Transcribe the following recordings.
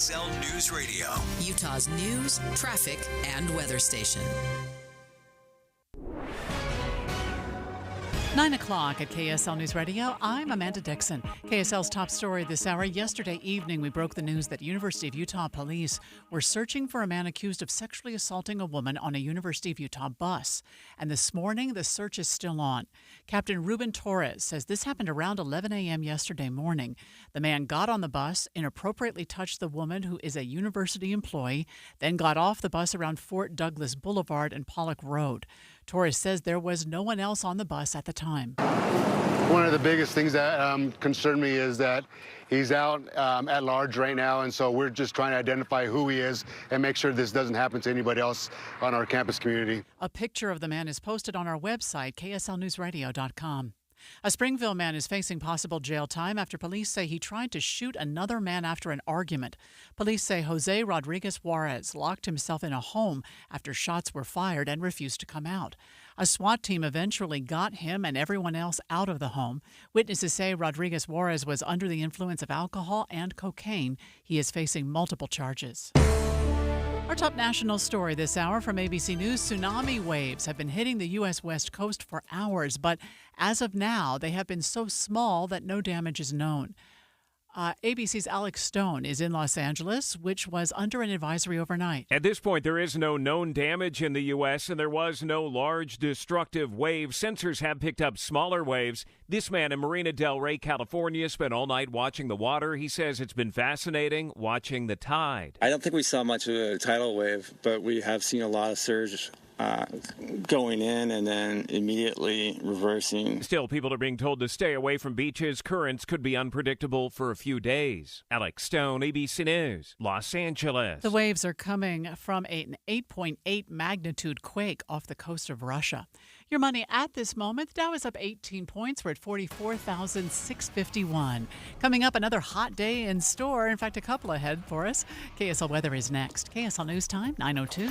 KSL News Radio, Utah's news, traffic, and weather station. 9 o'clock at KSL News Radio. I'm Amanda Dixon. KSL's top story this hour. Yesterday evening, we broke the news that University of Utah police were searching for a man accused of sexually assaulting a woman on a University of Utah bus. And this morning, the search is still on. Captain Ruben Torres says this happened around 11 a.m. yesterday morning. The man got on the bus, inappropriately touched the woman who is a university employee, then got off the bus around Fort Douglas Boulevard and Pollock Road. Torres says there was no one else on the bus at the time. One of the biggest things that concern me is that he's out at large right now, and so we're just trying to identify who he is and make sure this doesn't happen to anybody else on our campus community. A picture of the man is posted on our website, kslnewsradio.com. A Springville man is facing possible jail time after police say he tried to shoot another man after an argument. Police say Jose Rodriguez Juarez locked himself in a home after shots were fired and refused to come out. A SWAT team eventually got him and everyone else out of the home. Witnesses say Rodriguez Juarez was under the influence of alcohol and cocaine. He is facing multiple charges. Our top national story this hour from ABC News, tsunami waves have been hitting the U.S. West Coast for hours, but as of now, they have been so small that no damage is known. ABC's Alex Stone is in Los Angeles, which was under an advisory overnight. At this point, there is no known damage in the U.S., and there was no large destructive wave. Sensors have picked up smaller waves. This man in Marina Del Rey, California, spent all night watching the water. He says it's been fascinating watching the tide. I don't think we saw much of a tidal wave, but we have seen a lot of surge going in and then immediately reversing. Still, people are being told to stay away from beaches. Currents could be unpredictable for a few days. Alex Stone, ABC News, Los Angeles. The waves are coming from an 8.8 magnitude quake off the coast of Russia. Your money at this moment, the Dow is up 18 points. We're at 44,651. Coming up, another hot day in store. In fact, a couple ahead for us. KSL weather is next. KSL News Time, 9:02.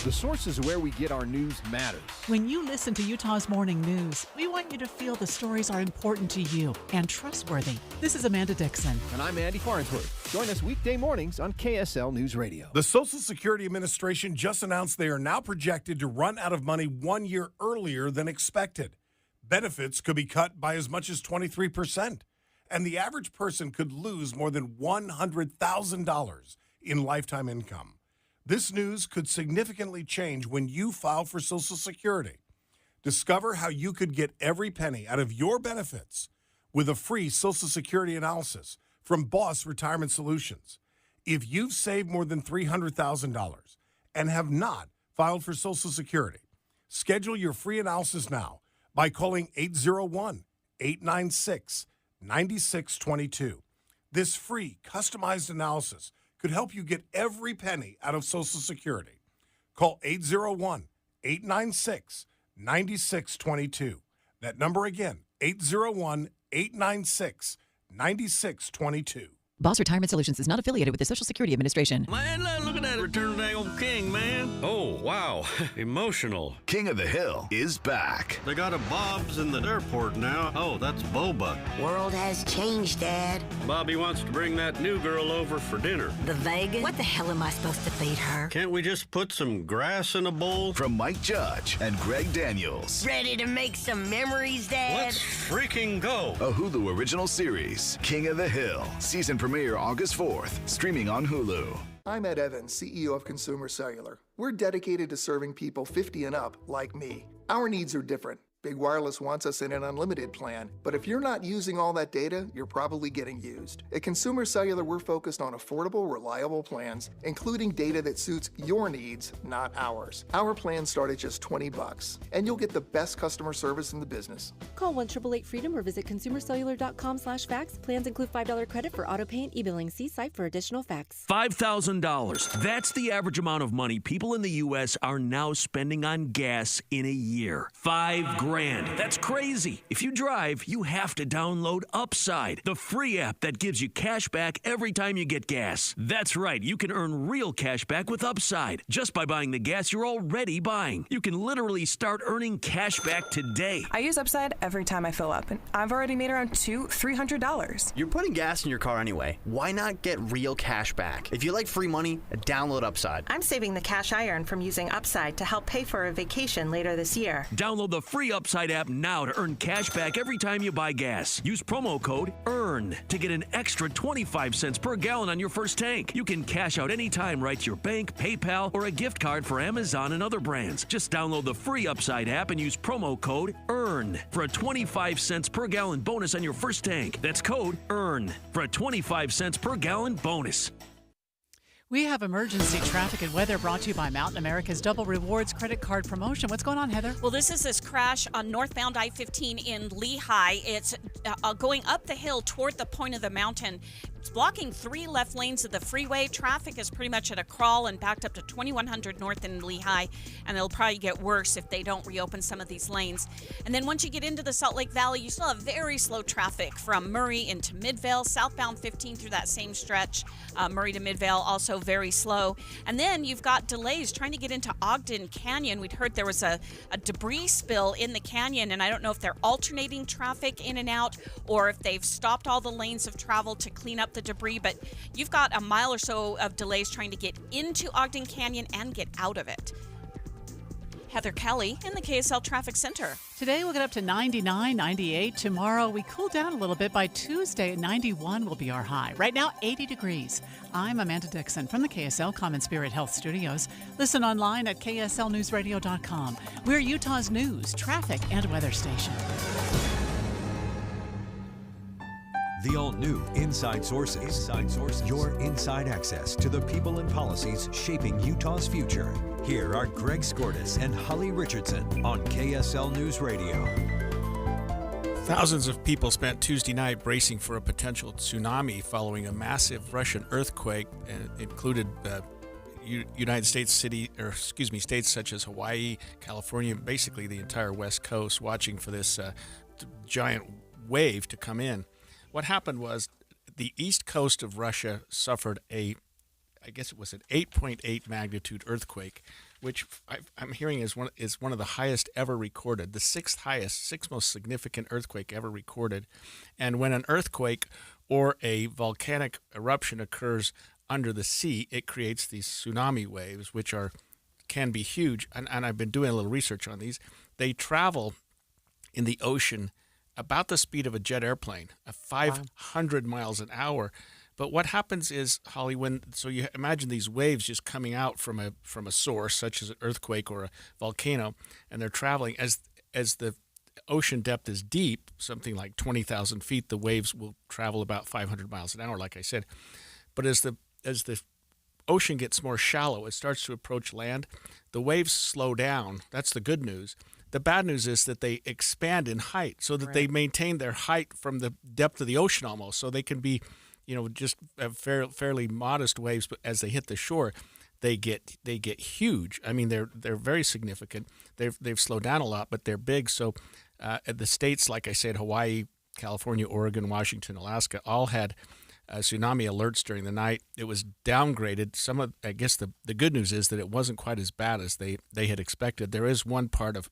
The sources where we get our news matters. When you listen to Utah's Morning News, we want you to feel the stories are important to you and trustworthy. This is Amanda Dixon. And I'm Andy Farnsworth. Join us weekday mornings on KSL News Radio. The Social Security Administration just announced they are now projected to run out of money 1 year earlier than expected. Benefits could be cut by as much as 23%, and the average person could lose more than $100,000 in lifetime income. This news could significantly change when you file for Social Security. Discover how you could get every penny out of your benefits with a free Social Security analysis from Boss Retirement Solutions. If you've saved more than $300,000 and have not filed for Social Security, schedule your free analysis now by calling 801-896-9622. This free, customized analysis could help you get every penny out of Social Security. Call 801-896-9622. That number again, 801-896-9622. Boss Retirement Solutions is not affiliated with the Social Security Administration. Man, look at that. Return of the old king, man. Oh, wow. Emotional. King of the Hill is back. They got a Bob's in the airport now. Oh, that's Boba. World has changed, Dad. Bobby wants to bring that new girl over for dinner. The Vegas? What the hell am I supposed to feed her? Can't we just put some grass in a bowl? From Mike Judge and Greg Daniels. Ready to make some memories, Dad? Let's freaking go. A Hulu original series, King of the Hill. Season premiere August 4th, streaming on Hulu. I'm Ed Evans, CEO of Consumer Cellular. We're dedicated to serving people 50 and up like me. Our needs are different. Big Wireless wants us in an unlimited plan, but if you're not using all that data, you're probably getting used. At Consumer Cellular, we're focused on affordable, reliable plans, including data that suits your needs, not ours. Our plans start at just $20, and you'll get the best customer service in the business. Call 1-888-FREEDOM or visit consumercellular.com/facts. Plans include $5 credit for auto pay and e-billing. See site for additional facts. $5,000. That's the average amount of money people in the U.S. are now spending on gas in a year. $5,000. grand. That's crazy. If you drive, you have to download Upside, the free app that gives you cash back every time you get gas. That's right, you can earn real cash back with Upside just by buying the gas you're already buying. You can literally start earning cash back today. I use Upside every time I fill up, and I've already made around $300. You're putting gas in your car anyway. Why not get real cash back? If you like free money, download Upside. I'm saving the cash I earn from using Upside to help pay for a vacation later this year. Download the free Upside app now to earn cash back every time you buy gas. Use promo code EARN to get an extra 25 cents per gallon on your first tank. You can cash out anytime right to your bank, PayPal, or a gift card for Amazon and other brands. Just download the free Upside app and use promo code EARN for a 25 cents per gallon bonus on your first tank. That's code EARN for a 25 cents per gallon bonus. We have emergency traffic and weather brought to you by Mountain America's Double Rewards credit card promotion. What's going on, Heather? Well, this is this crash on northbound I-15 in Lehigh. It's going up the hill toward the point of the mountain. It's blocking 3 left lanes of the freeway. Traffic is pretty much at a crawl and backed up to 2100 north in Lehigh, and it'll probably get worse if they don't reopen some of these lanes. And then once you get into the Salt Lake Valley, you still have very slow traffic from Murray into Midvale, southbound 15 through that same stretch. Murray to Midvale also very slow. And then you've got delays trying to get into Ogden Canyon. We'd heard there was a debris spill in the canyon, and I don't know if they're alternating traffic in and out or if they've stopped all the lanes of travel to clean up the debris, but you've got a mile or so of delays trying to get into Ogden Canyon and get out of it. Heather Kelly in the KSL Traffic Center. Today we'll get up to 99, 98. Tomorrow we cool down a little bit. By Tuesday, 91 will be our high. Right now, 80 degrees. I'm Amanda Dixon from the KSL Common Spirit Health Studios. Listen online at kslnewsradio.com. We're Utah's news, traffic, and weather station. The all-new Inside Sources. Your inside access to the people and policies shaping Utah's future. Here are Greg Skordas and Holly Richardson on KSL News Radio. Thousands of people spent Tuesday night bracing for a potential tsunami following a massive Russian earthquake, included United States states such as Hawaii, California, basically the entire West Coast, watching for this giant wave to come in. What happened was the east coast of Russia suffered I guess it was an 8.8 magnitude earthquake, which I'm hearing is one of the highest ever recorded, the sixth most significant earthquake ever recorded. And when an earthquake or a volcanic eruption occurs under the sea, it creates these tsunami waves, which can be huge. And I've been doing a little research on these. They travel in the ocean about the speed of a jet airplane, 500 miles an hour. But what happens is, Holly, so you imagine these waves just coming out from a source, such as an earthquake or a volcano, and they're traveling. As the ocean depth is deep, something like 20,000 feet, the waves will travel about 500 miles an hour, like I said. But as the ocean gets more shallow, it starts to approach land, the waves slow down. That's the good news. The bad news is that they expand in height so that they maintain their height from the depth of the ocean almost. So they can be, just fairly modest waves, but as they hit the shore, they get huge. I mean, they're very significant. They've slowed down a lot, but they're big. So the states, like I said, Hawaii, California, Oregon, Washington, Alaska, all had tsunami alerts during the night. It was downgraded. I guess the good news is that it wasn't quite as bad as they had expected. There is one part of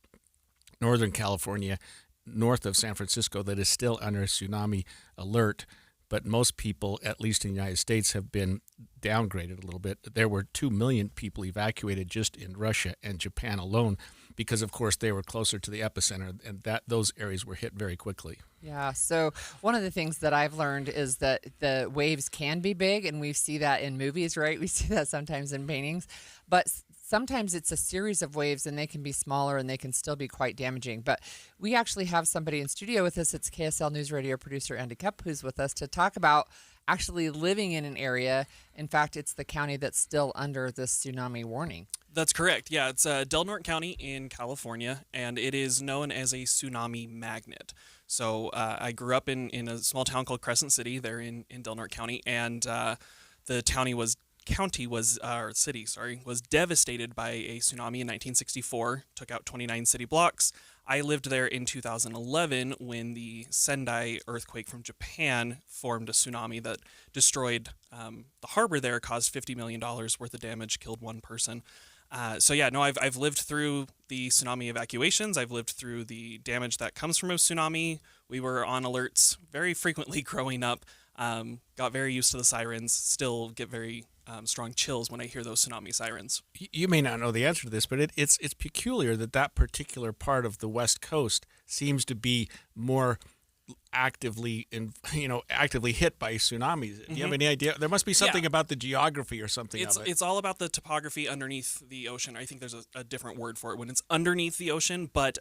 Northern California, north of San Francisco, that is still under a tsunami alert, but most people, at least in the United States, have been downgraded a little bit. There were 2 million people evacuated just in Russia and Japan alone because, of course, they were closer to the epicenter, and those areas were hit very quickly. Yeah, so one of the things that I've learned is that the waves can be big, and we see that in movies, right? We see that sometimes in paintings, but sometimes it's a series of waves, and they can be smaller, and they can still be quite damaging. But we actually have somebody in studio with us. It's KSL News Radio producer Andy Kupp, who's with us to talk about actually living in an area. In fact, it's the county that's still under this tsunami warning. That's correct. Yeah, it's Del Norte County in California, and it is known as a tsunami magnet. So I grew up in a small town called Crescent City there in Del Norte County, and the county was county was devastated by a tsunami in 1964, took out 29 city blocks. I lived there in 2011 when the Sendai earthquake from Japan formed a tsunami that destroyed the harbor there, caused $50 million worth of damage, killed one person. I've lived through the tsunami evacuations. I've lived through the damage that comes from a tsunami. We were on alerts very frequently growing up. Got very used to the sirens. Still get very strong chills when I hear those tsunami sirens. You may not know the answer to this, but it's peculiar that particular part of the West Coast seems to be more actively hit by tsunamis. Do you have any idea? There must be something about the geography or something of it. It's all about the topography underneath the ocean. I think there's a different word for it when it's underneath the ocean. But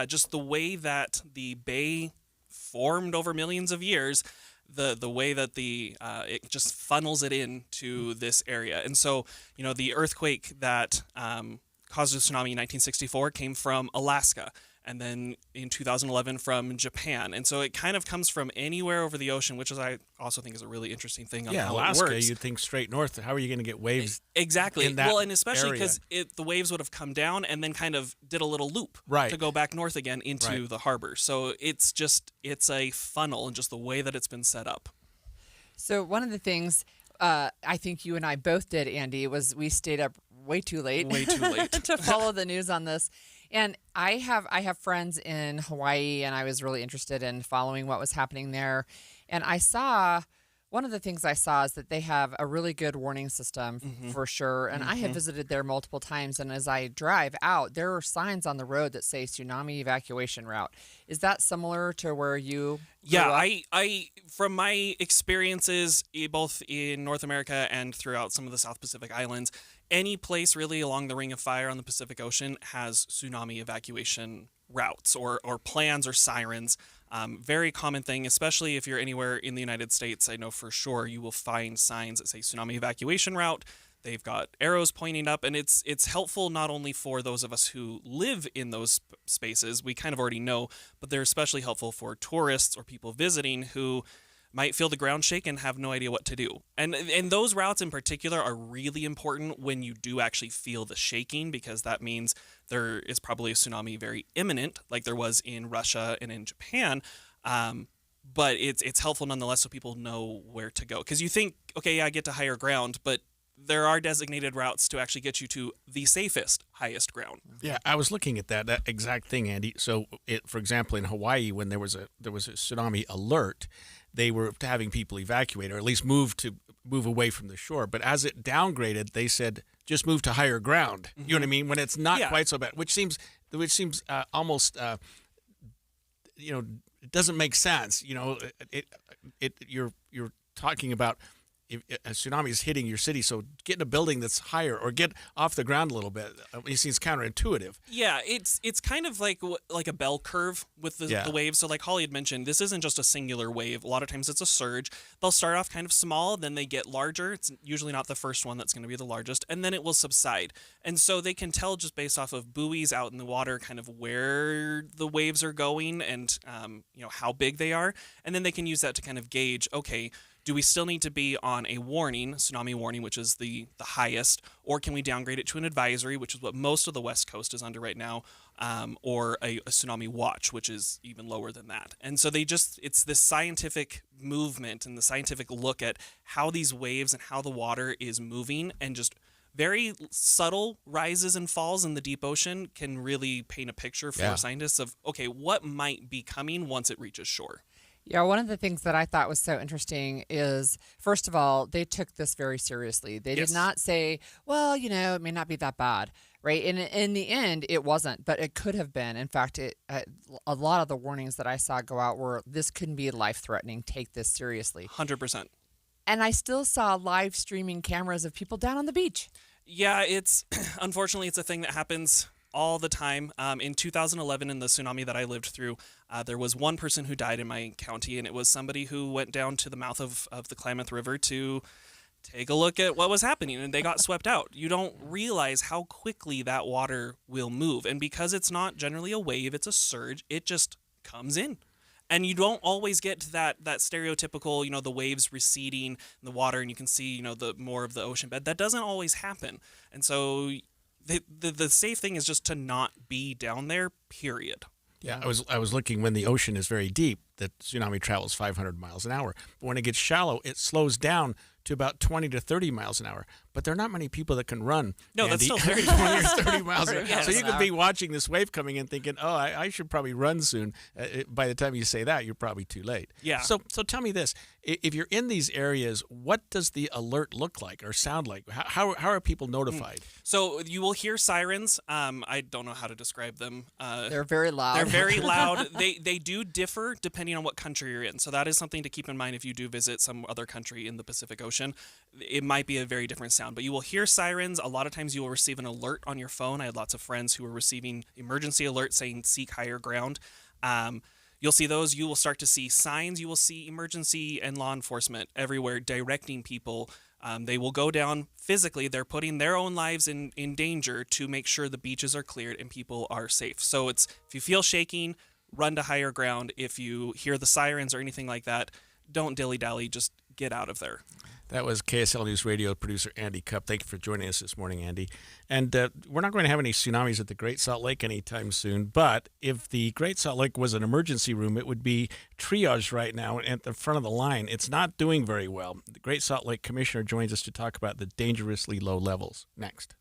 just the way that the bay formed over millions of years, the way that it just funnels it into this area. And so, the earthquake that caused a tsunami in 1964 came from Alaska, and then in 2011 from Japan. And so it kind of comes from anywhere over the ocean, which I also think is a really interesting thing on how Alaska, it works. you'd think straight north. How are you going to get waves? Exactly. In that and especially area? because the waves would have come down and then kind of did a little loop to go back north again into the harbor. So it's a funnel, and just the way that it's been set up. So one of the things I think you and I both did, Andy, was we stayed up way too late to follow the news on this. And I have friends in Hawaii, and I was really interested in following what was happening there. And one of the things I saw is that they have a really good warning system for sure. And I have visited there multiple times. And as I drive out, there are signs on the road that say tsunami evacuation route. Is that similar to where you grew up? I from my experiences both in North America and throughout some of the South Pacific Islands, any place really along the Ring of Fire on the Pacific Ocean has tsunami evacuation routes or plans or sirens. Very common thing, especially if you're anywhere in the United States. I know for sure you will find signs that say tsunami evacuation route. They've got arrows pointing up, and it's helpful not only for those of us who live in those spaces, we kind of already know, but they're especially helpful for tourists or people visiting who might feel the ground shake and have no idea what to do. And those routes in particular are really important when you do actually feel the shaking, because that means there is probably a tsunami very imminent, like there was in Russia and in Japan. But it's helpful nonetheless so people know where to go. Because you think, okay, I get to higher ground, but there are designated routes to actually get you to the safest, highest ground. Yeah, I was looking at that exact thing, Andy. So, for example, in Hawaii, when there was a tsunami alert, they were having people evacuate, or at least move away from the shore. But as it downgraded, they said just move to higher ground. You know what I mean? When it's not quite so bad, which seems almost it doesn't make sense. You're talking about if a tsunami is hitting your city, so get in a building that's higher or get off the ground a little bit. It seems counterintuitive. Yeah, it's kind of like a bell curve with the waves. So like Holly had mentioned, this isn't just a singular wave. A lot of times it's a surge. They'll start off kind of small, then they get larger. It's usually not the first one that's going to be the largest, and then it will subside. And so they can tell just based off of buoys out in the water kind of where the waves are going and how big they are. And then they can use that to kind of gauge, okay, do we still need to be on a warning, tsunami warning, which is the highest, or can we downgrade it to an advisory, which is what most of the West Coast is under right now, or a tsunami watch, which is even lower than that. And so it's this scientific movement and the scientific look at how these waves and how the water is moving, and just very subtle rises and falls in the deep ocean can really paint a picture for scientists of, okay, what might be coming once it reaches shore. Yeah, one of the things that I thought was so interesting is, first of all, they took this very seriously. They did not say, well, it may not be that bad, right? And in the end, it wasn't, but it could have been. In fact, a lot of the warnings that I saw go out were, this couldn't be life-threatening. Take this seriously. 100%. And I still saw live streaming cameras of people down on the beach. Yeah, unfortunately, it's a thing that happens all the time. In 2011, in the tsunami that I lived through, there was one person who died in my county, and it was somebody who went down to the mouth of the Klamath River to take a look at what was happening, and they got swept out. You don't realize how quickly that water will move, and because it's not generally a wave, it's a surge, it just comes in. And you don't always get to that stereotypical, the waves receding in the water, and you can see, the more of the ocean bed. That doesn't always happen. And so the safe thing is just to not be down there, period. Yeah, I was looking when the ocean is very deep, that tsunami travels 500 miles an hour. But when it gets shallow, it slows down to about 20 to 30 miles an hour. But there are not many people that can run. No, Andy, that's still very 20 or 30 miles an hour. Yes. So you could be watching this wave coming in thinking, oh, I should probably run soon. By the time you say that, you're probably too late. Yeah. So tell me this. If you're in these areas, what does the alert look like or sound like? How are people notified? So you will hear sirens. I don't know how to describe them. They're very loud. They're very loud. They do differ depending on what country you're in. So that is something to keep in mind if you do visit some other country in the Pacific Ocean. It might be a very different sound, but you will hear sirens. A lot of times you will receive an alert on your phone. I had lots of friends who were receiving emergency alerts saying seek higher ground. You'll see those. You will start to see signs. You will see emergency and law enforcement everywhere directing people. They will go down physically. They're putting their own lives in danger to make sure the beaches are cleared and people are safe. So if you feel shaking, run to higher ground. If you hear the sirens or anything like that, don't dilly-dally. Just get out of there. That was KSL News Radio producer Andy Cupp. Thank you for joining us this morning, Andy. And we're not going to have any tsunamis at the Great Salt Lake anytime soon, but if the Great Salt Lake was an emergency room, it would be triage right now at the front of the line. It's not doing very well. The Great Salt Lake Commissioner joins us to talk about the dangerously low levels. Next.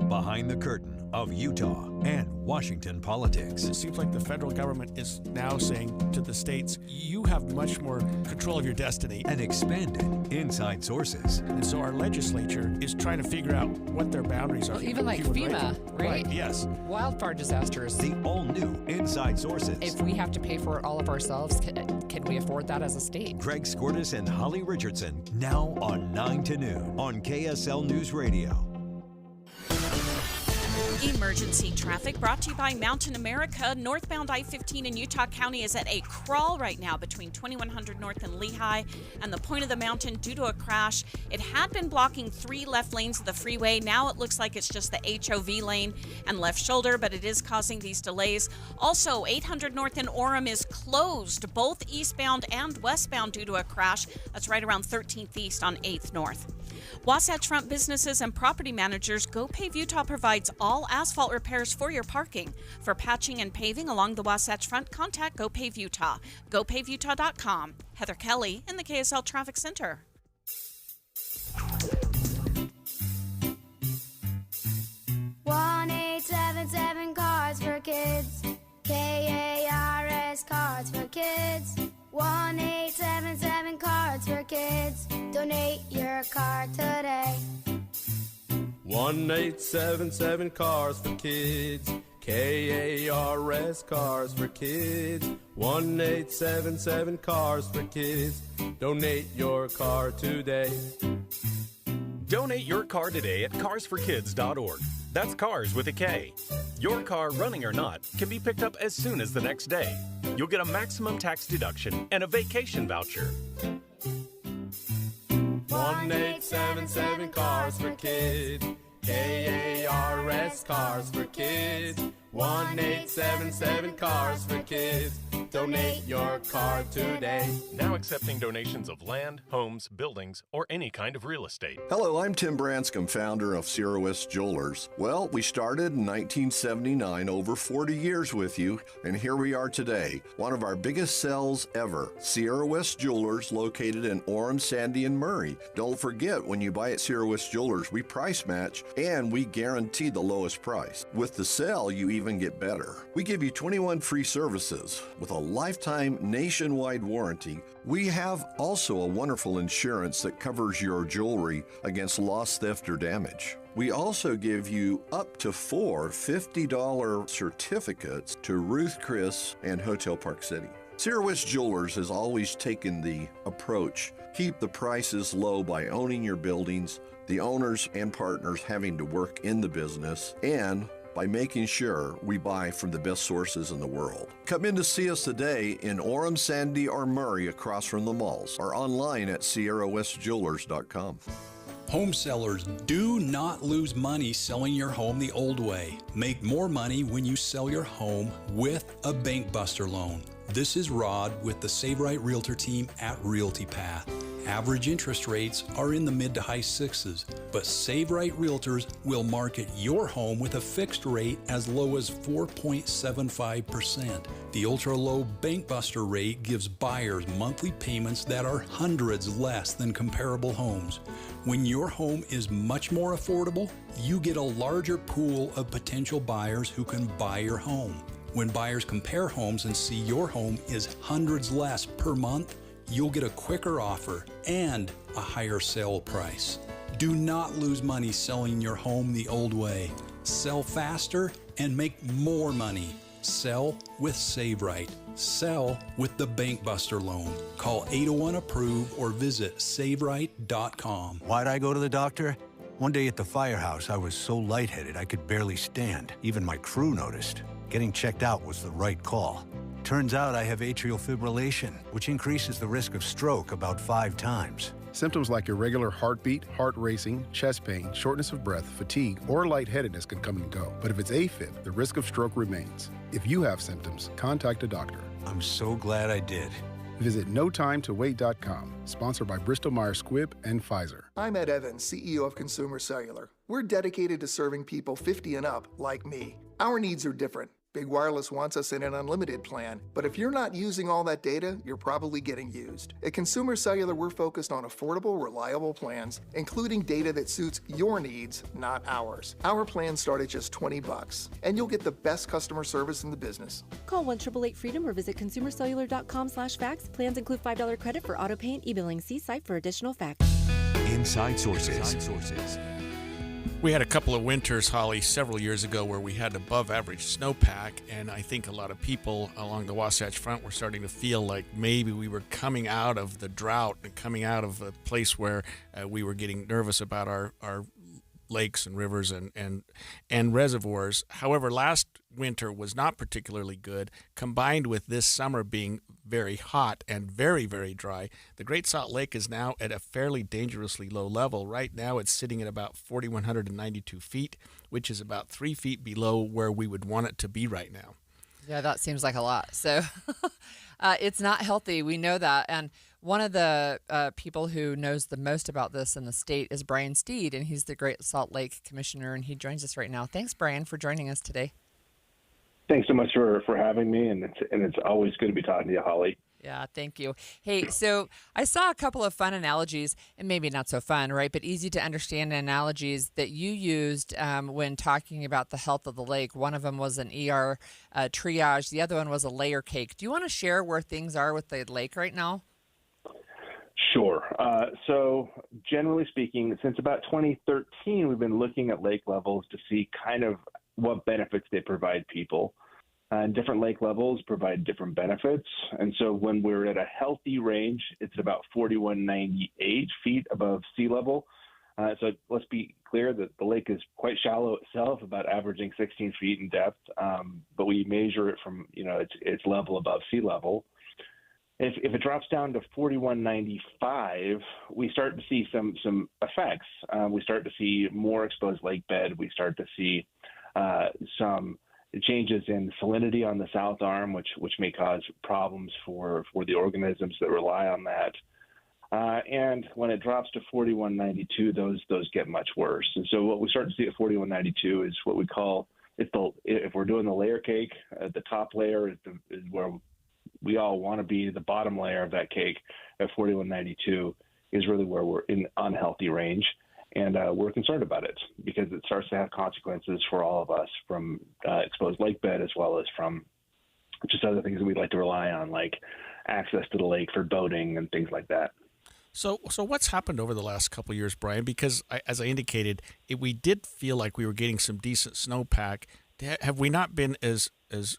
Behind the curtain of Utah and Washington politics. It seems like the federal government is now saying to the states, you have much more control of your destiny. And expanded inside sources. And so our legislature is trying to figure out what their boundaries are. Well, even like FEMA, right? Yes. Wildfire disasters. The all-new Inside Sources. If we have to pay for it all of ourselves, can we afford that as a state? Greg Skordas and Holly Richardson, now on 9 to noon on KSL News Radio. Emergency traffic brought to you by Mountain America. Northbound I-15 in Utah County is at a crawl right now between 2100 North and Lehigh and the point of the mountain due to a crash. It had been blocking 3 left lanes of the freeway. Now it looks like it's just the HOV lane and left shoulder, but it is causing these delays. Also, 800 North in Orem is closed, both eastbound and westbound due to a crash. That's right around 13th East on 8th North. Wasatch Front businesses and property managers, GoPave Utah provides all asphalt repairs for your parking. For patching and paving along the Wasatch Front, contact GoPave Utah. GoPaveUtah.com. Heather Kelly in the KSL Traffic Center. One 877 Cars for Kids. KARS Cards for Kids. 1-877 Cards for Kids. Donate your card today. 1-877 Cars for Kids. KARS Cars for Kids. 1-877 Cars for Kids. Donate your car today. Donate your car today at carsforkids.org. That's cars with a K. Your car, running or not, can be picked up as soon as the next day. You'll get a maximum tax deduction and a vacation voucher. 1-877 Cars for Kids. KARS Cars for Kids. 1-877 Cars for Kids. Donate your car today. Now accepting donations of land, homes, buildings, or any kind of real estate. Hello, I'm Tim Branscombe, founder of Sierra West Jewelers. Well, we started in 1979, over 40 years with you, and here we are today. One of our biggest sales ever. Sierra West Jewelers, located in Orem, Sandy, and Murray. Don't forget, when you buy at Sierra West Jewelers, we price match, and we guarantee the lowest price. With the sale, you even get better. We give you 21 free services with a lifetime nationwide warranty. We have also a wonderful insurance that covers your jewelry against loss, theft, or damage. We also give you up to 4 $50 certificates to Ruth Chris and Hotel Park City. Sierra West Jewelers has always taken the approach, keep the prices low by owning your buildings, the owners and partners having to work in the business, and by making sure we buy from the best sources in the world. Come in to see us today in Orem, Sandy, or Murray across from the malls, or online at SierraWestJewelers.com. Home sellers, do not lose money selling your home the old way. Make more money when you sell your home with a Bank Buster loan. This is Rod with the Save Right Realtor team at Realty Path. Average interest rates are in the mid to high sixes, but Save Right Realtors will market your home with a fixed rate as low as 4.75%. The ultra-low Bank Buster rate gives buyers monthly payments that are hundreds less than comparable homes. When your home is much more affordable, you get a larger pool of potential buyers who can buy your home. When buyers compare homes and see your home is hundreds less per month, you'll get a quicker offer and a higher sale price. Do not lose money selling your home the old way. Sell faster and make more money. Sell with Save Right. Sell with the Bank Buster loan. Call 801-APPROVE or visit SaveRight.com. Why'd I go to the doctor? One day at the firehouse, I was so lightheaded I could barely stand. Even my crew noticed. Getting checked out was the right call. Turns out I have atrial fibrillation, which increases the risk of stroke about 5 times. Symptoms like irregular heartbeat, heart racing, chest pain, shortness of breath, fatigue, or lightheadedness can come and go. But if it's AFib, the risk of stroke remains. If you have symptoms, contact a doctor. I'm so glad I did. Visit NoTimeToWait.com, sponsored by Bristol-Myers Squibb and Pfizer. I'm Ed Evans, CEO of Consumer Cellular. We're dedicated to serving people 50 and up like me. Our needs are different. Big Wireless wants us in an unlimited plan, but if you're not using all that data, you're probably getting used. At Consumer Cellular, we're focused on affordable, reliable plans, including data that suits your needs, not ours. Our plans start at just $20, and you'll get the best customer service in the business. Call 1-888-FREEDOM or visit consumercellular.com/facts. Plans include $5 credit for auto pay and e-billing. See site for additional facts. Inside Sources. We had a couple of winters, Holly, several years ago where we had above average snowpack, and I think a lot of people along the Wasatch Front were starting to feel like maybe we were coming out of the drought and coming out of a place where we were getting nervous about our lakes and rivers and reservoirs. However, last winter was not particularly good, combined with this summer being very hot and very, very dry. The Great Salt Lake is now at a fairly dangerously low level. Right now it's sitting at about 4,192 feet, which is about 3 feet below where we would want it to be right now. Yeah, that seems like a lot. So it's not healthy. We know that. And one of the people who knows the most about this in the state is Brian Steed, and he's the Great Salt Lake Commissioner, and he joins us right now. Thanks, Brian, for joining us today. Thanks so much for having me, and it's always good to be talking to you, Holly. Yeah, thank you. Hey, so I saw a couple of fun analogies, and maybe not so fun, right, but easy to understand analogies that you used when talking about the health of the lake. One of them was an ER triage. The other one was a layer cake. Do you want to share where things are with the lake right now? Sure. So generally speaking, since about 2013, we've been looking at lake levels to see kind of what benefits they provide people. And different lake levels provide different benefits. And so when we're at a healthy range, it's about 4,198 feet above sea level. So let's be clear that the lake is quite shallow itself, about averaging 16 feet in depth. But we measure it from, its level above sea level. If it drops down to 4,195, we start to see some effects. We start to see more exposed lake bed. We start to see some changes in salinity on the south arm, which may cause problems for the organisms that rely on that. And when it drops to 4192, those get much worse. And so what we start to see at 4192 is what we call, if we're doing the layer cake, the top layer is where we all want to be. The bottom layer of that cake at 4192 is really where we're in unhealthy range. And we're concerned about it because it starts to have consequences for all of us from exposed lake bed as well as from just other things that we'd like to rely on, like access to the lake for boating and things like that. So what's happened over the last couple of years, Brian? Because as I indicated, we did feel like we were getting some decent snowpack. Have we not been as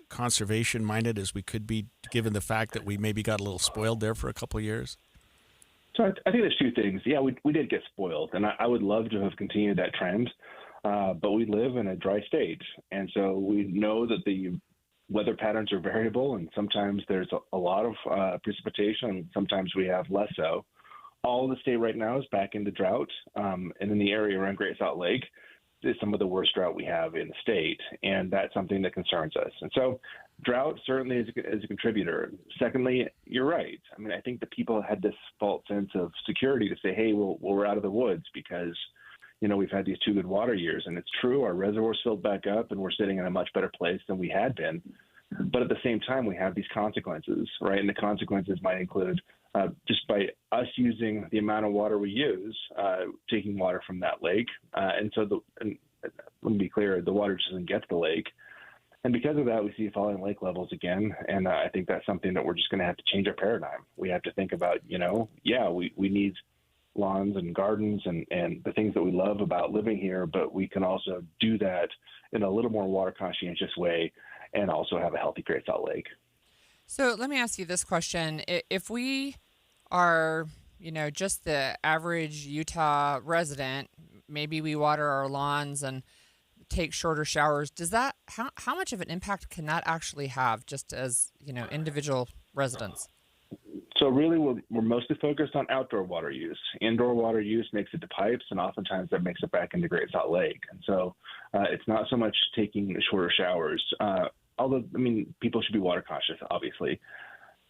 conservation minded as we could be, given the fact that we maybe got a little spoiled there for a couple of years? So I think there's two things. Yeah, we did get spoiled, and I would love to have continued that trend, but we live in a dry state, and so we know that the weather patterns are variable, and sometimes there's a lot of precipitation, and sometimes we have less so. all of the state right now is back into drought, and in the area around Great Salt Lake is some of the worst drought we have in the state, and that's something that concerns us. And so drought certainly is a contributor. Secondly, you're right. I mean, I think the people had this false sense of security to say, hey, we're out of the woods because, we've had these 2 good water years. And it's true, our reservoirs filled back up and we're sitting in a much better place than we had been. But at the same time, we have these consequences, right? And the consequences might include just by us using the amount of water we use, taking water from that lake. And let me be clear, the water just doesn't get to the lake. And because of that, we see falling lake levels again. And I think that's something that we're just going to have to change our paradigm. We have to think about, we need lawns and gardens and the things that we love about living here, but we can also do that in a little more water conscientious way and also have a healthy Great Salt Lake. So let me ask you this question. If we are, just the average Utah resident, maybe we water our lawns and take shorter showers, does that, how much of an impact can that actually have just as, individual residents? So really, we're mostly focused on outdoor water use. Indoor water use makes it to pipes, and oftentimes that makes it back into Great Salt Lake. And so it's not so much taking the shorter showers, although, people should be water conscious, obviously.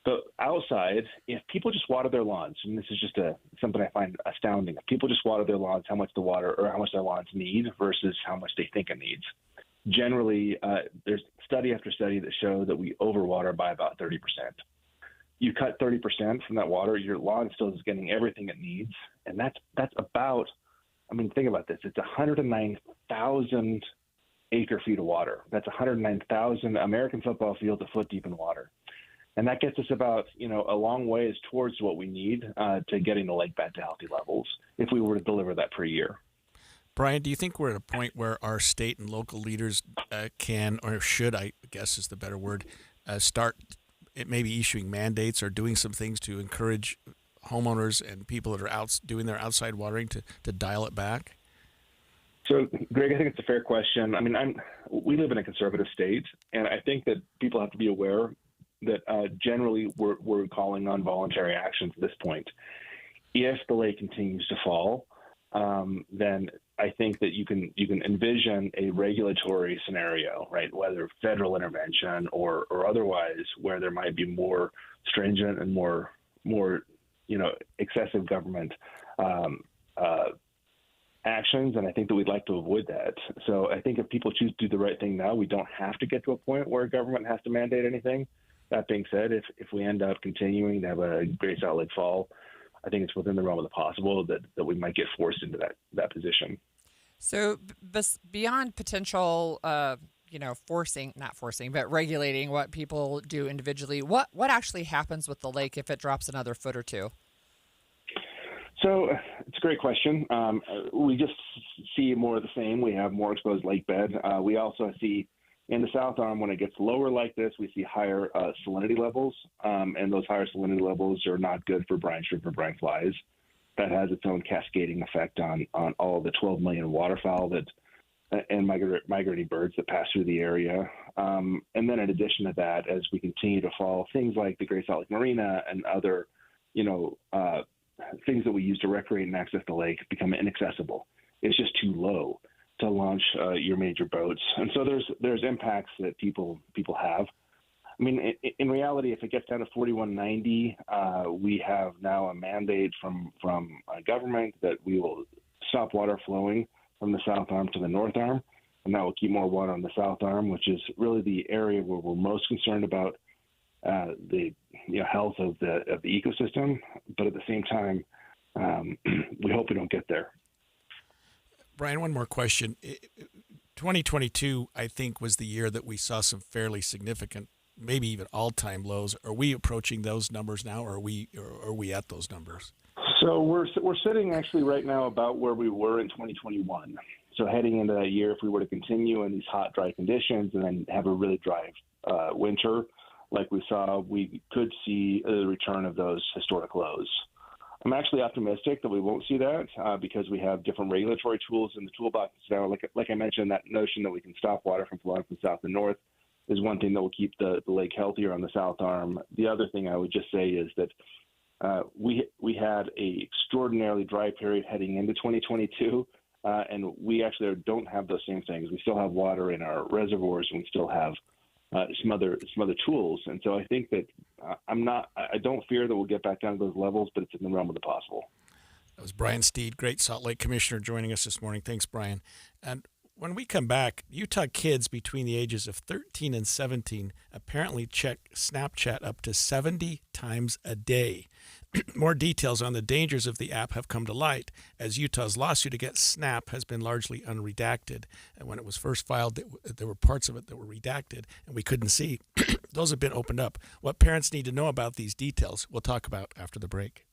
But outside, if people just water their lawns, and this is just something I find astounding, if people just water their lawns, how much their lawns need versus how much they think it needs. Generally, there's study after study that show that we overwater by about 30%. You cut 30% from that water, your lawn still is getting everything it needs. And that's about, think about this. It's 109,000 acre feet of water. That's 109,000 American football fields a foot deep in water. And that gets us about, a long ways towards what we need to getting the lake back to healthy levels if we were to deliver that per year. Brian, do you think we're at a point where our state and local leaders can, or should, I guess is the better word, start maybe issuing mandates or doing some things to encourage homeowners and people that are out doing their outside watering to dial it back? So, Greg, I think it's a fair question. We live in a conservative state, and I think that people have to be aware that generally we're calling on voluntary actions at this point. If the lake continues to fall, then I think that you can envision a regulatory scenario, right? Whether federal intervention or otherwise, where there might be more stringent and more excessive government actions, and I think that we'd like to avoid that. So I think if people choose to do the right thing now, we don't have to get to a point where government has to mandate anything. That being said, if we end up continuing to have a Great Salt Lake fall, I think it's within the realm of the possible that we might get forced into that position. So beyond potential, not forcing, but regulating what people do individually, what actually happens with the lake if it drops another foot or two? So it's a great question. We just see more of the same. We have more exposed lake bed. We also see in the South Arm, when it gets lower like this, we see higher salinity levels, and those higher salinity levels are not good for brine shrimp or brine flies. That has its own cascading effect on all of the 12 million waterfowl and migrating birds that pass through the area. And then in addition to that, as we continue to fall, things like the Great Salt Lake Marina and other, things that we use to recreate and access the lake become inaccessible. It's just too low to launch your major boats. And so there's impacts that people have. In reality, if it gets down to 4190, we have now a mandate from government that we will stop water flowing from the South Arm to the North Arm, and that will keep more water on the South Arm, which is really the area where we're most concerned about the health of the ecosystem. But at the same time, we hope we don't get there. Brian, one more question. 2022, I think, was the year that we saw some fairly significant, maybe even all-time lows. Are we approaching those numbers now, or are we at those numbers? So we're sitting actually right now about where we were in 2021. So heading into that year, if we were to continue in these hot, dry conditions and then have a really dry winter like we saw, we could see the return of those historic lows. I'm actually optimistic that we won't see that because we have different regulatory tools in the toolbox now. Like I mentioned, that notion that we can stop water from flowing from south and north is one thing that will keep the lake healthier on the South Arm. The other thing I would just say is that we had a extraordinarily dry period heading into 2022, and we actually don't have those same things. We still have water in our reservoirs, and we still have some other tools. And so I think that I don't fear that we'll get back down to those levels, but it's in the realm of the possible. That was Brian Steed, Great Salt Lake Commissioner, joining us this morning. Thanks, Brian. And when we come back, Utah kids between the ages of 13 and 17 apparently check Snapchat up to 70 times a day. More details on the dangers of the app have come to light, as Utah's lawsuit against Snap has been largely unredacted. And when it was first filed, there were parts of it that were redacted, and we couldn't see. Those have been opened up. What parents need to know about these details, we'll talk about after the break.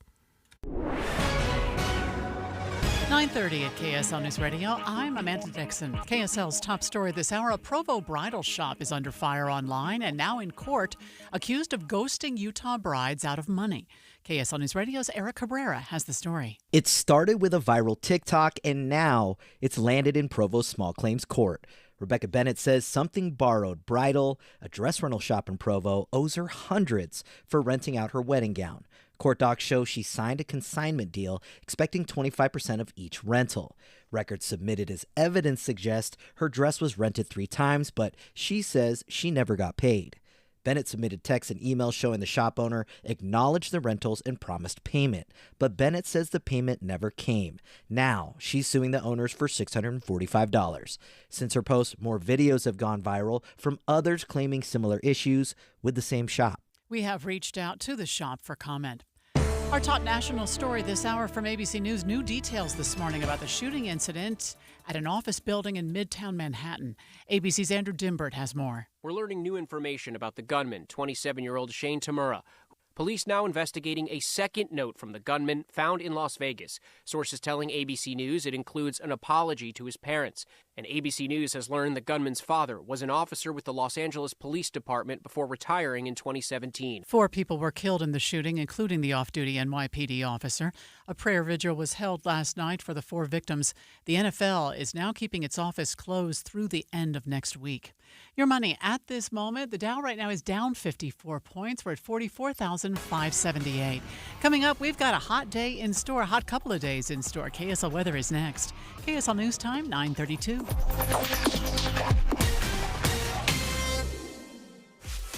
9:30 at KSL News Radio. I'm Amanda Dixon. KSL's top story this hour: a Provo bridal shop is under fire online and now in court, accused of ghosting Utah brides out of money. KSL News Radio's Eric Cabrera has the story. It started with a viral TikTok, and now it's landed in Provo's small claims court. Rebecca Bennett says Something Borrowed Bridal, a dress rental shop in Provo, owes her hundreds for renting out her wedding gown. Court docs show she signed a consignment deal expecting 25% of each rental. Records submitted as evidence suggest her dress was rented 3 times, but she says she never got paid. Bennett submitted texts and emails showing the shop owner acknowledged the rentals and promised payment, but Bennett says the payment never came. Now she's suing the owners for $645. Since her post, more videos have gone viral from others claiming similar issues with the same shop. We have reached out to the shop for comment. Our top national story this hour from ABC News: new details this morning about the shooting incident at an office building in Midtown Manhattan. ABC's Andrew Dimbert has more. We're learning new information about the gunman, 27-year-old Shane Tamura. Police now investigating a second note from the gunman found in Las Vegas. Sources telling ABC News it includes an apology to his parents. And ABC News has learned the gunman's father was an officer with the Los Angeles Police Department before retiring in 2017. 4 people were killed in the shooting, including the off-duty NYPD officer. A prayer vigil was held last night for the 4 victims. The NFL is now keeping its office closed through the end of next week. Your money at this moment: the Dow right now is down 54 points. We're at 44,578. Coming up, we've got a hot day in store, a hot couple of days in store. KSL weather is next. KSL News Time, 9:32.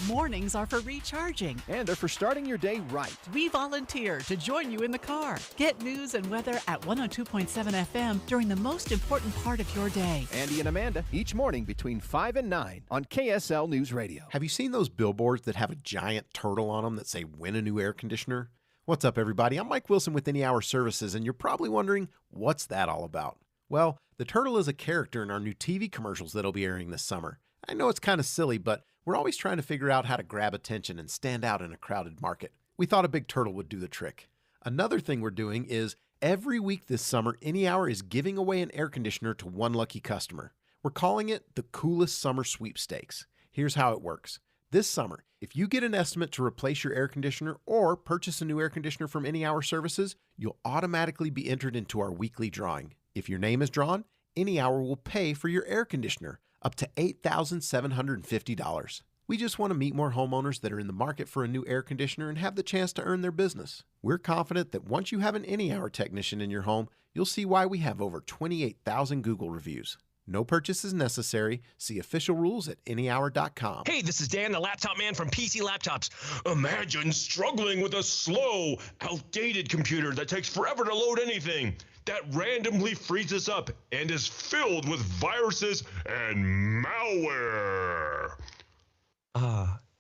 Mornings are for recharging. And they're for starting your day right. We volunteer to join you in the car. Get news and weather at 102.7 FM during the most important part of your day. Andy and Amanda, each morning between 5 and 9 on KSL News Radio. Have you seen those billboards that have a giant turtle on them that say "Win a new air conditioner"? What's up, everybody? I'm Mike Wilson with Any Hour Services, and you're probably wondering, what's that all about? Well, the turtle is a character in our new TV commercials that'll be airing this summer. I know it's kind of silly, but we're always trying to figure out how to grab attention and stand out in a crowded market. We thought a big turtle would do the trick. Another thing we're doing is every week this summer, Any Hour is giving away an air conditioner to one lucky customer. We're calling it the Coolest Summer Sweepstakes. Here's how it works. This summer, if you get an estimate to replace your air conditioner or purchase a new air conditioner from Any Hour Services, you'll automatically be entered into our weekly drawing. If your name is drawn, Any Hour will pay for your air conditioner, up to $8,750. We just want to meet more homeowners that are in the market for a new air conditioner and have the chance to earn their business. We're confident that once you have an Any Hour technician in your home, you'll see why we have over 28,000 Google reviews. No purchase is necessary. See official rules at anyhour.com. Hey, this is Dan, the laptop man from PC Laptops. Imagine struggling with a slow, outdated computer that takes forever to load anything, that randomly freezes up and is filled with viruses and malware.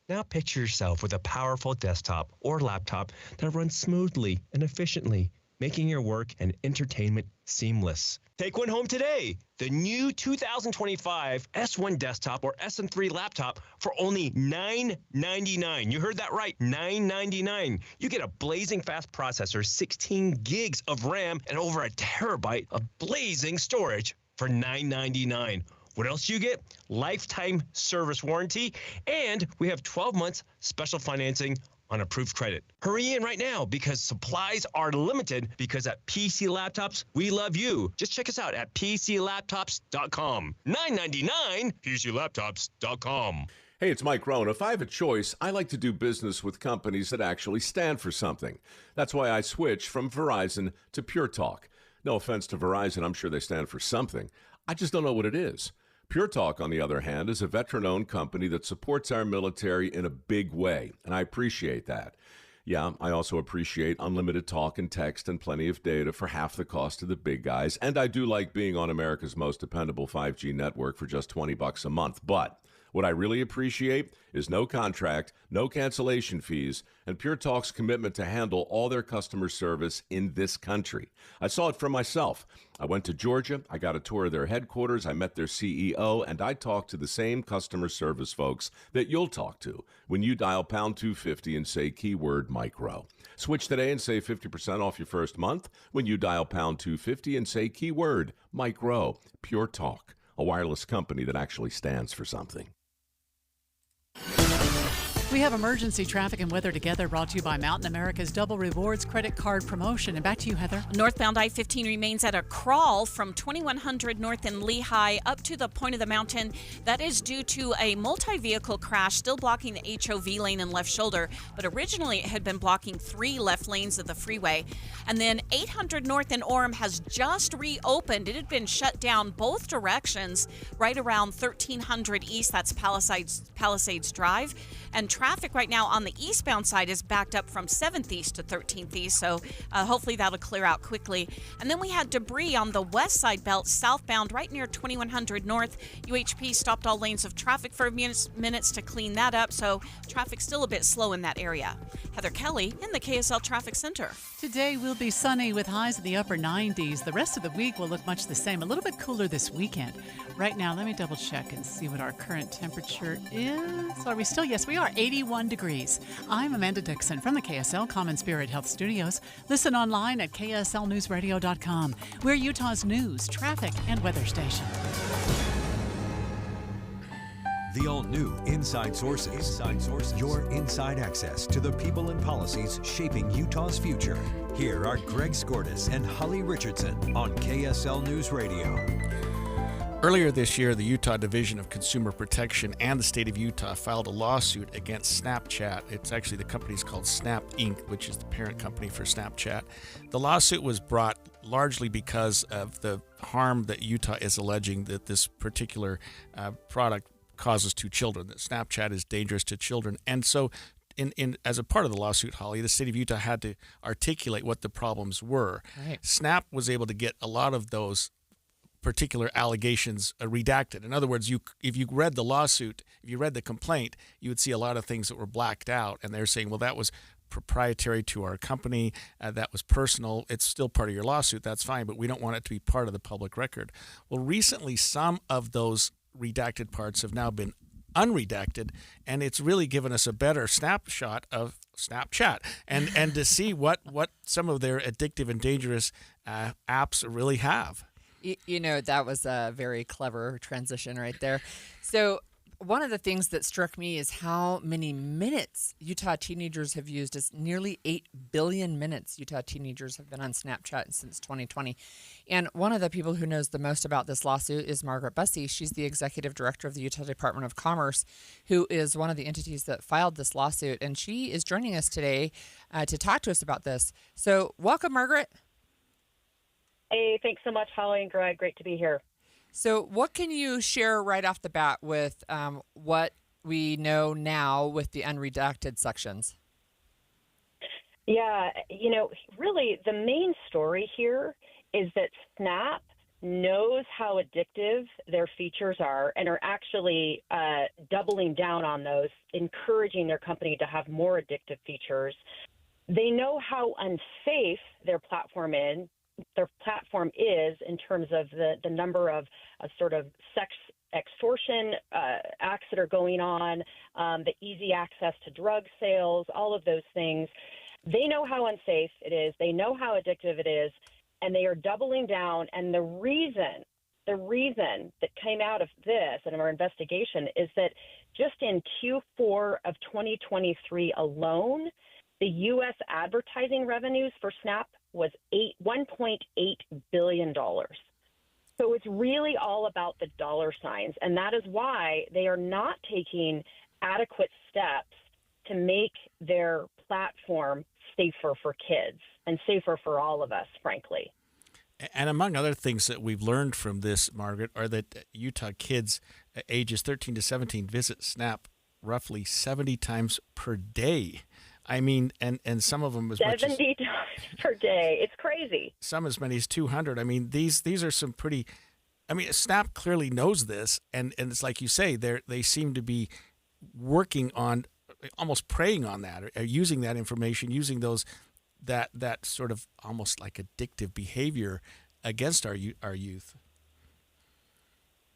Now picture yourself with a powerful desktop or laptop that runs smoothly and efficiently, making your work and entertainment seamless. Take one home today. The new 2025 S1 desktop or SM3 laptop for only $999. You heard that right, $999. You get a blazing fast processor, 16 gigs of RAM, and over a terabyte of blazing storage for $999. What else do you get? Lifetime service warranty, and we have 12 months special financing on approved credit. Hurry in right now because supplies are limited, because at PC Laptops, we love you. Just check us out at PCLaptops.com. $999, PCLaptops.com. Hey, it's Mike Rohn. If I have a choice, I like to do business with companies that actually stand for something. That's why I switched from Verizon to Pure Talk. No offense to Verizon, I'm sure they stand for something. I just don't know what it is. Pure Talk, on the other hand, is a veteran-owned company that supports our military in a big way, and I appreciate that. Yeah, I also appreciate unlimited talk and text and plenty of data for half the cost of the big guys, and I do like being on America's most dependable 5G network for just $20 a month, but what I really appreciate is no contract, no cancellation fees, and Pure Talk's commitment to handle all their customer service in this country. I saw it for myself. I went to Georgia, I got a tour of their headquarters, I met their CEO, and I talked to the same customer service folks that you'll talk to when you dial pound 250 and say keyword Micro. Switch today and save 50% off your first month when you dial pound 250 and say keyword Micro. Pure Talk, a wireless company that actually stands for something. We have emergency traffic and weather together, brought to you by Mountain America's Double Rewards credit card promotion. And back to you, Heather. Northbound I-15 remains at a crawl from 2100 north in Lehigh up to the point of the mountain. That is due to a multi-vehicle crash still blocking the HOV lane and left shoulder, but originally it had been blocking 3 left lanes of the freeway. And then 800 north in Orem has just reopened. It had been shut down both directions right around 1300 east. That's Palisades Drive. And traffic right now on the eastbound side is backed up from 7th East to 13th East, so hopefully that'll clear out quickly. And then we had debris on the west side belt, southbound, right near 2100 North. UHP stopped all lanes of traffic for minutes to clean that up, so traffic's still a bit slow in that area. Heather Kelly in the KSL Traffic Center. Today will be sunny with highs in the upper 90s. The rest of the week will look much the same, a little bit cooler this weekend. Right now, let me double check and see what our current temperature is. Are we still? Yes, we are. 81 degrees. I'm Amanda Dixon from the KSL Common Spirit Health Studios. Listen online at kslnewsradio.com. We're Utah's news, traffic, and weather station. The all-new Inside Sources. Inside Sources. Your inside access to the people and policies shaping Utah's future. Here are Greg Skordas and Holly Richardson on KSL News Radio. Earlier this year, the Utah Division of Consumer Protection and the state of Utah filed a lawsuit against Snapchat. It's actually, the company's called Snap Inc., which is the parent company for Snapchat. The lawsuit was brought largely because of the harm that Utah is alleging that this particular product causes to children, that Snapchat is dangerous to children. And so as a part of the lawsuit, Holly, the state of Utah had to articulate what the problems were. Right. Snap was able to get a lot of those particular allegations redacted. In other words, if you read the lawsuit, if you read the complaint, you would see a lot of things that were blacked out. And they're saying, well, that was proprietary to our company, that was personal. It's still part of your lawsuit. That's fine, but we don't want it to be part of the public record. Well, recently, some of those redacted parts have now been unredacted, and it's really given us a better snapshot of Snapchat and to see what some of their addictive and dangerous apps really have. You know, that was a very clever transition right there. So one of the things that struck me is how many minutes Utah teenagers have used. It's nearly 8 billion minutes Utah teenagers have been on Snapchat since 2020. And one of the people who knows the most about this lawsuit is Margaret Bussey. She's the executive director of the Utah Department of Commerce, who is one of the entities that filed this lawsuit. And she is joining us today to talk to us about this. So welcome, Margaret. Hey, thanks so much, Holly and Greg. Great to be here. So what can you share right off the bat with what we know now with the unredacted sections? Yeah, you know, really the main story here is that Snap knows how addictive their features are and are actually doubling down on those, encouraging their company to have more addictive features. They know how unsafe their platform is in terms of the number of sort of sex extortion acts that are going on, the easy access to drug sales, all of those things. They know how unsafe it is. They know how addictive it is, and they are doubling down. And the reason that came out of this and our investigation is that just in Q4 of 2023 alone, the U.S. advertising revenues for Snap was $1.8 billion. So it's really all about the dollar signs. And that is why they are not taking adequate steps to make their platform safer for kids and safer for all of us, frankly. And among other things that we've learned from this, Margaret, are that Utah kids ages 13 to 17 visit Snap roughly 70 times per day. I mean, and some of them as much as 70 times per day. It's crazy. Some as many as 200. I mean, these are some pretty. I mean, Snap clearly knows this, and it's like you say, they seem to be working on, almost preying on that, or using that information, using those that sort of almost like addictive behavior against our youth.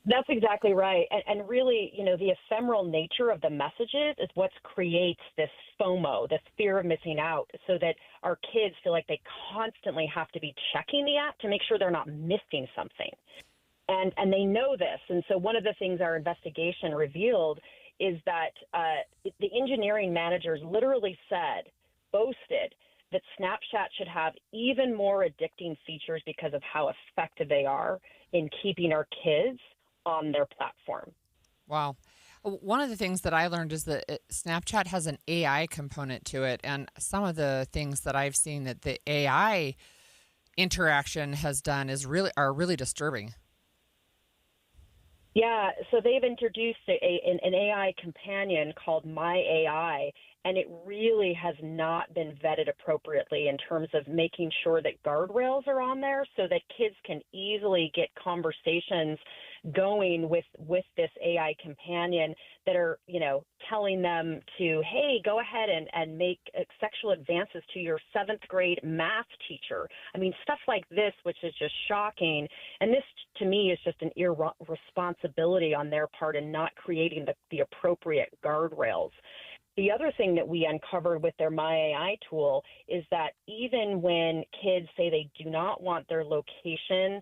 That's exactly right. And really, the ephemeral nature of the messages is what creates this FOMO, this fear of missing out, so that our kids feel like they constantly have to be checking the app to make sure they're not missing something. And they know this. And so one of the things our investigation revealed is that the engineering managers literally boasted that Snapchat should have even more addicting features because of how effective they are in keeping our kids on their platform. Wow. One of the things that I learned is that Snapchat has an AI component to it, and some of the things that I've seen that the AI interaction has done are really disturbing. Yeah, so they've introduced an AI companion called My AI, and it really has not been vetted appropriately in terms of making sure that guardrails are on there so that kids can easily get conversations going with this AI companion that are, telling them to, hey, go ahead and make sexual advances to your 7th grade math teacher. I mean, stuff like this, which is just shocking. And this, to me, is just an irresponsibility on their part in not creating the appropriate guardrails. The other thing that we uncovered with their My AI tool is that even when kids say they do not want their location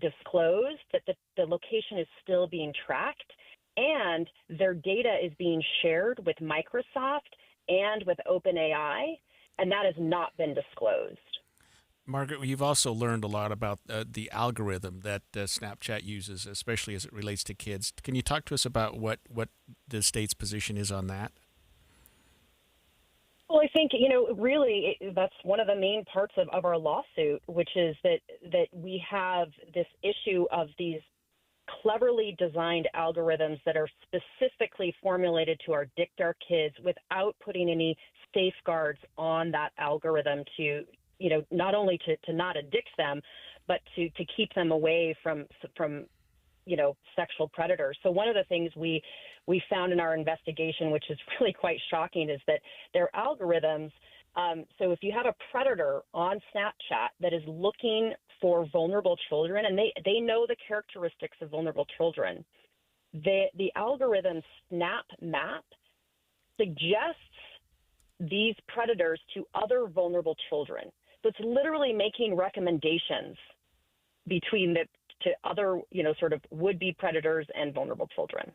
disclosed, that the location is still being tracked, and their data is being shared with Microsoft and with OpenAI, and that has not been disclosed. Margaret, you've also learned a lot about the algorithm that Snapchat uses, especially as it relates to kids. Can you talk to us about what the state's position is on that? Well, I think, really that's one of the main parts of our lawsuit, which is that we have this issue of these cleverly designed algorithms that are specifically formulated to addict our kids without putting any safeguards on that algorithm to, not only to not addict them, but to keep them away from sexual predators. So one of the things we found in our investigation, which is really quite shocking, is that their algorithms, so if you have a predator on Snapchat that is looking for vulnerable children, and they know the characteristics of vulnerable children, the algorithm Snap Map suggests these predators to other vulnerable children. So it's literally making recommendations between to other, sort of would-be predators and vulnerable children.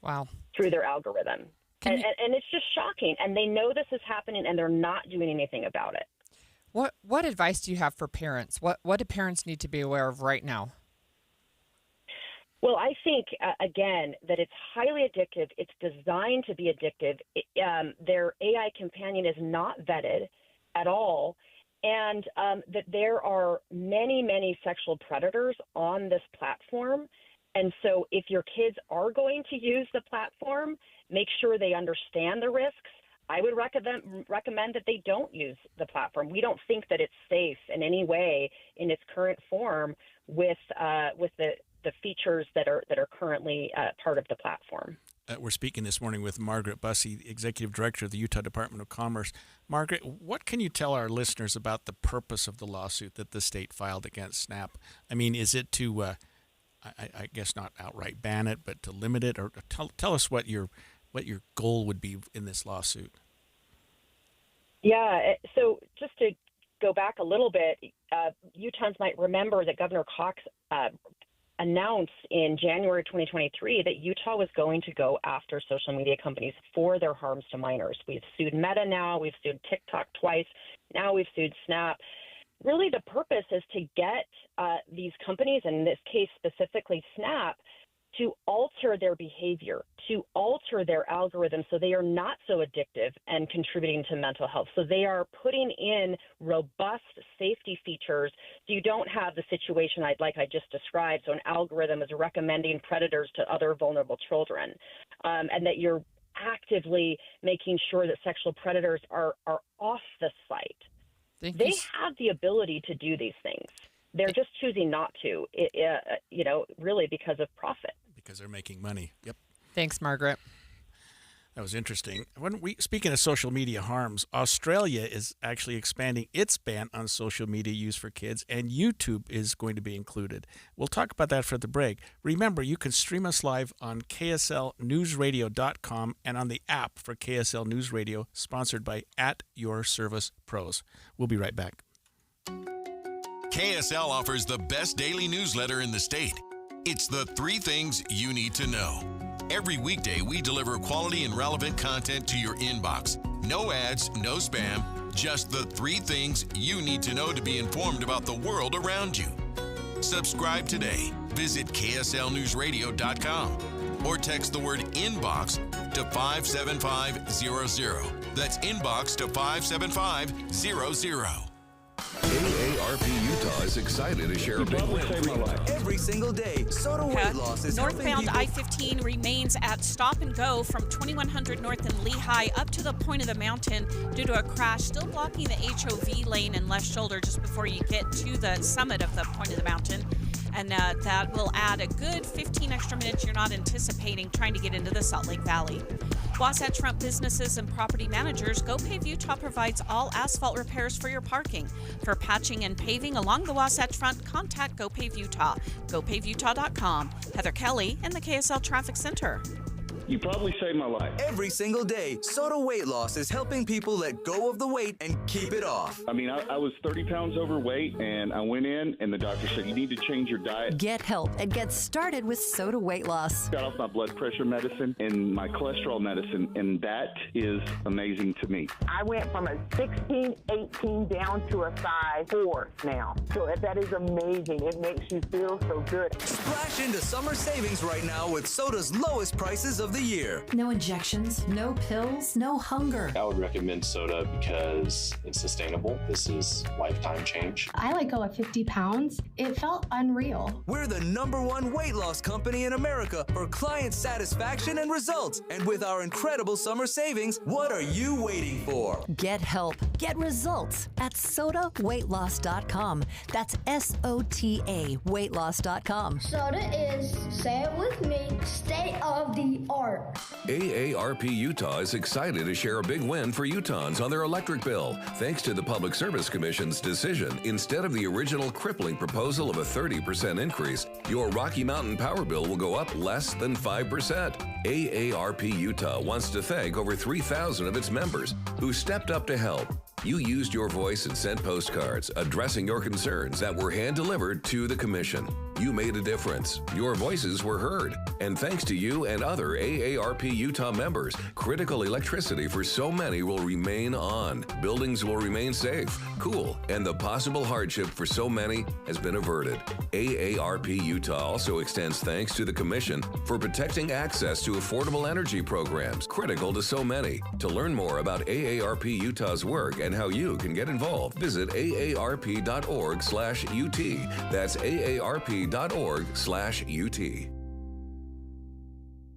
Wow. Through their algorithm. And it's just shocking. And they know this is happening, and they're not doing anything about it. What advice do you have for parents? What do parents need to be aware of right now? Well, I think, again, that it's highly addictive. It's designed to be addictive. Their AI companion is not vetted at all. And that there are many, many sexual predators on this platform. And so if your kids are going to use the platform, make sure they understand the risks. I would recommend that they don't use the platform. We don't think that it's safe in any way in its current form with the features that are currently part of the platform. We're speaking this morning with Margaret Busse, Executive Director of the Utah Department of Commerce. Margaret, what can you tell our listeners about the purpose of the lawsuit that the state filed against Snap? I mean, is it to, I guess not outright ban it, but to limit it? Or tell us what your goal would be in this lawsuit. Yeah, so just to go back a little bit, Utahns might remember that Governor Cox announced in January 2023 that Utah was going to go after social media companies for their harms to minors. We've sued Meta now, we've sued TikTok twice, now we've sued Snap. Really the purpose is to get these companies, and in this case specifically Snap, to alter their behavior, to alter their algorithm so they are not so addictive and contributing to mental health. So they are putting in robust safety features so you don't have the situation I just described. So an algorithm is recommending predators to other vulnerable children, and that you're actively making sure that sexual predators are off the site. They have the ability to do these things. They're just choosing not to, really because of profit. Because they're making money. Yep. Thanks, Margaret. That was interesting. Speaking of social media harms, Australia is actually expanding its ban on social media use for kids, and YouTube is going to be included. We'll talk about that for the break. Remember, you can stream us live on KSLNewsRadio.com and on the app for KSL News Radio, sponsored by At Your Service Pros. We'll be right back. KSL offers the best daily newsletter in the state. It's the 3 things you need to know. Every weekday, we deliver quality and relevant content to your inbox. No ads, no spam, just the 3 things you need to know to be informed about the world around you. Subscribe today. Visit KSLNewsRadio.com or text the word inbox to 57500. That's inbox to 57500. AARP Utah is excited to share a big win every single day. Soda weight loss is Northbound I-15 remains at stop and go from 2100 North and Lehigh up to the point of the mountain due to a crash, still blocking the HOV lane and left shoulder just before you get to the summit of the point of the mountain. And that will add a good 15 extra minutes you're not anticipating trying to get into the Salt Lake Valley. Wasatch Front businesses and property managers, GoPave Utah provides all asphalt repairs for your parking. For patching and paving along the Wasatch Front, contact GoPave Utah. GoPaveUtah.com. Heather Kelly in the KSL Traffic Center. You probably saved my life. Every single day, Soda weight loss is helping people let go of the weight and keep it off. I mean, I was 30 pounds overweight, and I went in, and the doctor said, you need to change your diet. Get help and get started with Soda weight loss. Got off my blood pressure medicine and my cholesterol medicine, and that is amazing to me. I went from a 16, 18 down to a size 4 now. So that is amazing. It makes you feel so good. Splash into summer savings right now with Soda's lowest prices of the year. No injections, no pills, no hunger. I would recommend Soda because it's sustainable. This is lifetime change. I let go of 50 pounds. It felt unreal. We're the #1 weight loss company in America for client satisfaction and results. And with our incredible summer savings, what are you waiting for? Get help, get results at SodaWeightLoss.com. That's SOTA weightloss.com. Soda is, say it with me, state of the art. AARP Utah is excited to share a big win for Utahns on their electric bill. Thanks to the Public Service Commission's decision, instead of the original crippling proposal of a 30% increase, your Rocky Mountain power bill will go up less than 5%. AARP Utah wants to thank over 3,000 of its members who stepped up to help. You used your voice and sent postcards addressing your concerns that were hand-delivered to the Commission. You made a difference. Your voices were heard. And thanks to you and other AARP Utah members, critical electricity for so many will remain on. Buildings will remain safe, cool, and the possible hardship for so many has been averted. AARP Utah also extends thanks to the Commission for protecting access to affordable energy programs critical to so many. To learn more about AARP Utah's work and how you can get involved, visit aarp.org/UT. That's aarp.org/UT.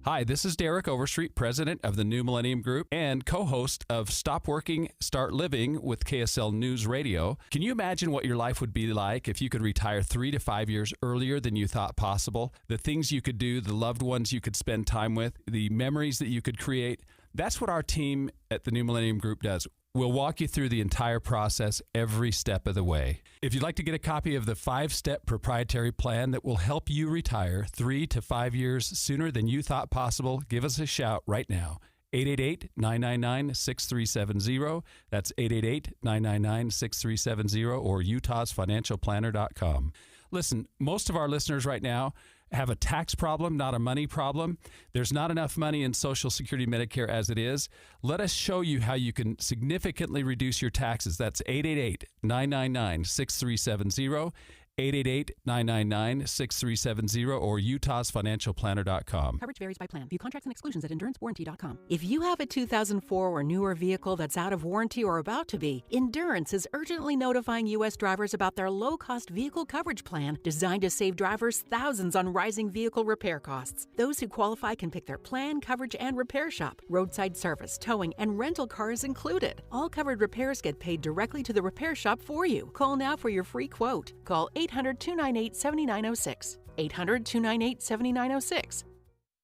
Hi, this is Derek Overstreet, president of the New Millennium Group and co-host of Stop Working, Start Living with KSL News Radio. Can you imagine what your life would be like if you could retire 3 to 5 years earlier than you thought possible? The things you could do, the loved ones you could spend time with, the memories that you could create. That's what our team at the New Millennium Group does. We'll walk you through the entire process every step of the way. If you'd like to get a copy of the 5-step proprietary plan that will help you retire 3 to 5 years sooner than you thought possible, give us a shout right now. 888-999-6370. That's 888-999-6370 or utahsfinancialplanner.com. Listen, most of our listeners right now have a tax problem, not a money problem. There's not enough money in Social Security Medicare as it is. Let us show you how you can significantly reduce your taxes. That's 888-999-6370, 888-999-6370 or utahsfinancialplanner.com. Coverage varies by plan. View contracts and exclusions at endurancewarranty.com. If you have a 2004 or newer vehicle that's out of warranty or about to be, Endurance is urgently notifying U.S. drivers about their low-cost vehicle coverage plan designed to save drivers thousands on rising vehicle repair costs. Those who qualify can pick their plan, coverage, and repair shop. Roadside service, towing, and rental cars included. All covered repairs get paid directly to the repair shop for you. Call now for your free quote. Call 800-298-7906. 800-298-7906.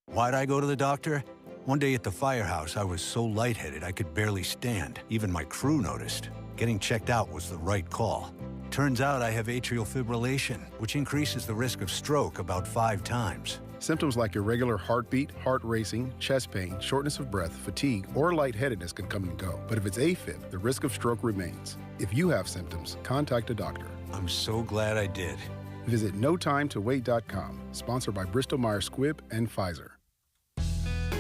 Why'd I go to the doctor? One day at the firehouse, I was so lightheaded I could barely stand. Even my crew noticed. Getting checked out was the right call. Turns out I have atrial fibrillation, which increases the risk of stroke about 5 times. Symptoms like irregular heartbeat, heart racing, chest pain, shortness of breath, fatigue, or lightheadedness can come and go. But if it's AFib, the risk of stroke remains. If you have symptoms, contact a doctor. I'm so glad I did. Visit notimetowait.com. Sponsored by Bristol-Myers Squibb and Pfizer.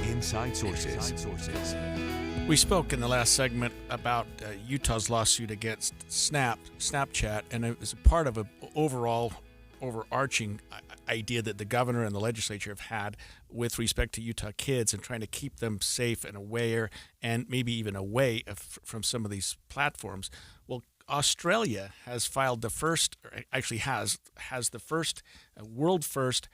Inside Sources. We spoke in the last segment about Utah's lawsuit against Snapchat, and it was a part of an overarching idea that the governor and the legislature have had with respect to Utah kids and trying to keep them safe and aware and maybe even away from some of these platforms. Well, Australia has filed the first, or actually has the first, world first,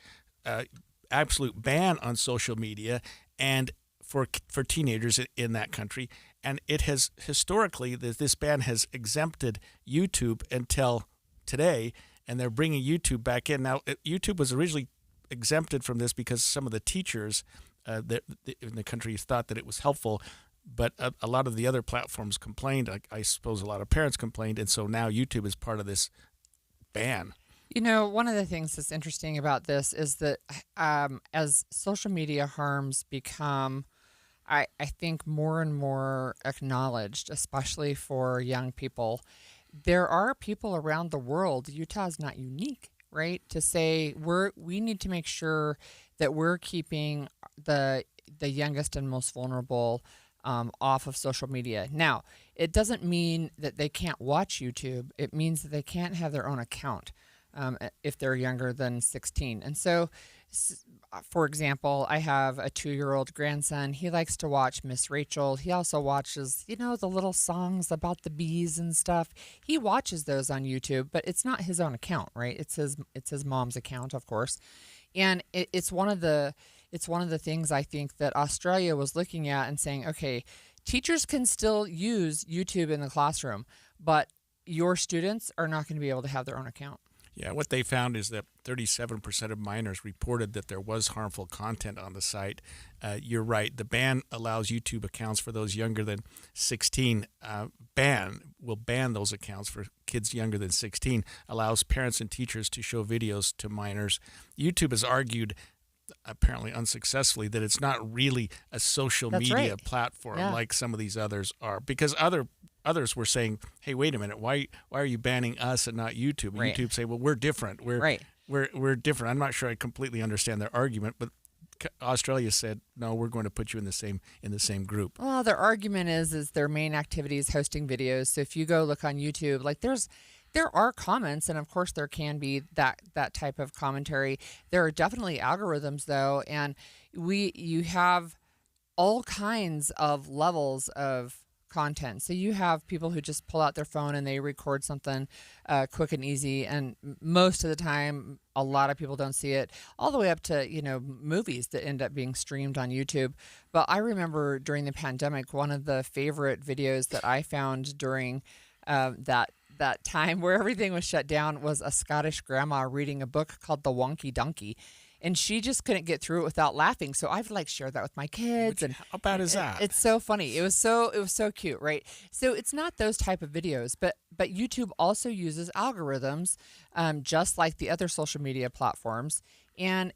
absolute ban on social media and for teenagers in that country. And it has historically, this ban has exempted YouTube until today, and they're bringing YouTube back in. Now, YouTube was originally exempted from this because some of the teachers in the country thought that it was helpful, but a lot of the other platforms complained. I suppose a lot of parents complained, and so now YouTube is part of this ban. You know, one of the things that's interesting about this is that as social media harms become, I think, more and more acknowledged, especially for young people, there are people around the world, Utah's not unique, right, to say we need to make sure that we're keeping the youngest and most vulnerable off of social media. Now, it doesn't mean that they can't watch YouTube. It means that they can't have their own account if they're younger than 16. And so, for example, I have a 2-year-old grandson. He likes to watch Miss Rachel. He also watches, the little songs about the bees and stuff. He watches those on YouTube, but it's not his own account, right? It's his mom's account, of course. And it's one of the things I think that Australia was looking at and saying, okay, teachers can still use YouTube in the classroom, but your students are not going to be able to have their own account. Yeah, what they found is that 37% of minors reported that there was harmful content on the site. You're right. The ban allows YouTube accounts for those younger than 16. Will ban those accounts for kids younger than 16. Allows parents and teachers to show videos to minors. YouTube has argued, apparently unsuccessfully, that it's not really a social media platform like some of these others are, because others were saying, hey, wait a minute, why are you banning us and not YouTube? And YouTube say, well, we're different. We're different. I'm not sure I completely understand their argument, but Australia said, no, we're going to put you in the same group. Well, their argument is their main activity is hosting videos. So if you go look on YouTube, like there are comments, and of course there can be that type of commentary. There are definitely algorithms, though, and you have all kinds of levels of content. So you have people who just pull out their phone and they record something quick and easy, and most of the time a lot of people don't see it, all the way up to movies that end up being streamed on YouTube. But I remember during the pandemic, one of the favorite videos that I found during that time where everything was shut down was a Scottish grandma reading a book called The Wonky Donkey. And she just couldn't get through it without laughing. So I've shared that with my kids. And how bad is that? It's so funny. It was so cute, right? So it's not those type of videos, but YouTube also uses algorithms, just like the other social media platforms. And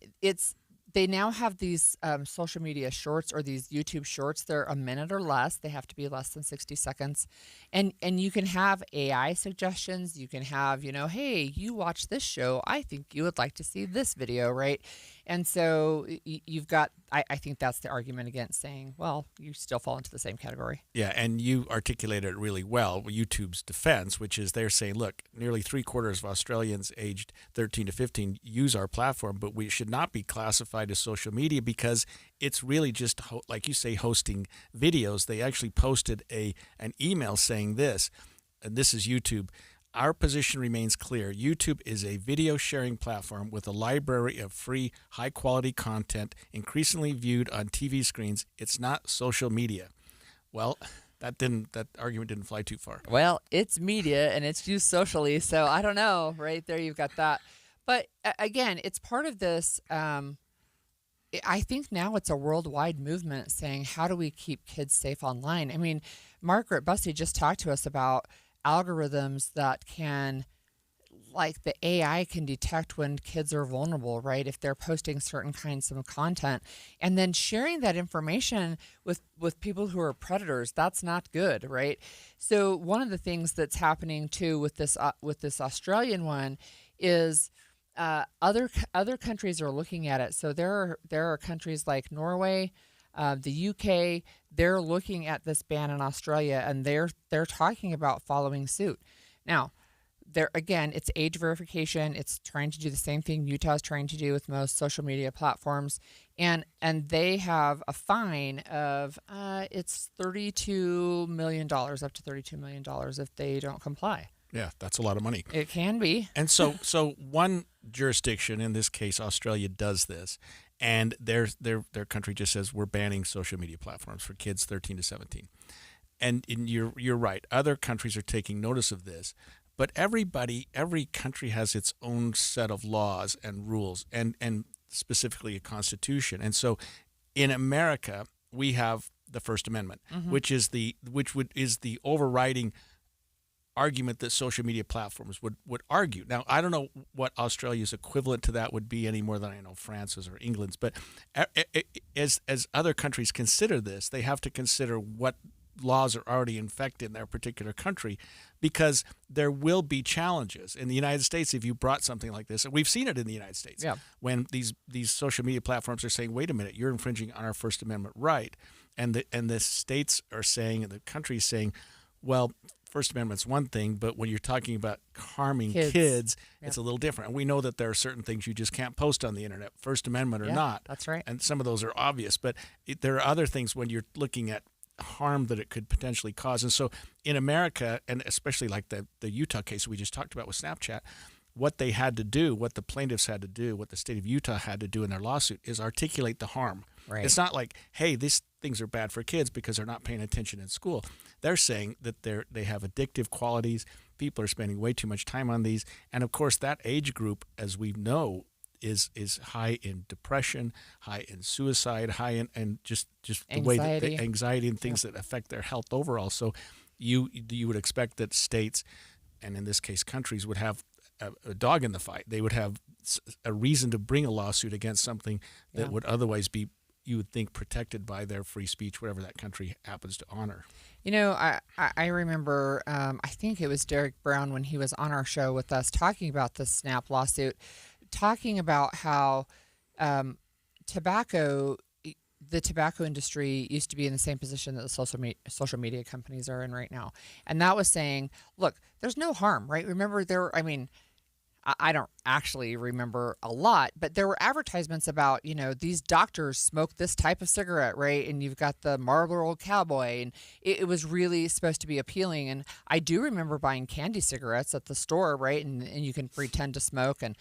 they now have these social media shorts, or these YouTube shorts. They're a minute or less. They have to be less than 60 seconds. And you can have AI suggestions. You can have, hey, you watch this show. I think you would like to see this video, right? And so you've got, I think that's the argument against saying, well, you still fall into the same category. Yeah, and you articulated it really well, YouTube's defense, which is they're saying, look, nearly 3/4 of Australians aged 13 to 15 use our platform, but we should not be classified as social media because it's really just, like you say, hosting videos. They actually posted an email saying this, and this is YouTube. Our position remains clear. YouTube is a video sharing platform with a library of free, high-quality content increasingly viewed on TV screens. It's not social media. Well, that argument didn't fly too far. Well, it's media and it's used socially, so I don't know. Right there, you've got that. But again, it's part of this. I think now it's a worldwide movement saying, how do we keep kids safe online? I mean, Margaret Bussey just talked to us about algorithms that can, like the AI can detect when kids are vulnerable, right? If they're posting certain kinds of content and then sharing that information with people who are predators, that's not good, right? So one of the things that's happening too with this Australian one is other countries are looking at it. So there are countries like Norway, the UK, they're looking at this ban in Australia, and they're talking about following suit. Now, there again, it's age verification. It's trying to do the same thing Utah's trying to do with most social media platforms, and they have a fine of it's $32 million, up to $32 million if they don't comply. Yeah, that's a lot of money. It can be. And so one jurisdiction, in this case Australia, does this. And their country just says we're banning social media platforms for kids 13 to 17. And you're right. Other countries are taking notice of this. But every country has its own set of laws and rules, and specifically a constitution. And so in America, we have the First Amendment, which is the overriding argument that social media platforms would argue. Now, I don't know what Australia's equivalent to that would be any more than I know France's or England's, but as other countries consider this, they have to consider what laws are already in effect in their particular country, because there will be challenges. In the United States, if you brought something like this, and we've seen it in the United States, when these social media platforms are saying, wait a minute, you're infringing on our First Amendment right, and the states are saying, and the country is saying, well, First Amendment's one thing, but when you're talking about harming kids, it's a little different. And we know that there are certain things you just can't post on the internet, First Amendment or not. That's right. And some of those are obvious, but there are other things when you're looking at harm that it could potentially cause. And so in America, and especially like the Utah case we just talked about with Snapchat, what they had to do, what the plaintiffs had to do, what the state of Utah had to do in their lawsuit is articulate the harm. Right. It's not like, hey, these things are bad for kids because they're not paying attention in school. They're saying that they have addictive qualities. People are spending way too much time on these. And, of course, that age group, as we know, is high in depression, high in suicide, high in just the way that the anxiety and things that affect their health overall. So you would expect that states, and in this case countries, would have a dog in the fight. They would have a reason to bring a lawsuit against something that would otherwise be, you would think, protected by their free speech, whatever that country happens to honor. You know, I remember, I think it was Derek Brown when he was on our show with us talking about the Snap lawsuit, talking about how the tobacco industry used to be in the same position that the social media companies are in right now. And that was saying, look, there's no harm, right? Remember I don't actually remember a lot, but there were advertisements about, these doctors smoke this type of cigarette, right? And you've got the Marlboro Cowboy, and it was really supposed to be appealing. And I do remember buying candy cigarettes at the store, right? And you can pretend to smoke. And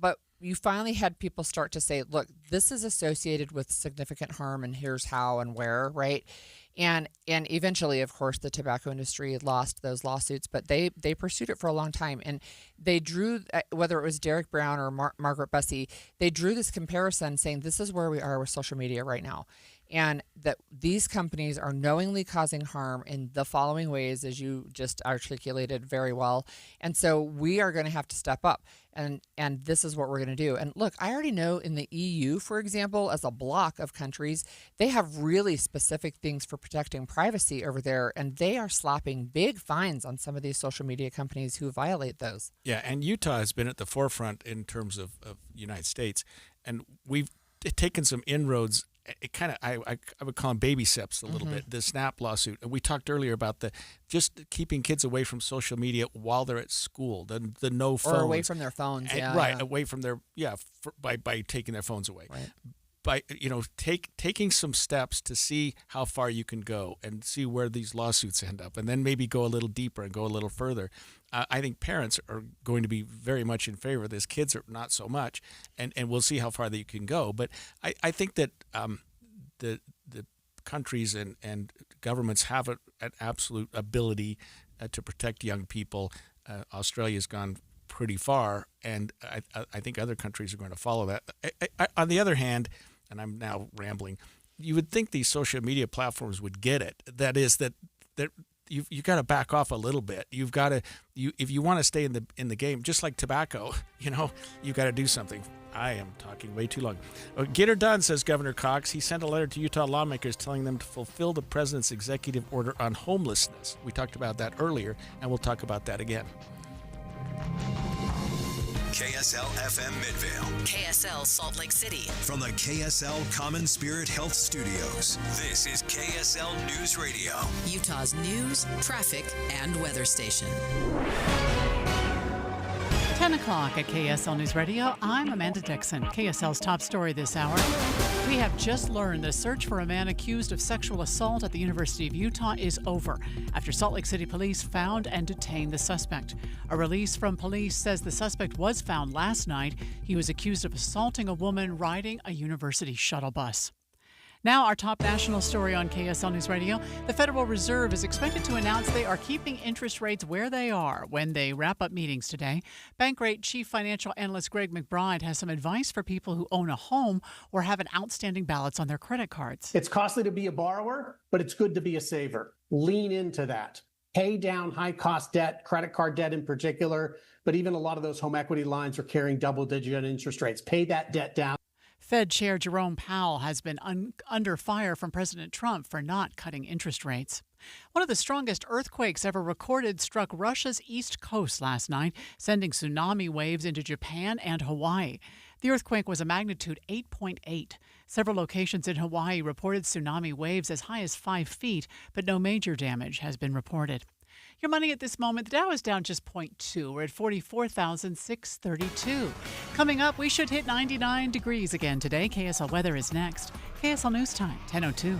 but you finally had people start to say, look, this is associated with significant harm, and here's how and where, right? And eventually, of course, the tobacco industry lost those lawsuits, but they pursued it for a long time. And they drew, whether it was Derek Brown or Margaret Bussey, they drew this comparison saying this is where we are with social media right now. and that these companies are knowingly causing harm in the following ways, as you just articulated very well. And so we are going to have to step up, and this is what we're going to do. And look, I already know in the EU, for example, as a block of countries, they have really specific things for protecting privacy over there, and they are slapping big fines on some of these social media companies who violate those. Yeah, and Utah has been at the forefront in terms of United States, and we've taken some inroads. It kind of, I would call them baby steps a little bit. The Snap lawsuit, and we talked earlier about the just keeping kids away from social media while they're at school. The no phones, or away from their phones, away from their by taking their phones away. Right. By taking some steps to see how far you can go and see where these lawsuits end up, and then maybe go a little deeper and go a little further. I think parents are going to be very much in favor of this. Kids are not so much, and we'll see how far that you can go. But I think that the countries and governments have an absolute ability to protect young people. Australia's gone pretty far, and I think other countries are going to follow that. On the other hand, and I'm now rambling, you would think these social media platforms would get it. That is that you got to back off a little bit. You've got to if you want to stay in the game, just like tobacco, you've got to do something. I am talking way too long. Get her done, says Governor Cox. He sent a letter to Utah lawmakers telling them to fulfill the president's executive order on homelessness. We talked about that earlier, and we'll talk about that again. KSL FM Midvale. KSL Salt Lake City. From the KSL Common Spirit Health Studios, this is KSL News Radio. Utah's news, traffic, and weather station. 10 o'clock at KSL News Radio. I'm Amanda Dixon. KSL's top story this hour. We have just learned the search for a man accused of sexual assault at the University of Utah is over after Salt Lake City police found and detained the suspect. A release from police says the suspect was found last night. He was accused of assaulting a woman riding a university shuttle bus. Now, our top national story on KSL News Radio. The Federal Reserve is expected to announce they are keeping interest rates where they are when they wrap up meetings today. Bankrate Chief Financial Analyst Greg McBride has some advice for people who own a home or have an outstanding balance on their credit cards. It's costly to be a borrower, but it's good to be a saver. Lean into that. Pay down high-cost debt, credit card debt in particular, but even a lot of those home equity lines are carrying double-digit interest rates. Pay that debt down. Fed Chair Jerome Powell has been under fire from President Trump for not cutting interest rates. One of the strongest earthquakes ever recorded struck Russia's east coast last night, sending tsunami waves into Japan and Hawaii. The earthquake was a magnitude 8.8. Several locations in Hawaii reported tsunami waves as high as 5 feet, but no major damage has been reported. Your money at this moment, the Dow is down just 0.2. We're at 44,632. Coming up, we should hit 99 degrees again today. KSL weather is next. KSL News Time, 10:02.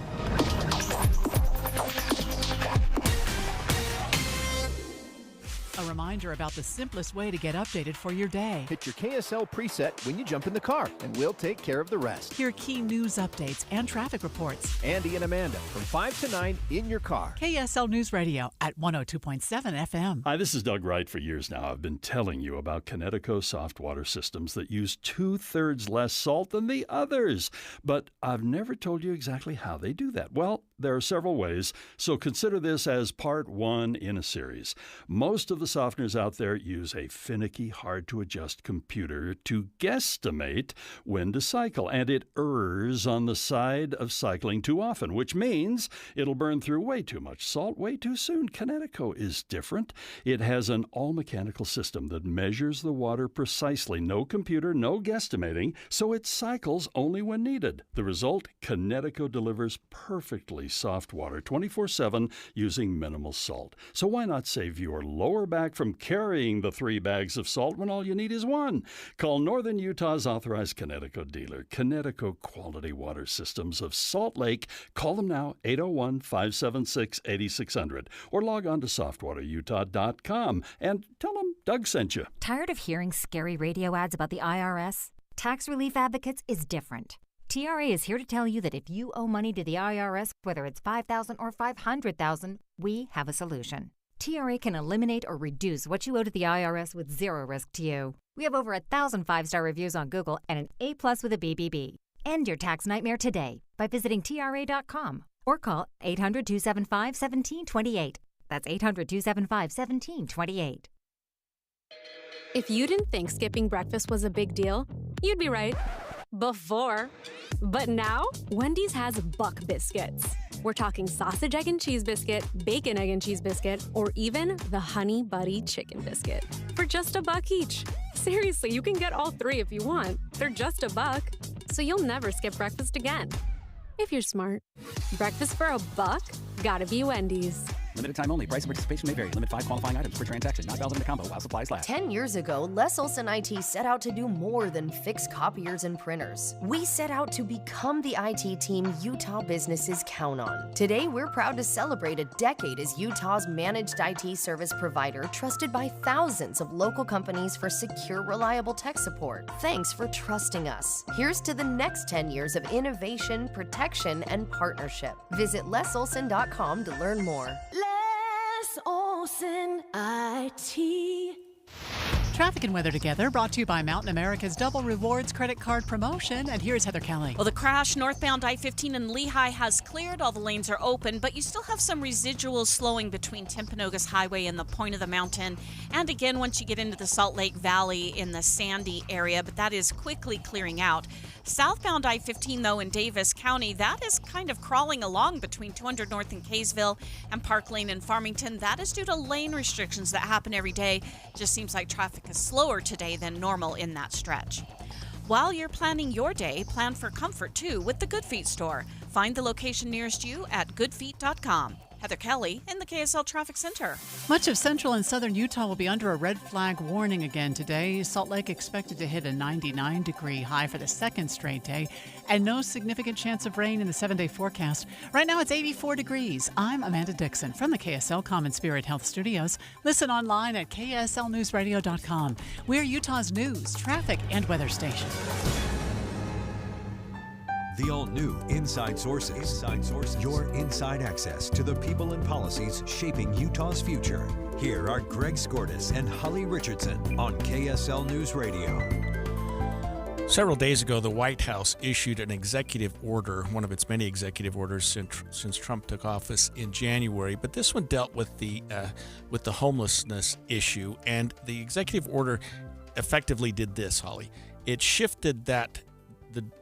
A reminder about the simplest way to get updated for your day. Hit your KSL preset when you jump in the car, and we'll take care of the rest. Hear key news updates and traffic reports. Andy and Amanda from 5 to 9 in your car. KSL News Radio at 102.7 FM. Hi, this is Doug Wright. For years now, I've been telling you about Connecticut soft water systems that use 2/3 less salt than the others. But I've never told you exactly how they do that. Well, there are several ways, so consider this as part 1 in a series. Most of the softeners out there use a finicky, hard-to-adjust computer to guesstimate when to cycle, and it errs on the side of cycling too often, which means it'll burn through way too much salt way too soon. Connecticut is different. It has an all-mechanical system that measures the water precisely. No computer, no guesstimating, so it cycles only when needed. The result? Connecticut delivers perfectly soft water 24/7 using minimal salt. So why not save your lower back from carrying the 3 bags of salt when all you need is 1? Call Northern Utah's authorized Connecticut dealer, Connecticut Quality Water Systems of Salt Lake. Call them now, 801-576-8600, or log on to softwaterutah.com and tell them Doug sent you. Tired of hearing scary radio ads about the IRS? Tax Relief Advocates is different. TRA is here to tell you that if you owe money to the IRS, whether it's $5,000 or $500,000, we have a solution. TRA can eliminate or reduce what you owe to the IRS with zero risk to you. We have over 1,000 5-star reviews on Google and an A+ with a BBB. End your tax nightmare today. by visiting TRA.com or call 800-275-1728. That's 800-275-1728. If you didn't think skipping breakfast was a big deal, you'd be right. Before. But now, Wendy's has Buck Biscuits. We're talking sausage, egg, and cheese biscuit, bacon, egg, and cheese biscuit, or even the Honey Buddy chicken biscuit for just $1 each. Seriously, you can get all three if you want. They're just $1, so you'll never skip breakfast again. If you're smart. Breakfast for $1? Gotta be Wendy's. Limited time only. Price and participation may vary. Limit 5 qualifying items per transaction. Not valid in a combo while supplies last. 10 years ago, Les Olson IT set out to do more than fix copiers and printers. We set out to become the IT team Utah businesses count on. Today, we're proud to celebrate a decade as Utah's managed IT service provider, trusted by thousands of local companies for secure, reliable tech support. Thanks for trusting us. Here's to the next 10 years of innovation, protection, and partnership. Visit lesolson.com to learn more. Les Olson IT. Traffic and weather together, brought to you by Mountain America's Double Rewards credit card promotion. And here's Heather Kelly. Well, the crash northbound I-15 in Lehigh has cleared. All the lanes are open, but you still have some residual slowing between Timpanogos Highway and the point of the mountain. And again, once you get into the Salt Lake Valley in the Sandy area, but that is quickly clearing out. Southbound I-15, though, in Davis County, that is kind of crawling along between 200 North and Kaysville and Park Lane in Farmington. That is due to lane restrictions that happen every day. Just seems like traffic is slower today than normal in that stretch. While you're planning your day, plan for comfort, too, with the Good Feet store. Find the location nearest you at goodfeet.com. Heather Kelly in the KSL Traffic Center. Much of central and southern Utah will be under a red flag warning again today. Salt Lake expected to hit a 99-degree high for the second straight day, and no significant chance of rain in the 7-day forecast. Right now it's 84 degrees. I'm Amanda Dixon from the KSL Common Spirit Health Studios. Listen online at kslnewsradio.com. We're Utah's news, traffic, and weather station. The all-new Inside Sources. Inside Sources. Your inside access to the people and policies shaping Utah's future. Here are Greg Skordas and Holly Richardson on KSL News Radio. Several days ago, the White House issued an executive order, one of its many executive orders since Trump took office in January. But this one dealt with the homelessness issue, and the executive order effectively did this, Holly. It shifted the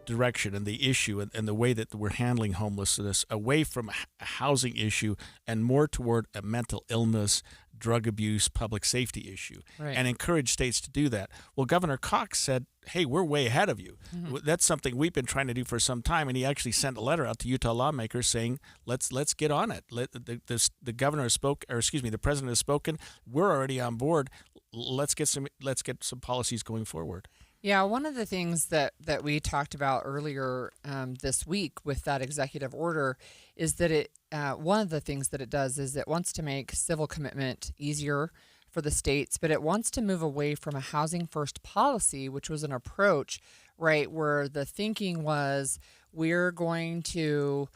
direction and the issue and the way that we're handling homelessness away from a housing issue and more toward a mental illness, drug abuse, public safety issue, and encourage states to do that. Well, Governor Cox said, hey, we're way ahead of you. Mm-hmm. That's something we've been trying to do for some time, and he actually sent a letter out to Utah lawmakers saying, let's get on it. The governor spoke, or excuse me, the president has spoken. We're already on board. Let's get some policies going forward. Yeah, one of the things that we talked about earlier this week with that executive order is that one of the things that it does is it wants to make civil commitment easier for the states, but it wants to move away from a housing first policy, which was an approach, right, where the thinking was we're going to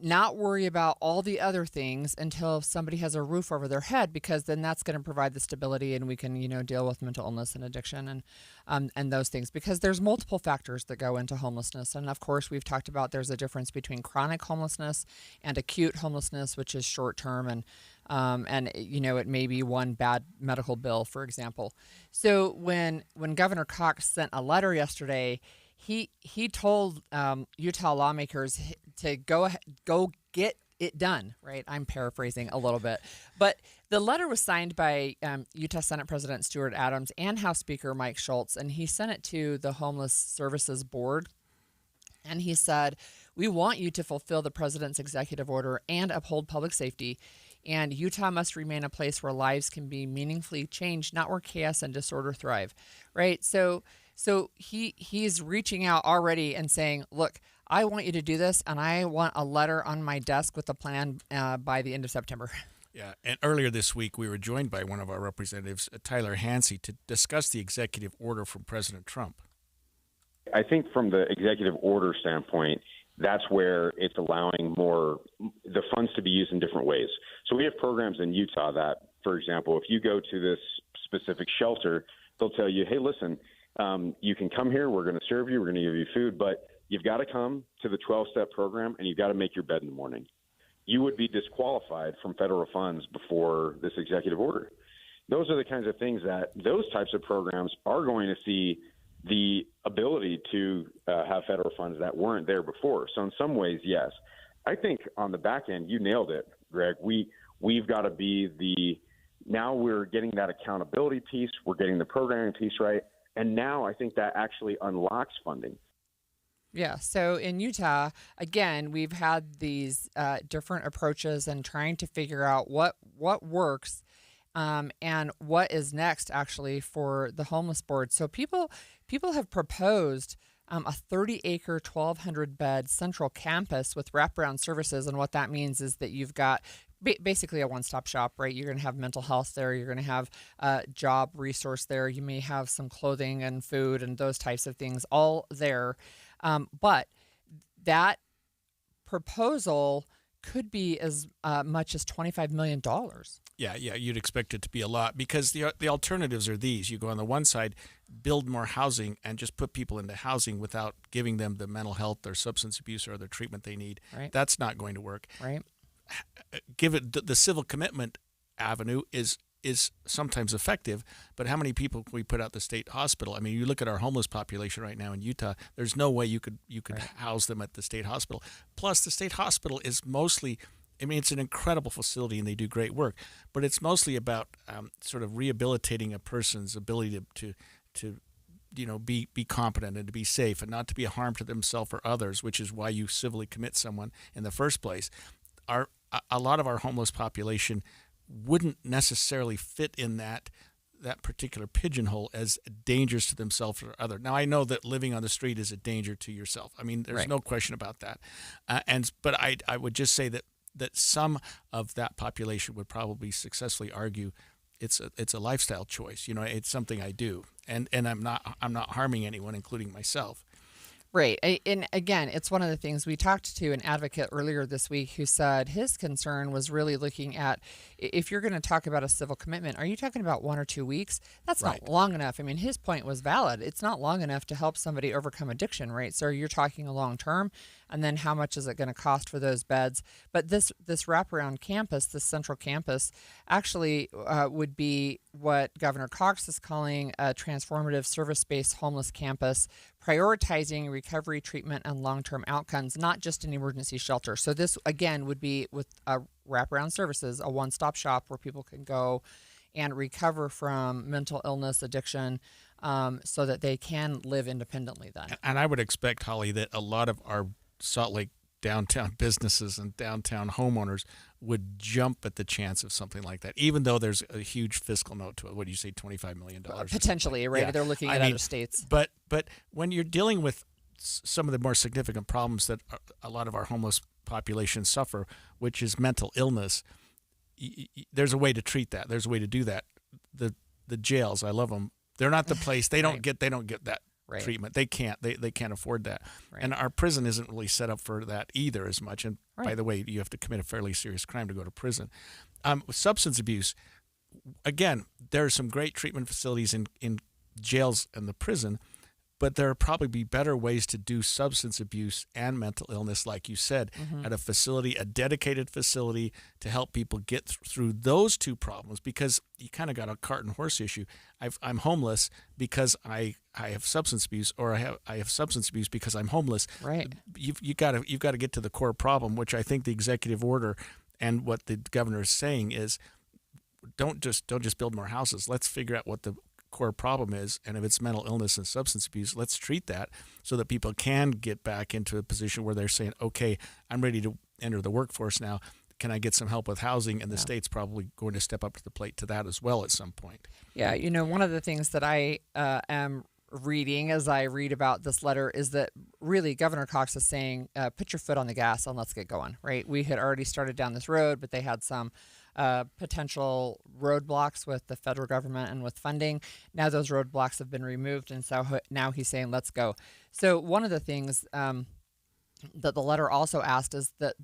not worry about all the other things until somebody has a roof over their head, because then that's going to provide the stability and we can, deal with mental illness and addiction and those things, because there's multiple factors that go into homelessness. And of course, we've talked about there's a difference between chronic homelessness and acute homelessness, which is short term. And it may be one bad medical bill, for example. So when Governor Cox sent a letter yesterday, he told Utah lawmakers to go get it done, right? I'm paraphrasing a little bit. But the letter was signed by Utah Senate President Stuart Adams and House Speaker Mike Schultz, and he sent it to the Homeless Services Board. And he said, we want you to fulfill the president's executive order and uphold public safety. And Utah must remain a place where lives can be meaningfully changed, not where chaos and disorder thrive, right? So he's reaching out already and saying, look, I want you to do this, and I want a letter on my desk with a plan by the end of September. Yeah, and earlier this week, we were joined by one of our representatives, Tyler Hansey, to discuss the executive order from President Trump. I think from the executive order standpoint, that's where it's allowing the funds to be used in different ways. So we have programs in Utah that, for example, if you go to this specific shelter, they'll tell you, hey, listen, you can come here, we're going to serve you, we're going to give you food, but you've got to come to the 12-step program and you've got to make your bed in the morning. You would be disqualified from federal funds before this executive order. Those are the kinds of things that those types of programs are going to see the ability to have federal funds that weren't there before. So in some ways, yes. I think on the back end, you nailed it, Greg. We've got to be now we're getting that accountability piece. We're getting the programming piece right. And now I think that actually unlocks funding. Yeah. So in Utah, again, we've had these different approaches and trying to figure out what works and what is next actually for the homeless board. So people have proposed a 30-acre, 1,200-bed central campus with wraparound services. And what that means is that you've got basically a one-stop shop, right? You're going to have mental health there. You're going to have a job resource there. You may have some clothing and food and those types of things all there. But that proposal could be as much as $25 million. Yeah, you'd expect it to be a lot because the alternatives are these. You go on the one side, build more housing and just put people into housing without giving them the mental health or substance abuse or other treatment they need. Right. That's not going to work. Right. Give it the civil commitment avenue is sometimes effective, but how many people can we put out the state hospital? I mean, you look at our homeless population right now in Utah. There's no way you could right. house them at the state hospital. Plus, the state hospital is mostly, I mean, it's an incredible facility and they do great work, but it's mostly about sort of rehabilitating a person's ability to be competent and to be safe and not to be a harm to themselves or others, which is why you civilly commit someone in the first place. A lot of our homeless population wouldn't necessarily fit in that particular pigeonhole as dangerous to themselves or other. Now, I know that living on the street is a danger to yourself. I mean, there's right. no question about that. But I would just say that some of that population would probably successfully argue it's a lifestyle choice. It's something I do, and I'm not harming anyone, including myself. Right. And again, it's one of the things we talked to an advocate earlier this week who said his concern was really looking at if you're going to talk about a civil commitment, are you talking about 1 or 2 weeks? That's right. Not long enough. I mean, his point was valid. It's not long enough to help somebody overcome addiction, right? So you're talking a long term, and then how much is it going to cost for those beds? But this wraparound campus, this central campus, actually would be what Governor Cox is calling a transformative service-based homeless campus, prioritizing recovery, treatment, and long-term outcomes, not just an emergency shelter. So this, again, would be with wraparound services, a one-stop shop where people can go and recover from mental illness, addiction, so that they can live independently then. And I would expect, Holly, that a lot of our Salt Lake downtown businesses and downtown homeowners would jump at the chance of something like that, even though there's a huge fiscal note to it. What do you say, $25 million? Potentially, right? Yeah. They're looking at other states. But when you're dealing with some of the more significant problems that a lot of our homeless population suffer, which is mental illness, there's a way to treat that. There's a way to do that. The jails, I love them. They're not the place. They don't get that. Right. Treatment. They can't afford that. Right. And our prison isn't really set up for that either as much. And right. By the way, you have to commit a fairly serious crime to go to prison. With substance abuse, again, there are some great treatment facilities in jails and the prison, but there will probably be better ways to do substance abuse and mental illness, like you said, at a facility, a dedicated facility to help people get through those two problems, because you kind of got a cart and horse issue. I'm homeless because I have substance abuse, or I have substance abuse because I'm homeless. Right. You've got to get to the core problem, which I think the executive order and what the governor is saying is, don't just build more houses. Let's figure out what the core problem is, and if it's mental illness and substance abuse, let's treat that so that people can get back into a position where they're saying, okay, I'm ready to enter the workforce now. Can I get some help with housing? And the state's probably going to step up to the plate to that as well at some point. Yeah, one of the things that I am reading as I read about this letter is that really Governor Cox is saying, put your foot on the gas and let's get going, right? We had already started down this road, but they had some potential roadblocks with the federal government and with funding. Now those roadblocks have been removed, and so now he's saying, let's go. So one of the things that the letter also asked is that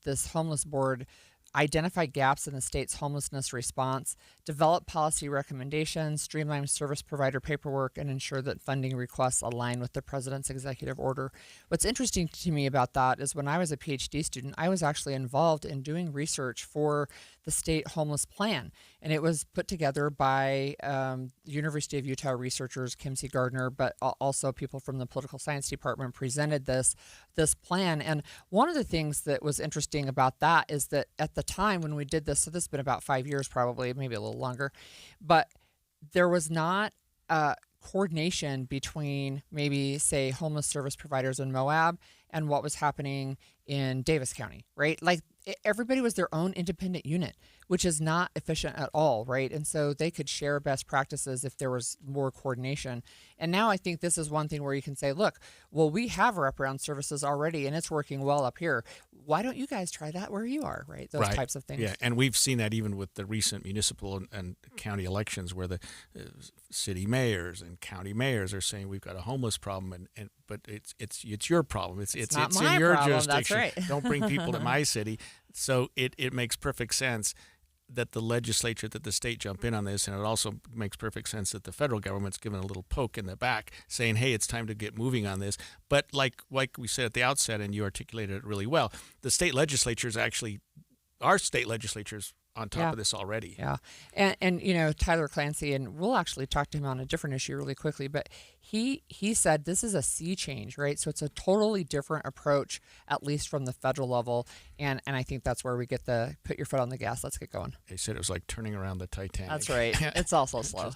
this homeless board identify gaps in the state's homelessness response, develop policy recommendations, streamline service provider paperwork, and ensure that funding requests align with the president's executive order. What's interesting to me about that is when I was a PhD student, I was actually involved in doing research for the state homeless plan, and it was put together by University of Utah researchers, Kim C. Gardner, but also people from the political science department presented this plan. And one of the things that was interesting about that is that at the time when we did this, so this has been about 5 years probably, maybe a little longer, but there was not coordination between maybe, say, homeless service providers in Moab and what was happening in Davis County, right? Like everybody was their own independent unit, which is not efficient at all, right? And so they could share best practices if there was more coordination. And now I think this is one thing where you can say, look, well, we have wraparound services already and it's working well up here. Why don't you guys try that where you are, right? Those types of things. Yeah, and we've seen that even with the recent municipal and county elections where the city mayors and county mayors are saying we've got a homeless problem, but it's your problem. It's my in your problem. jurisdiction. That's right. Don't bring people to my city. So it makes perfect sense that the legislature, that the state jump in on this, and it also makes perfect sense that the federal government's given a little poke in the back saying, hey, it's time to get moving on this. But like we said at the outset, and you articulated it really well, the state legislatures actually, our state legislatures on top of this already. Yeah. And you know, Tyler Clancy, and we'll actually talk to him on a different issue really quickly, but he said this is a sea change, right? So it's a totally different approach, at least from the federal level. And I think that's where we get the put your foot on the gas, let's get going. They said it was like turning around the Titanic. That's right. It's also slow.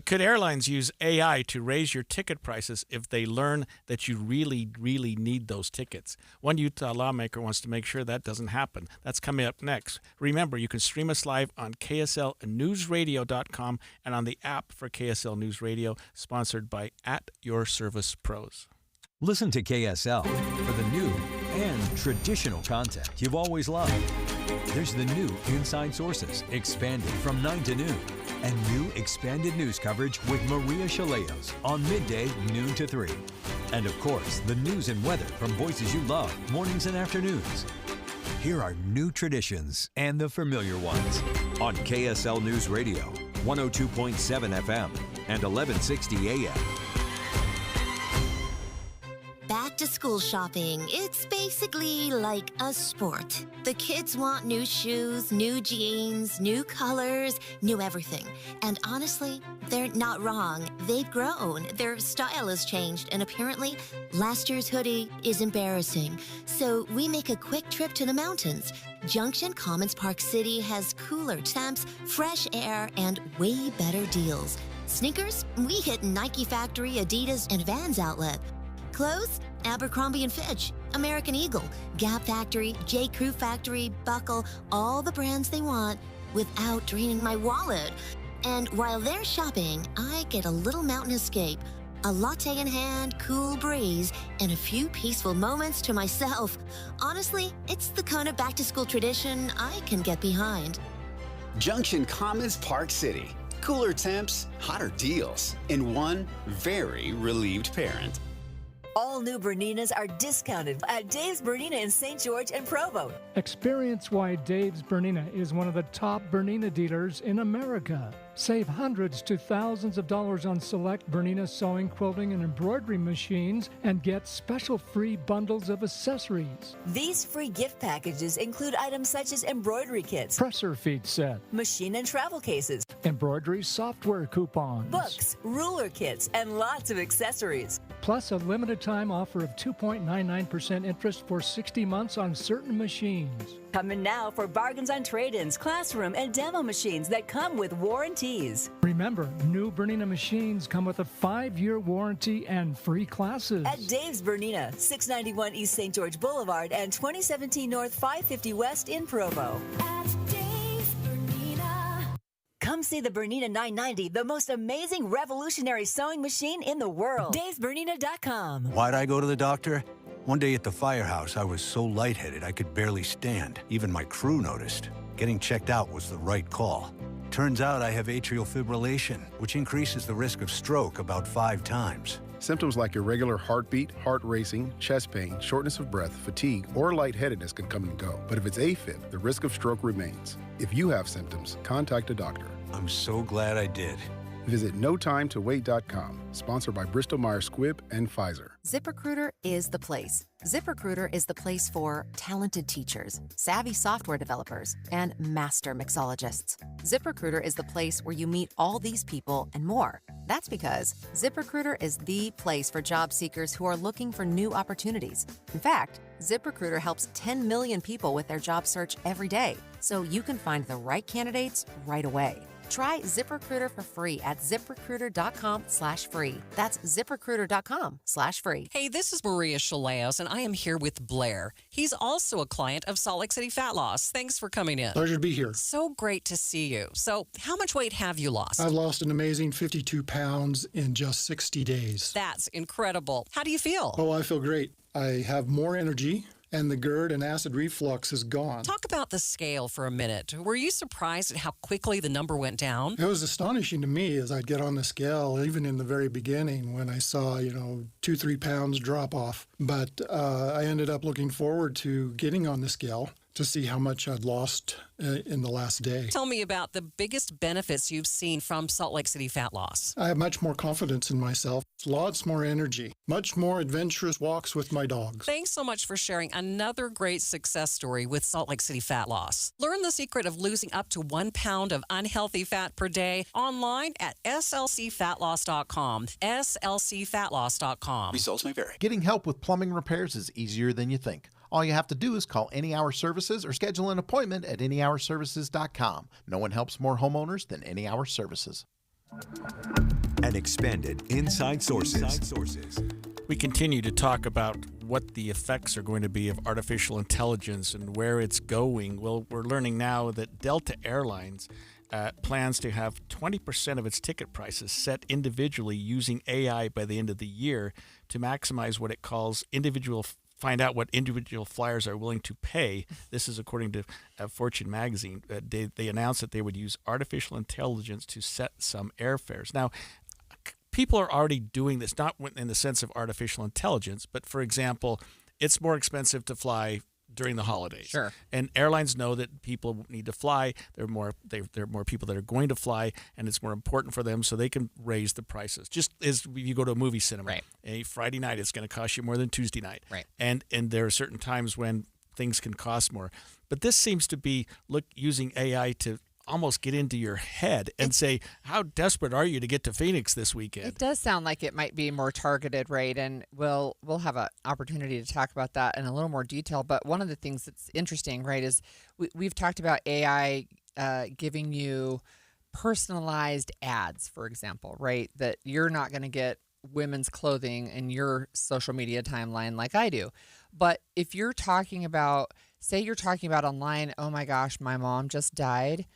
Could airlines use AI to raise your ticket prices if they learn that you really, really need those tickets? One Utah lawmaker wants to make sure that doesn't happen. That's coming up next. Remember, you can stream us live on KSLNewsRadio.com and on the app for KSL News Radio, sponsored by At Your Service Pros. Listen to KSL for the new and traditional content you've always loved. There's the new Inside Sources, expanded from 9 to noon, and new expanded news coverage with Maria Chaleos on midday, noon to 3. And of course, the news and weather from voices you love, mornings and afternoons. Here are new traditions and the familiar ones on KSL News Radio, 102.7 FM and 1160 AM. Back to school shopping. It's basically like a sport. The kids want new shoes, new jeans, new colors, new everything. And honestly, they're not wrong. They've grown. Their style has changed, and apparently, last year's hoodie is embarrassing. So we make a quick trip to the mountains. Junction Commons Park City has cooler temps, fresh air, and way better deals. Sneakers? We hit Nike Factory, Adidas, and Vans Outlet. Clothes? Abercrombie & Fitch, American Eagle, Gap Factory, J. Crew Factory, Buckle, all the brands they want without draining my wallet. And while they're shopping, I get a little mountain escape, a latte in hand, cool breeze, and a few peaceful moments to myself. Honestly, it's the kind of back-to-school tradition I can get behind. Junction Commons Park City. Cooler temps, hotter deals, and one very relieved parent. All new Berninas are discounted at Dave's Bernina in St. George and Provo. Experience why Dave's Bernina is one of the top Bernina dealers in America. Save hundreds to thousands of dollars on select Bernina sewing, quilting, and embroidery machines, and get special free bundles of accessories. These free gift packages include items such as embroidery kits, presser feed set, machine and travel cases, embroidery software coupons, books, ruler kits, and lots of accessories. Plus a limited time offer of 2.99% interest for 60 months on certain machines. Come in now for bargains on trade-ins, classroom, and demo machines that come with warranties. Remember, new Bernina machines come with a 5-year warranty and free classes. At Dave's Bernina, 691 East St. George Boulevard and 2017 North 550 West in Provo. At Dave's Bernina. Come see the Bernina 990, the most amazing revolutionary sewing machine in the world. Dave'sBernina.com. Why'd I go to the doctor? One day at the firehouse, I was so lightheaded I could barely stand. Even my crew noticed. Getting checked out was the right call. Turns out I have atrial fibrillation, which increases the risk of stroke about 5 times. Symptoms like irregular heartbeat, heart racing, chest pain, shortness of breath, fatigue, or lightheadedness can come and go. But if it's AFib, the risk of stroke remains. If you have symptoms, contact a doctor. I'm so glad I did. Visit NoTimeToWait.com, sponsored by Bristol-Myers Squibb and Pfizer. ZipRecruiter is the place. ZipRecruiter is the place for talented teachers, savvy software developers, and master mixologists. ZipRecruiter is the place where you meet all these people and more. That's because ZipRecruiter is the place for job seekers who are looking for new opportunities. In fact, ZipRecruiter helps 10 million people with their job search every day, so you can find the right candidates right away. Try ZipRecruiter for free at ZipRecruiter.com/free. That's ZipRecruiter.com/free. Hey, this is Maria Chaleos, and I am here with Blair. He's also a client of Salt Lake City Fat Loss. Thanks for coming in. Pleasure to be here. So great to see you. So, how much weight have you lost? I've lost an amazing 52 pounds in just 60 days. That's incredible. How do you feel? Oh, I feel great. I have more energy, and the GERD and acid reflux is gone. Talk about the scale for a minute. Were you surprised at how quickly the number went down? It was astonishing to me as I'd get on the scale, even in the very beginning when I saw, 2-3 pounds drop off. But I ended up looking forward to getting on the scale to see how much I'd lost in the last day. Tell me about the biggest benefits you've seen from Salt Lake City Fat Loss. I have much more confidence in myself, lots more energy, much more adventurous walks with my dogs. Thanks so much for sharing another great success story with Salt Lake City Fat Loss. Learn the secret of losing up to 1 pound of unhealthy fat per day online at slcfatloss.com. slcfatloss.com. Results may vary. Getting help with plumbing repairs is easier than you think. All you have to do is call Any Hour Services or schedule an appointment at anyhourservices.com. No one helps more homeowners than Any Hour Services. And expanded Inside Sources. We continue to talk about what the effects are going to be of artificial intelligence and where it's going. Well, we're learning now that Delta Airlines plans to have 20% of its ticket prices set individually using AI by the end of the year to maximize what it calls find out what individual flyers are willing to pay. This is according to Fortune magazine. They announced that they would use artificial intelligence to set some airfares. Now, people are already doing this, not in the sense of artificial intelligence, but for example, it's more expensive to fly during the holidays. Sure. And airlines know that people need to fly. There are more people that are going to fly, and it's more important for them, so they can raise the prices. Just as you go to a movie cinema, right. A Friday night, it's going to cost you more than Tuesday night. Right. And there are certain times when things can cost more. But this seems to be using AI to almost get into your head and say, how desperate are you to get to Phoenix this weekend? It does sound like it might be more targeted, right? And we'll have an opportunity to talk about that in a little more detail. But one of the things that's interesting, right, is we've talked about AI giving you personalized ads, for example, right? That you're not going to get women's clothing in your social media timeline like I do. But if you're talking about, say you're talking about online, oh my gosh, my mom just died,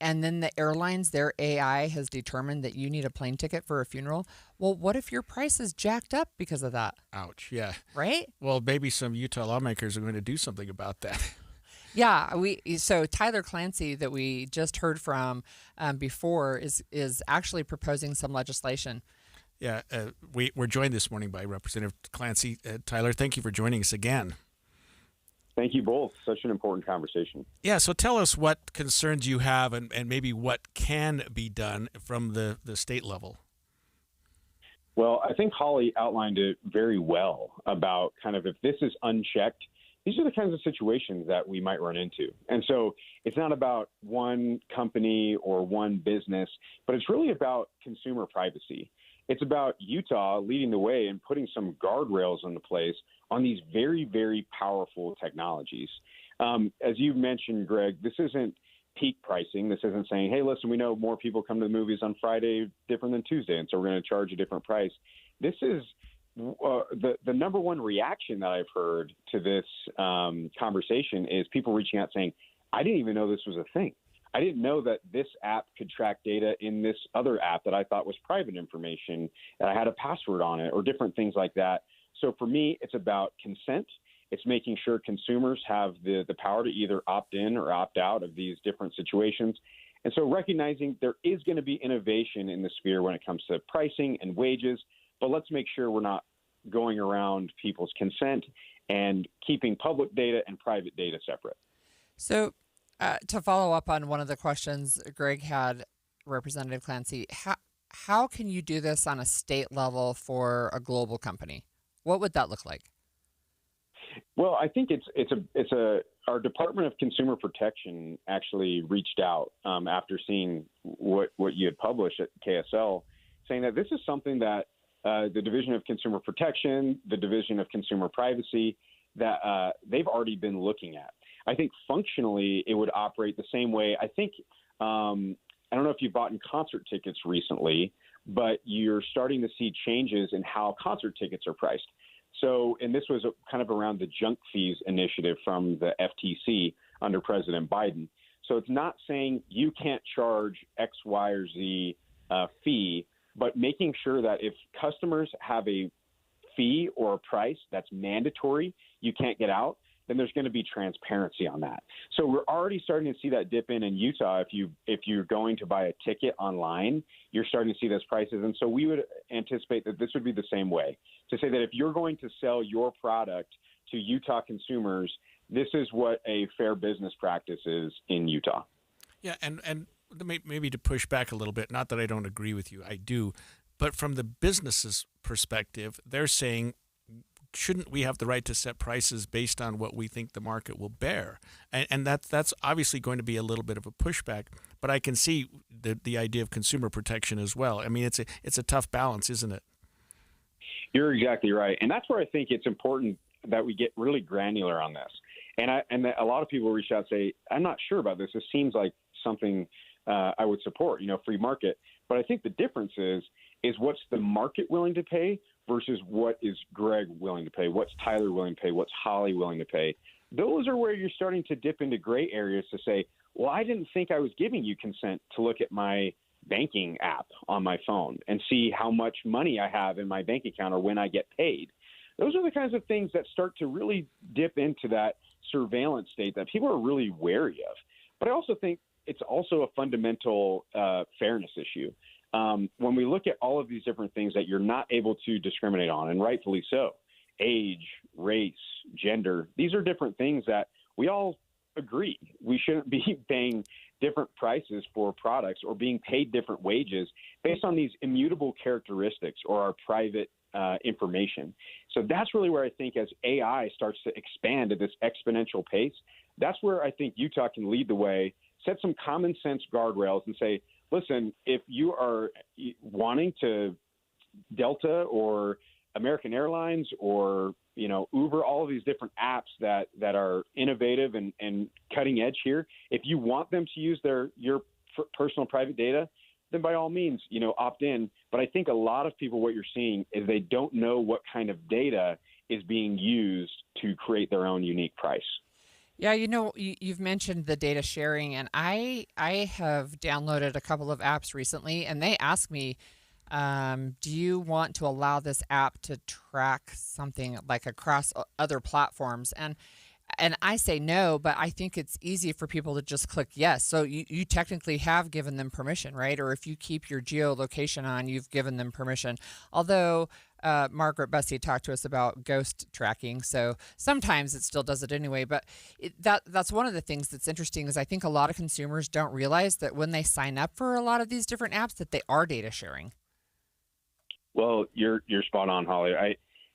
and then the airlines, their AI has determined that you need a plane ticket for a funeral. Well, what if your price is jacked up because of that? Ouch, yeah. Right? Well, maybe some Utah lawmakers are going to do something about that. Yeah, so Tyler Clancy that we just heard from before is actually proposing some legislation. Yeah, we're joined this morning by Representative Clancy. Tyler, thank you for joining us again. Thank you both. Such an important conversation. Yeah, so tell us what concerns you have and maybe what can be done from the state level. Well, I think Holly outlined it very well about kind of if this is unchecked, these are the kinds of situations that we might run into. And so it's not about one company or one business, but it's really about consumer privacy. It's about Utah leading the way and putting some guardrails into place on these very, very powerful technologies. As you mentioned, Greg, this isn't peak pricing. This isn't saying, hey, listen, we know more people come to the movies on Friday different than Tuesday, and so we're going to charge a different price. This is the number one reaction that I've heard to this conversation is people reaching out saying, I didn't even know this was a thing. I didn't know that this app could track data in this other app that I thought was private information, that I had a password on it, or different things like that. So for me, it's about consent. It's making sure consumers have the power to either opt in or opt out of these different situations. And so recognizing there is going to be innovation in the sphere when it comes to pricing and wages, but let's make sure we're not going around people's consent and keeping public data and private data separate. So to follow up on one of the questions Greg had, Representative Clancy, how can you do this on a state level for a global company? What would that look like? Well, I think our Department of Consumer Protection actually reached out after seeing what you had published at KSL, saying that this is something that the Division of Consumer Protection, the Division of Consumer Privacy, that they've already been looking at. I think functionally it would operate the same way. I think I don't know if you've bought in concert tickets recently, but you're starting to see changes in how concert tickets are priced. So, and this was kind of around the junk fees initiative from the FTC under President Biden. So it's not saying you can't charge X, Y, or Z fee, but making sure that if customers have a fee or a price that's mandatory, you can't get out, then there's going to be transparency on that. So we're already starting to see that dip in Utah. If you're going to buy a ticket online, you're starting to see those prices. And so we would anticipate that this would be the same way, to say that if you're going to sell your product to Utah consumers, this is what a fair business practice is in Utah. Yeah, and maybe to push back a little bit, not that I don't agree with you, I do, but from the business's perspective, they're saying, shouldn't we have the right to set prices based on what we think the market will bear? And that's obviously going to be a little bit of a pushback, but I can see the idea of consumer protection as well. I mean, it's a tough balance, isn't it? You're exactly right. And that's where I think it's important that we get really granular on this. And a lot of people reach out and say, I'm not sure about this. This seems like something I would support, free market. But I think the difference is what's the market willing to pay versus what is Greg willing to pay, what's Tyler willing to pay, what's Holly willing to pay. Those are where you're starting to dip into gray areas to say, well, I didn't think I was giving you consent to look at my banking app on my phone and see how much money I have in my bank account or when I get paid. Those are the kinds of things that start to really dip into that surveillance state that people are really wary of. But I also think it's also a fundamental fairness issue. When we look at all of these different things that you're not able to discriminate on, and rightfully so, age, race, gender, these are different things that we all agree. We shouldn't be paying different prices for products or being paid different wages based on these immutable characteristics or our private information. So that's really where I think as AI starts to expand at this exponential pace, that's where I think Utah can lead the way, set some common sense guardrails and say, listen, if you are wanting to Delta or American Airlines or, Uber, all of these different apps that are innovative and cutting edge here, if you want them to use your personal private data, then by all means, opt in. But I think a lot of people, what you're seeing is they don't know what kind of data is being used to create their own unique price. Yeah, you've mentioned the data sharing, and I have downloaded a couple of apps recently, and they ask me, do you want to allow this app to track something like across other platforms? And I say no, but I think it's easy for people to just click yes. So you technically have given them permission, right? Or if you keep your geolocation on, you've given them permission. Although Margaret Bussey talked to us about ghost tracking, so sometimes it still does it anyway. But that's one of the things that's interesting is I think a lot of consumers don't realize that when they sign up for a lot of these different apps that they are data sharing. Well, you're spot on, Holly.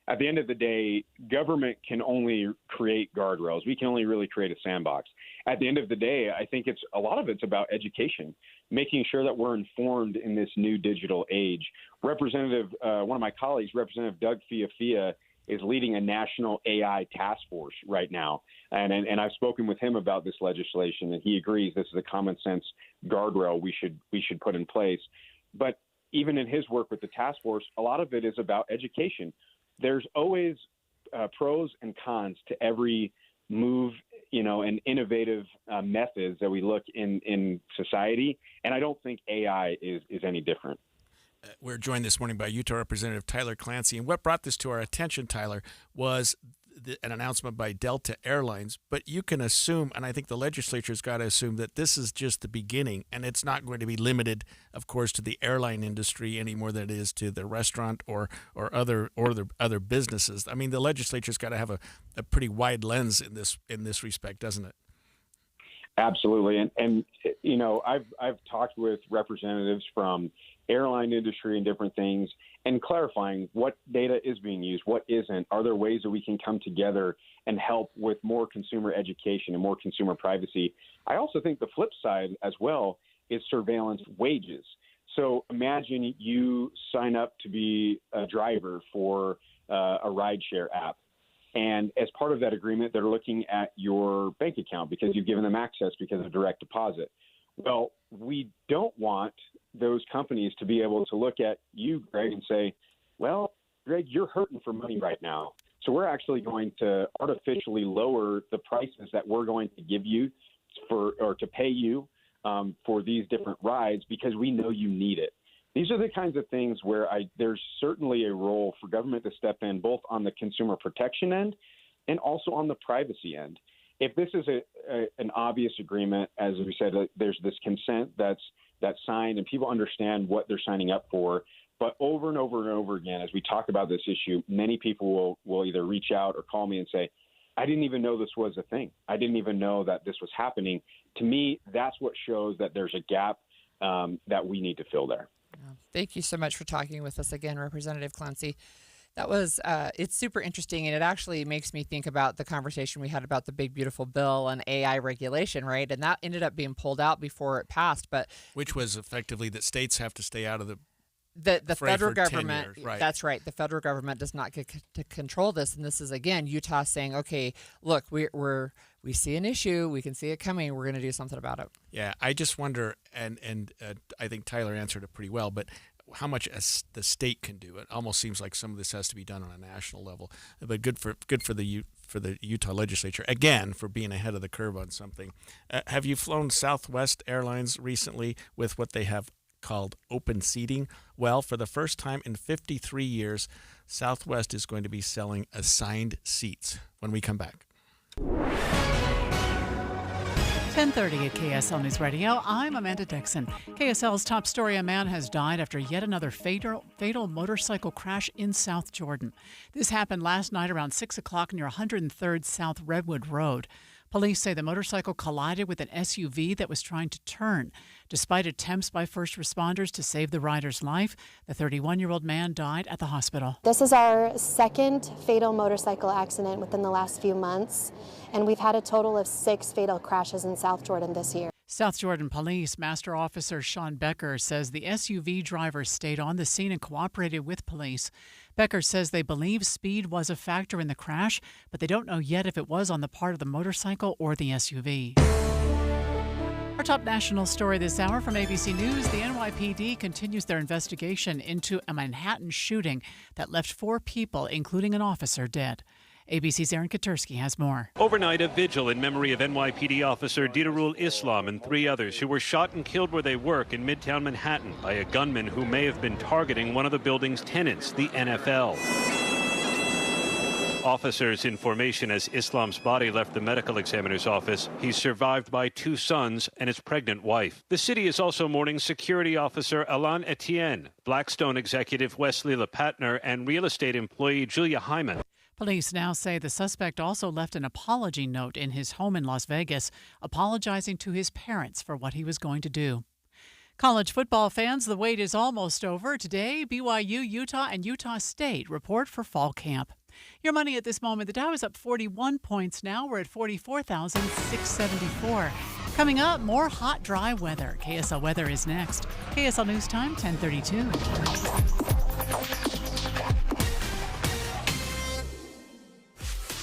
At the end of the day, government can only create guardrails. We can only really create a sandbox. At the end of the day, I think a lot of it's about education, making sure that we're informed in this new digital age. One of my colleagues, Representative Doug Fiafia, is leading a national AI task force right now. And I've spoken with him about this legislation, and he agrees this is a common sense guardrail we should put in place. But even in his work with the task force, a lot of it is about education. There's always pros and cons to every move, and innovative methods that we look in society. And I don't think AI is any different. We're joined this morning by Utah Representative Tyler Clancy. And what brought this to our attention, Tyler, was an announcement by Delta Airlines, but you can assume, and I think the legislature's got to assume, that this is just the beginning, and it's not going to be limited, of course, to the airline industry any more than it is to the restaurant or other businesses. I mean, the legislature's got to have a pretty wide lens in this respect, doesn't it? Absolutely, and you know, I've talked with representatives from airline industry and different things, and clarifying what data is being used, what isn't. Are there ways that we can come together and help with more consumer education and more consumer privacy? I also think the flip side as well is surveillance wages. So imagine you sign up to be a driver for a rideshare app. And as part of that agreement, they're looking at your bank account because you've given them access because of direct deposit. Well, we don't want those companies to be able to look at you, Greg, and say, well, Greg, you're hurting for money right now. So we're actually going to artificially lower the prices that we're going to give you to pay you for these different rides because we know you need it. These are the kinds of things where there's certainly a role for government to step in, both on the consumer protection end and also on the privacy end. If this is an obvious agreement, as we said, there's this consent that's signed and people understand what they're signing up for. But over and over and over again, as we talk about this issue, many people will either reach out or call me and say, I didn't even know this was a thing. I didn't even know that this was happening. To me, that's what shows that there's a gap that we need to fill there. Thank you so much for talking with us again, Representative Clancy. That was, it's super interesting, and it actually makes me think about the conversation we had about the big, beautiful bill and AI regulation, right? And that ended up being pulled out before it passed. But which was effectively that states have to stay out of the federal government. 10 years, right. That's right. The federal government does not get to control this. And this is, again, Utah saying, okay, look, we see an issue. We can see it coming. We're going to do something about it. Yeah, I just wonder, and I think Tyler answered it pretty well, but how much the state can do. It almost seems like some of this has to be done on a national level. But good for the Utah legislature, again, for being ahead of the curve on something. Have you flown Southwest Airlines recently with what they have called open seating? Well, for the first time in 53 years, Southwest is going to be selling assigned seats when we come back. 10:30 at KSL News Radio. I'm Amanda Dixon. KSL's top story: a man has died after yet another fatal motorcycle crash in South Jordan. This happened last night around 6 o'clock near 103rd South Redwood Road. Police say the motorcycle collided with an SUV that was trying to turn. Despite attempts by first responders to save the rider's life, the 31-year-old man died at the hospital. This is our second fatal motorcycle accident within the last few months, and we've had a total of 6 fatal crashes in South Jordan this year. South Jordan Police Master Officer Sean Becker says the SUV driver stayed on the scene and cooperated with police. Becker says they believe speed was a factor in the crash, but they don't know yet if it was on the part of the motorcycle or the SUV. Our top national story this hour from ABC News: the NYPD continues their investigation into a Manhattan shooting that left 4 people, including an officer, dead. ABC's Aaron Katursky has more. Overnight, a vigil in memory of NYPD officer Didarul Islam and 3 others who were shot and killed where they work in Midtown Manhattan by a gunman who may have been targeting one of the building's tenants, the NFL. Officers in formation as Islam's body left the medical examiner's office. He's survived by 2 sons and his pregnant wife. The city is also mourning security officer Alain Etienne, Blackstone executive Wesley LePatner, and real estate employee Julia Hyman. Police now say the suspect also left an apology note in his home in Las Vegas, apologizing to his parents for what he was going to do. College football fans, the wait is almost over. Today, BYU, Utah, and Utah State report for fall camp. Your money at this moment: the Dow is up 41 points now. We're at 44,674. Coming up, more hot, dry weather. KSL weather is next. KSL News Time, 10:32.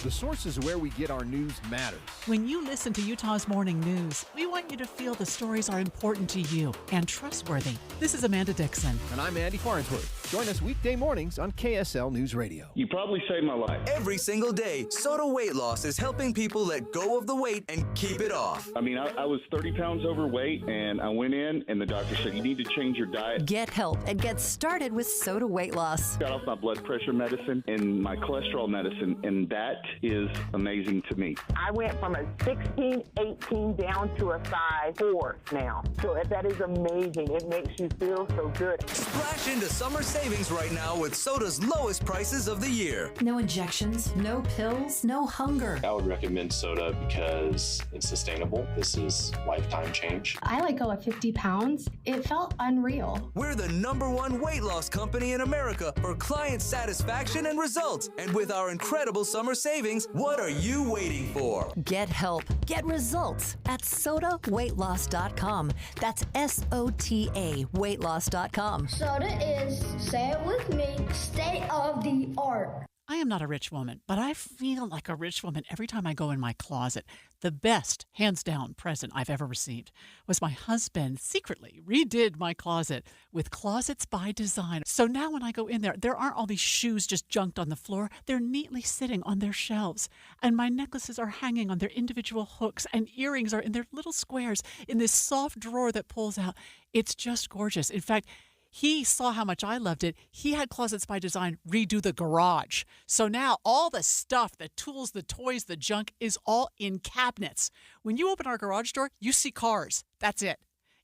The sources where we get our news matters. When you listen to Utah's Morning News, we want want you to feel the stories are important to you and trustworthy. This is Amanda Dixon. And I'm Andy Farnsworth. Join us weekday mornings on KSL News Radio. You probably saved my life. Every single day, Soda Weight Loss is helping people let go of the weight and keep it off. I mean, I was 30 pounds overweight, and I went in, and the doctor said, you need to change your diet. Get help and get started with Soda Weight Loss. Got off my blood pressure medicine and my cholesterol medicine, and that is amazing to me. I went from a 16, 18 down to a size 4 now. So that is amazing. It makes you feel so good. Splash into summer savings right now with Soda's lowest prices of the year. No injections, no pills, no hunger. I would recommend Soda because it's sustainable. This is lifetime change. I let go of 50 pounds. It felt unreal. We're the #1 weight loss company in America for client satisfaction and results. And with our incredible summer savings, what are you waiting for? Get help. Get results at SodaWeightLoss.com. That's SOTA weightloss.com. Soda is, say it with me, state of the art. I am not a rich woman, but I feel like a rich woman every time I go in my closet. The best, hands down, present I've ever received was my husband secretly redid my closet with Closets by Design. So now when I go in there aren't all these shoes just junked on the floor. They're neatly sitting on their shelves. And my necklaces are hanging on their individual hooks, and earrings are in their little squares in this soft drawer that pulls out. It's just gorgeous. In fact, he saw how much I loved it. He had Closets by Design redo the garage. So now all the stuff, the tools, the toys, the junk is all in cabinets. When you open our garage door, you see cars. That's it.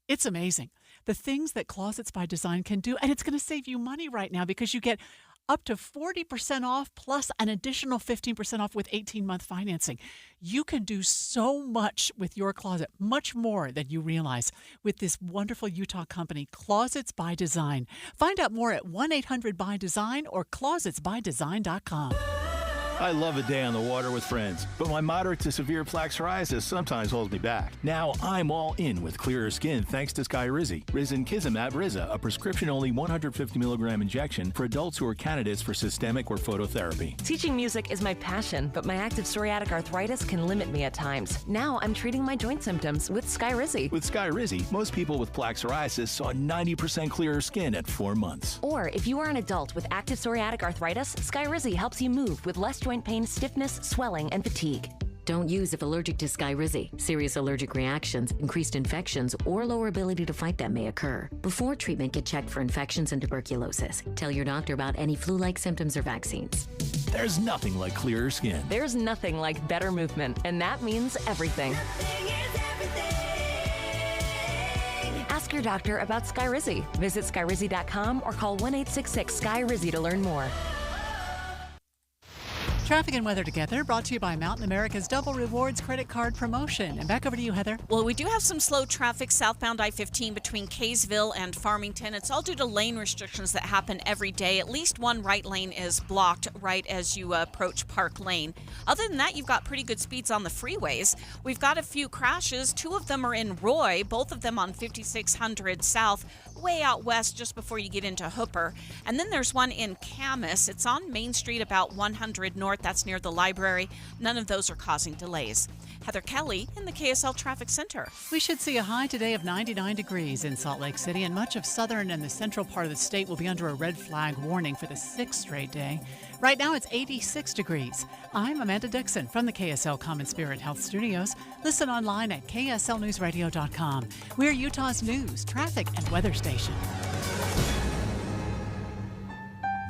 It's amazing. The things that Closets by Design can do, and it's going to save you money right now because you get up to 40% off plus an additional 15% off with 18-month financing. You can do so much with your closet, much more than you realize, with this wonderful Utah company, Closets by Design. Find out more at 1-800-BY-DESIGN or closetsbydesign.com. I love a day on the water with friends, but my moderate to severe plaque psoriasis sometimes holds me back. Now I'm all in with clearer skin thanks to Skyrizi. Risankizumab Riza, a prescription-only 150 milligram injection for adults who are candidates for systemic or phototherapy. Teaching music is my passion, but my active psoriatic arthritis can limit me at times. Now I'm treating my joint symptoms with Skyrizi. With Skyrizi, most people with plaque psoriasis saw 90% clearer skin at 4 months. Or if you are an adult with active psoriatic arthritis, Skyrizi helps you move with less joint pain, stiffness, swelling, and fatigue. Don't use if allergic to Skyrizi. Serious allergic reactions, increased infections, or lower ability to fight them may occur. Before treatment, get checked for infections and tuberculosis. Tell your doctor about any flu-like symptoms or vaccines. There's nothing like clearer skin. There's nothing like better movement, and that means everything. Ask your doctor about Skyrizi. Visit Skyrizi.com or call 1-866-SKY-RIZZI to learn more. Traffic and weather together, brought to you by Mountain America's Double Rewards credit card promotion. And back over to you, Heather. Well, we do have some slow traffic southbound I-15 between Kaysville and Farmington. It's all due to lane restrictions that happen every day. At least one right lane is blocked right as you approach Park Lane. Other than that, you've got pretty good speeds on the freeways. We've got a few crashes. 2 of them are in Roy, both of them on 5600 South, way out west just before you get into Hooper. And then there's one in Camas. It's on Main Street about 100 North. That's near the library. None of those are causing delays. Heather Kelly in the KSL Traffic Center. We should see a high today of 99 degrees in Salt Lake City, and much of southern and the central part of the state will be under a red flag warning for the 6th straight day. Right now it's 86 degrees. I'm Amanda Dixon from the KSL Common Spirit Health Studios. Listen online at kslnewsradio.com. We're Utah's news, traffic, and weather station.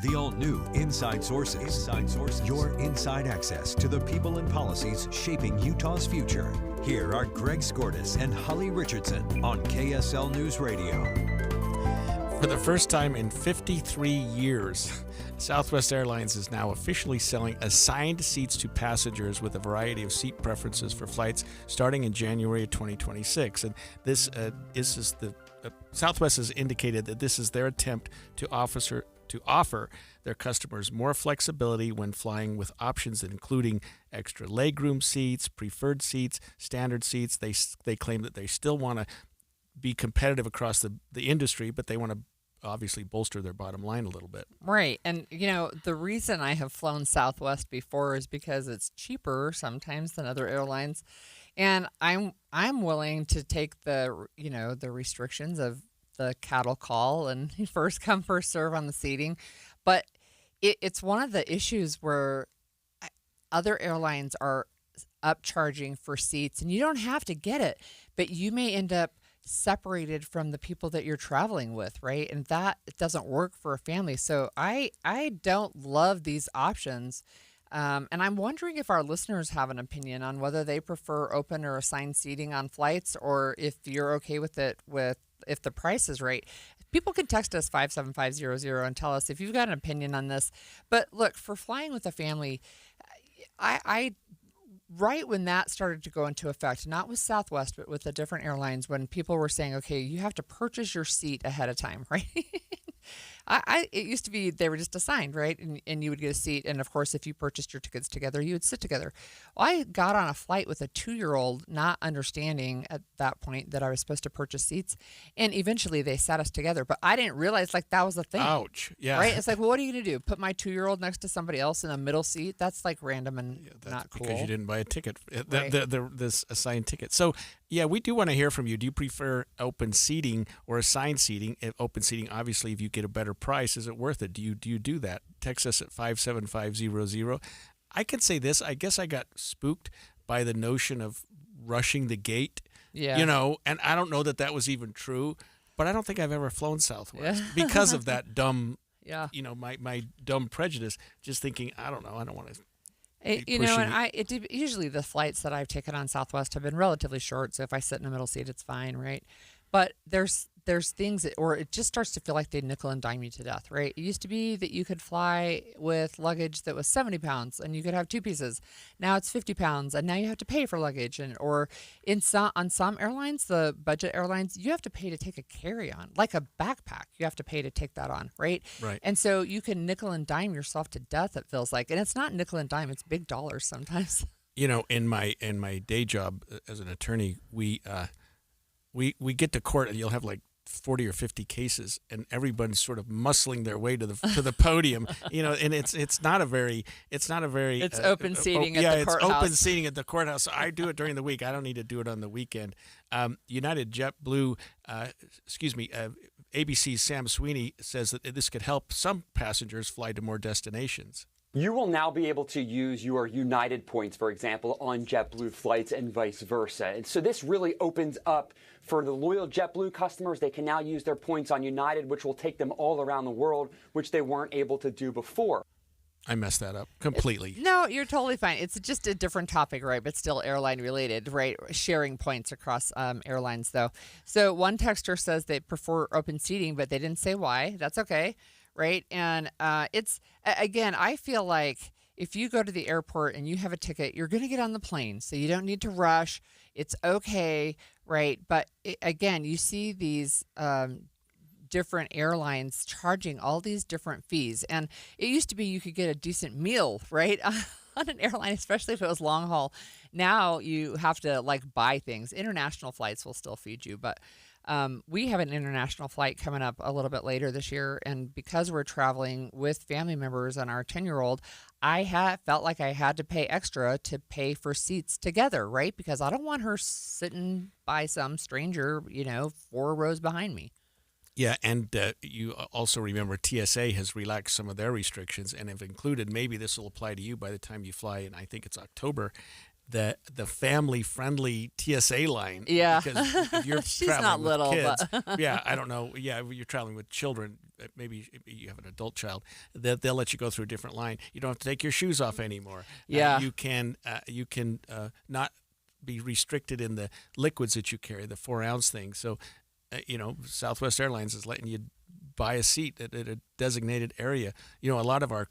The all-new Inside Sources. Inside Sources. Your inside access to the people and policies shaping Utah's future. Here are Greg Skordas and Holly Richardson on KSL News Radio. For the first time in 53 years, Southwest Airlines is now officially selling assigned seats to passengers with a variety of seat preferences for flights starting in January of 2026. And this is the Southwest has indicated that this is their attempt to offer their customers more flexibility when flying, with options including extra legroom seats, preferred seats, standard seats. They claim that they still want to be competitive across the industry, but they want to obviously bolster their bottom line a little bit. Right. And, the reason I have flown Southwest before is because it's cheaper sometimes than other airlines. And I'm willing to take the restrictions of the cattle call and first come, first serve on the seating. But it's one of the issues where other airlines are upcharging for seats, and you don't have to get it, but you may end up separated from the people that you're traveling with, right? And that doesn't work for a family. So I don't love these options. And I'm wondering if our listeners have an opinion on whether they prefer open or assigned seating on flights, or if you're okay with it if the price is right. People can text us 57500 and tell us if you've got an opinion on this. But look, for flying with a family, I right when that started to go into effect, not with Southwest, but with the different airlines, when people were saying, okay, you have to purchase your seat ahead of time, right? It used to be they were just assigned, right? And you would get a seat. And of course, if you purchased your tickets together, you would sit together. Well, I got on a flight with a 2-year-old, not understanding at that point that I was supposed to purchase seats. And eventually they sat us together. But I didn't realize that was the thing. Ouch. Yeah. Right? It's like, well, what are you going to do? Put my 2-year-old next to somebody else in a middle seat? That's random and not cool. Because you didn't buy a ticket, Right. this assigned ticket. So, yeah, we do want to hear from you. Do you prefer open seating or assigned seating? Open seating, obviously, if you get a better price, is it worth it? Do you do that? Text us at 57500. I can say this. I guess I got spooked by the notion of rushing the gate. Yeah. And I don't know that was even true, but I don't think I've ever flown Southwest because of that dumb, my dumb prejudice, just thinking, I don't know, I don't want to. Usually the flights that I've taken on Southwest have been relatively short, so if I sit in a middle seat, it's fine, right? But there's things or it just starts to feel like they nickel and dime you to death, right? It used to be that you could fly with luggage that was 70 pounds and you could have 2 pieces. Now it's 50 pounds, and now you have to pay for luggage. Or on some airlines, the budget airlines, you have to pay to take a carry-on, like a backpack. You have to pay to take that on, right? Right. And so you can nickel and dime yourself to death, it feels like. And it's not nickel and dime, it's big dollars sometimes. In my day job as an attorney, we get to court and you'll have 40 or 50 cases, and everyone's sort of muscling their way to the podium, and it's not a very it's open seating at the courthouse. It's open seating at the courthouse. So I do it during the week. I don't need to do it on the weekend. United JetBlue, ABC's Sam Sweeney says that this could help some passengers fly to more destinations. You will now be able to use your United points, for example, on JetBlue flights and vice versa. And so this really opens up for the loyal JetBlue customers. They can now use their points on United, which will take them all around the world, which they weren't able to do before. I messed that up completely. No, you're totally fine. It's just a different topic, right? But still airline related, right? Sharing points across airlines, though. So one texter says they prefer open seating, but they didn't say why. That's okay. Right. And it's, again, I feel like if you go to the airport and you have a ticket, you're going to get on the plane. So you don't need to rush. It's okay. Right. But again, you see these different airlines charging all these different fees. And it used to be you could get a decent meal, right, on an airline, especially if it was long haul. Now you have to buy things. International flights will still feed you, but we have an international flight coming up a little bit later this year, and because we're traveling with family members and our 10-year-old, I felt like I had to pay extra to pay for seats together, right? Because I don't want her sitting by some stranger, 4 rows behind me. Yeah, and you also remember TSA has relaxed some of their restrictions and have included, maybe this will apply to you by the time you fly, and I think it's October, the family-friendly TSA line. Yeah. Because if you're She's traveling not with little, kids, but yeah, I don't know. Yeah, if you're traveling with children, maybe you have an adult child, they'll let you go through a different line. You don't have to take your shoes off anymore. Yeah. You can not be restricted in the liquids that you carry, the 4-ounce thing. So, Southwest Airlines is letting you buy a seat at a designated area. A lot of our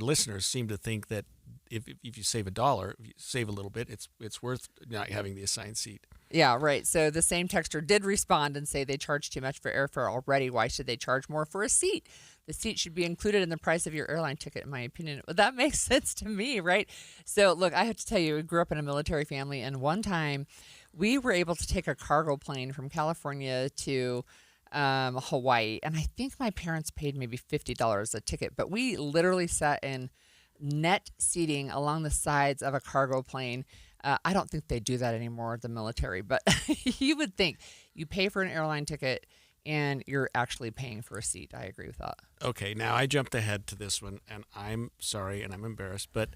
listeners seem to think that if you save $1, if you save a little bit, it's worth not having the assigned seat. Yeah, right. So the same texter did respond and say they charge too much for airfare already. Why should they charge more for a seat? The seat should be included in the price of your airline ticket, in my opinion. Well, that makes sense to me, right? So look, I have to tell you, we grew up in a military family, and one time we were able to take a cargo plane from California to Hawaii, and I think my parents paid maybe $50 a ticket, but we literally sat in net seating along the sides of a cargo plane. I don't think they do that anymore, the military, but you would think you pay for an airline ticket and you're actually paying for a seat. I agree with that. Okay, now I jumped ahead to this one, and I'm sorry and I'm embarrassed, but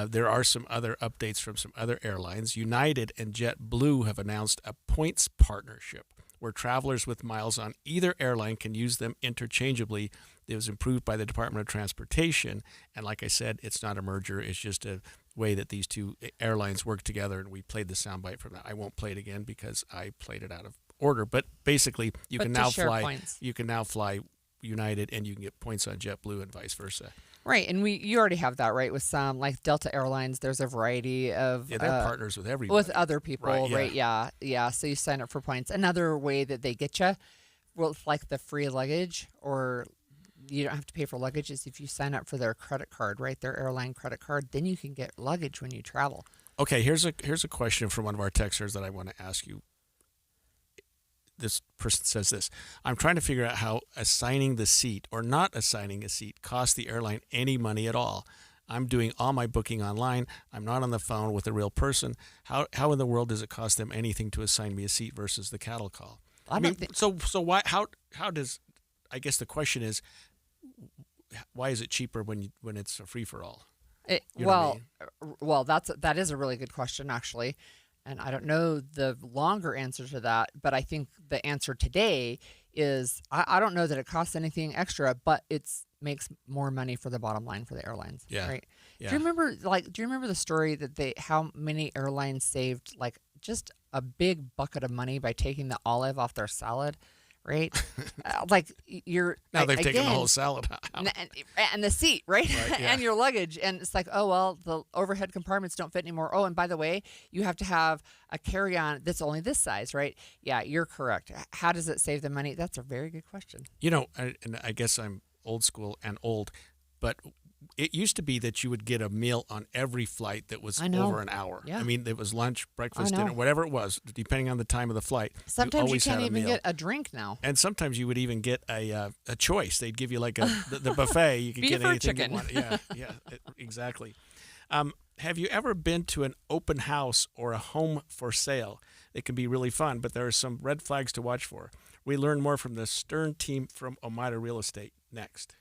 there are some other updates from some other airlines. United and JetBlue have announced a points partnership where travelers with miles on either airline can use them interchangeably. It was approved by the Department of Transportation, and like I said, it's not a merger. It's just a way that these two airlines work together, and we played the soundbite from that. I won't play it again because I played it out of order, but basically you can now fly United and you can get points on JetBlue and vice versa. Right, and you already have that, right? With some like Delta Airlines, there's a variety of they're partners with everybody, with other people, right? Yeah. So you sign up for points. Another way that they get you, with like the free luggage, or you don't have to pay for luggage, is if you sign up for their credit card, right? Their airline credit card, then you can get luggage when you travel. Okay, here's a question from one of our texters that I want to ask you. This person says this: I'm trying to figure out how assigning the seat or not assigning a seat costs the airline any money at all. I'm doing all my booking online. I'm not on the phone with a real person. How in the world does it cost them anything to assign me a seat versus the cattle call? So why how does, I guess the question is, why is it cheaper when it's a free for all? Well, that is a really good question, actually. And I don't know the longer answer to that, but I think the answer today is I don't know that it costs anything extra, but it makes more money for the bottom line for the airlines. Yeah. Right. Yeah. Do you remember the story that how many airlines saved like just a big bucket of money by taking the olive off their salad? Right, like you're now they've taken the whole salad out. And the seat, right, yeah. And your luggage, and it's like, oh well, the overhead compartments don't fit anymore. Oh, and by the way, you have to have a carry-on that's only this size, right? Yeah, you're correct. How does it save the money? That's a very good question. You know, and I guess I'm old school and old, but it used to be that you would get a meal on every flight that was over an hour. Yeah. I mean, it was lunch, breakfast, dinner, whatever it was, depending on the time of the flight. Sometimes you can't even get a drink now. And sometimes you would even get a choice. They'd give you like the buffet. You could get anything you want. Yeah, exactly. Have you ever been to an open house or a home for sale? It can be really fun, but there are some red flags to watch for. We learn more from the Stern team from Oneida Real Estate next.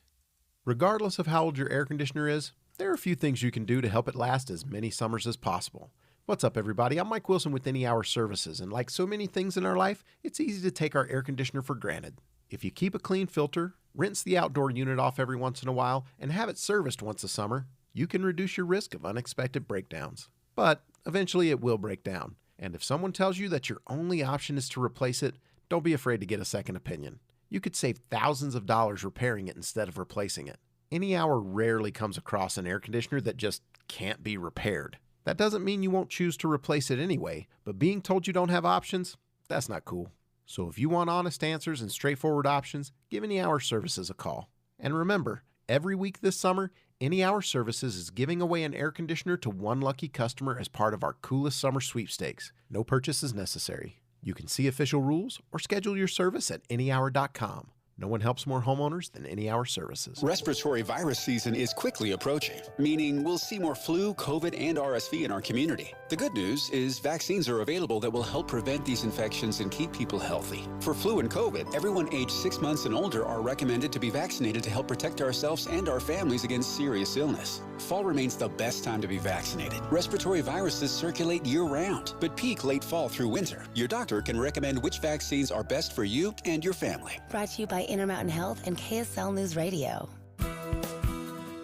Regardless of how old your air conditioner is, there are a few things you can do to help it last as many summers as possible. What's up, everybody? I'm Mike Wilson with Any Hour Services, and like so many things in our life, it's easy to take our air conditioner for granted. If you keep a clean filter, rinse the outdoor unit off every once in a while, and have it serviced once a summer, you can reduce your risk of unexpected breakdowns. But eventually it will break down, and if someone tells you that your only option is to replace it, don't be afraid to get a second opinion. You could save thousands of dollars repairing it instead of replacing it. Any Hour rarely comes across an air conditioner that just can't be repaired. That doesn't mean you won't choose to replace it anyway, but being told you don't have options, that's not cool. So if you want honest answers and straightforward options, give Any Hour Services a call. And remember, every week this summer, Any Hour Services is giving away an air conditioner to one lucky customer as part of our Coolest Summer Sweepstakes. No purchase is necessary. You can see official rules or schedule your service at anyhour.com. No one helps more homeowners than Any Hour Services. Respiratory virus season is quickly approaching, meaning we'll see more flu, COVID, and RSV in our community. The good news is vaccines are available that will help prevent these infections and keep people healthy. For flu and COVID, everyone aged 6 months and older are recommended to be vaccinated to help protect ourselves and our families against serious illness. Fall remains the best time to be vaccinated. Respiratory viruses circulate year-round, but peak late fall through winter. Your doctor can recommend which vaccines are best for you and your family. Brought to you by Intermountain Health and KSL News Radio.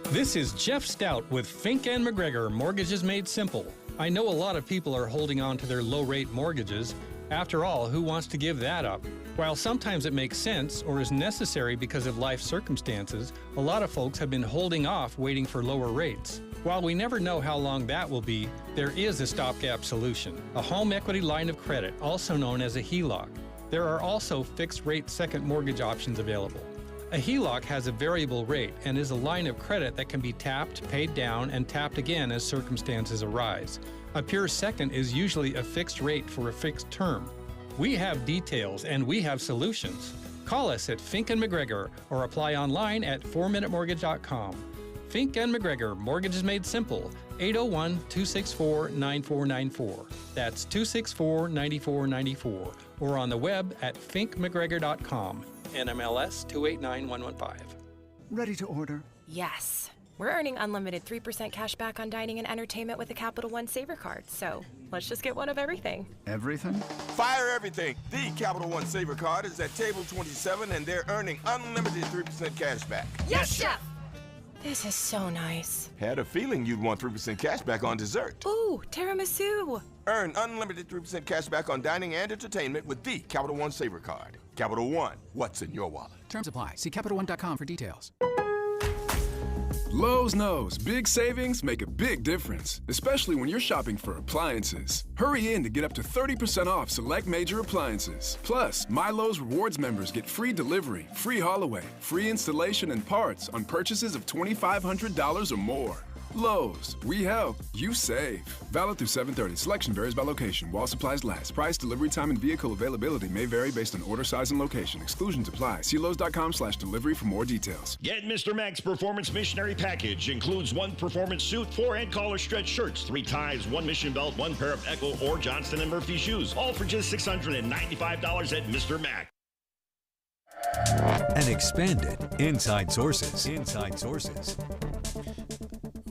This is Jeff Stout with Fink and McGregor Mortgages Made Simple. I know a lot of people are holding on to their low-rate mortgages. After all, who wants to give that up? While sometimes it makes sense or is necessary because of life circumstances, a lot of folks have been holding off waiting for lower rates. While we never know how long that will be, there is a stopgap solution, a home equity line of credit, also known as a HELOC. There are also fixed-rate second mortgage options available. A HELOC has a variable rate and is a line of credit that can be tapped, paid down, and tapped again as circumstances arise. A pure second is usually a fixed rate for a fixed term. We have details and we have solutions. Call us at Fink & McGregor or apply online at 4minutemortgage.com. Fink and McGregor, Mortgages Made Simple, 801-264-9494. That's 264-9494. Or on the web at finkmcgregor.com. NMLS 289115. Ready to order? Yes. We're earning unlimited 3% cash back on dining and entertainment with a Capital One Saver card, so let's just get one of everything. Everything? Fire everything! The Capital One Saver card is at table 27 and they're earning unlimited 3% cash back. Yes, Chef! This is so nice. Had a feeling you'd want 3% cash back on dessert. Ooh, tiramisu! Earn unlimited 3% cash back on dining and entertainment with the Capital One Saver card. Capital One, what's in your wallet? Terms apply. See CapitalOne.com for details. Lowe's knows big savings make a big difference, especially when you're shopping for appliances. Hurry in to get up to 30% off select major appliances. Plus, My Lowe's Rewards members get free delivery, free haul away, free installation and parts on purchases of $2,500 or more. Lowe's, we help, you save. Valid through 7/30. Selection varies by location. While supplies last. Price, delivery time, and vehicle availability may vary based on order size and location. Exclusions apply. See Lowes.com/delivery for more details. Get Mr. Mac's Performance Missionary Package. Includes 1 performance suit, 4 and collar stretch shirts, 3 ties, 1 mission belt, 1 pair of Echo or Johnston & Murphy shoes. All for just $695 at Mr. Mac. And expanded Inside Sources. Inside Sources.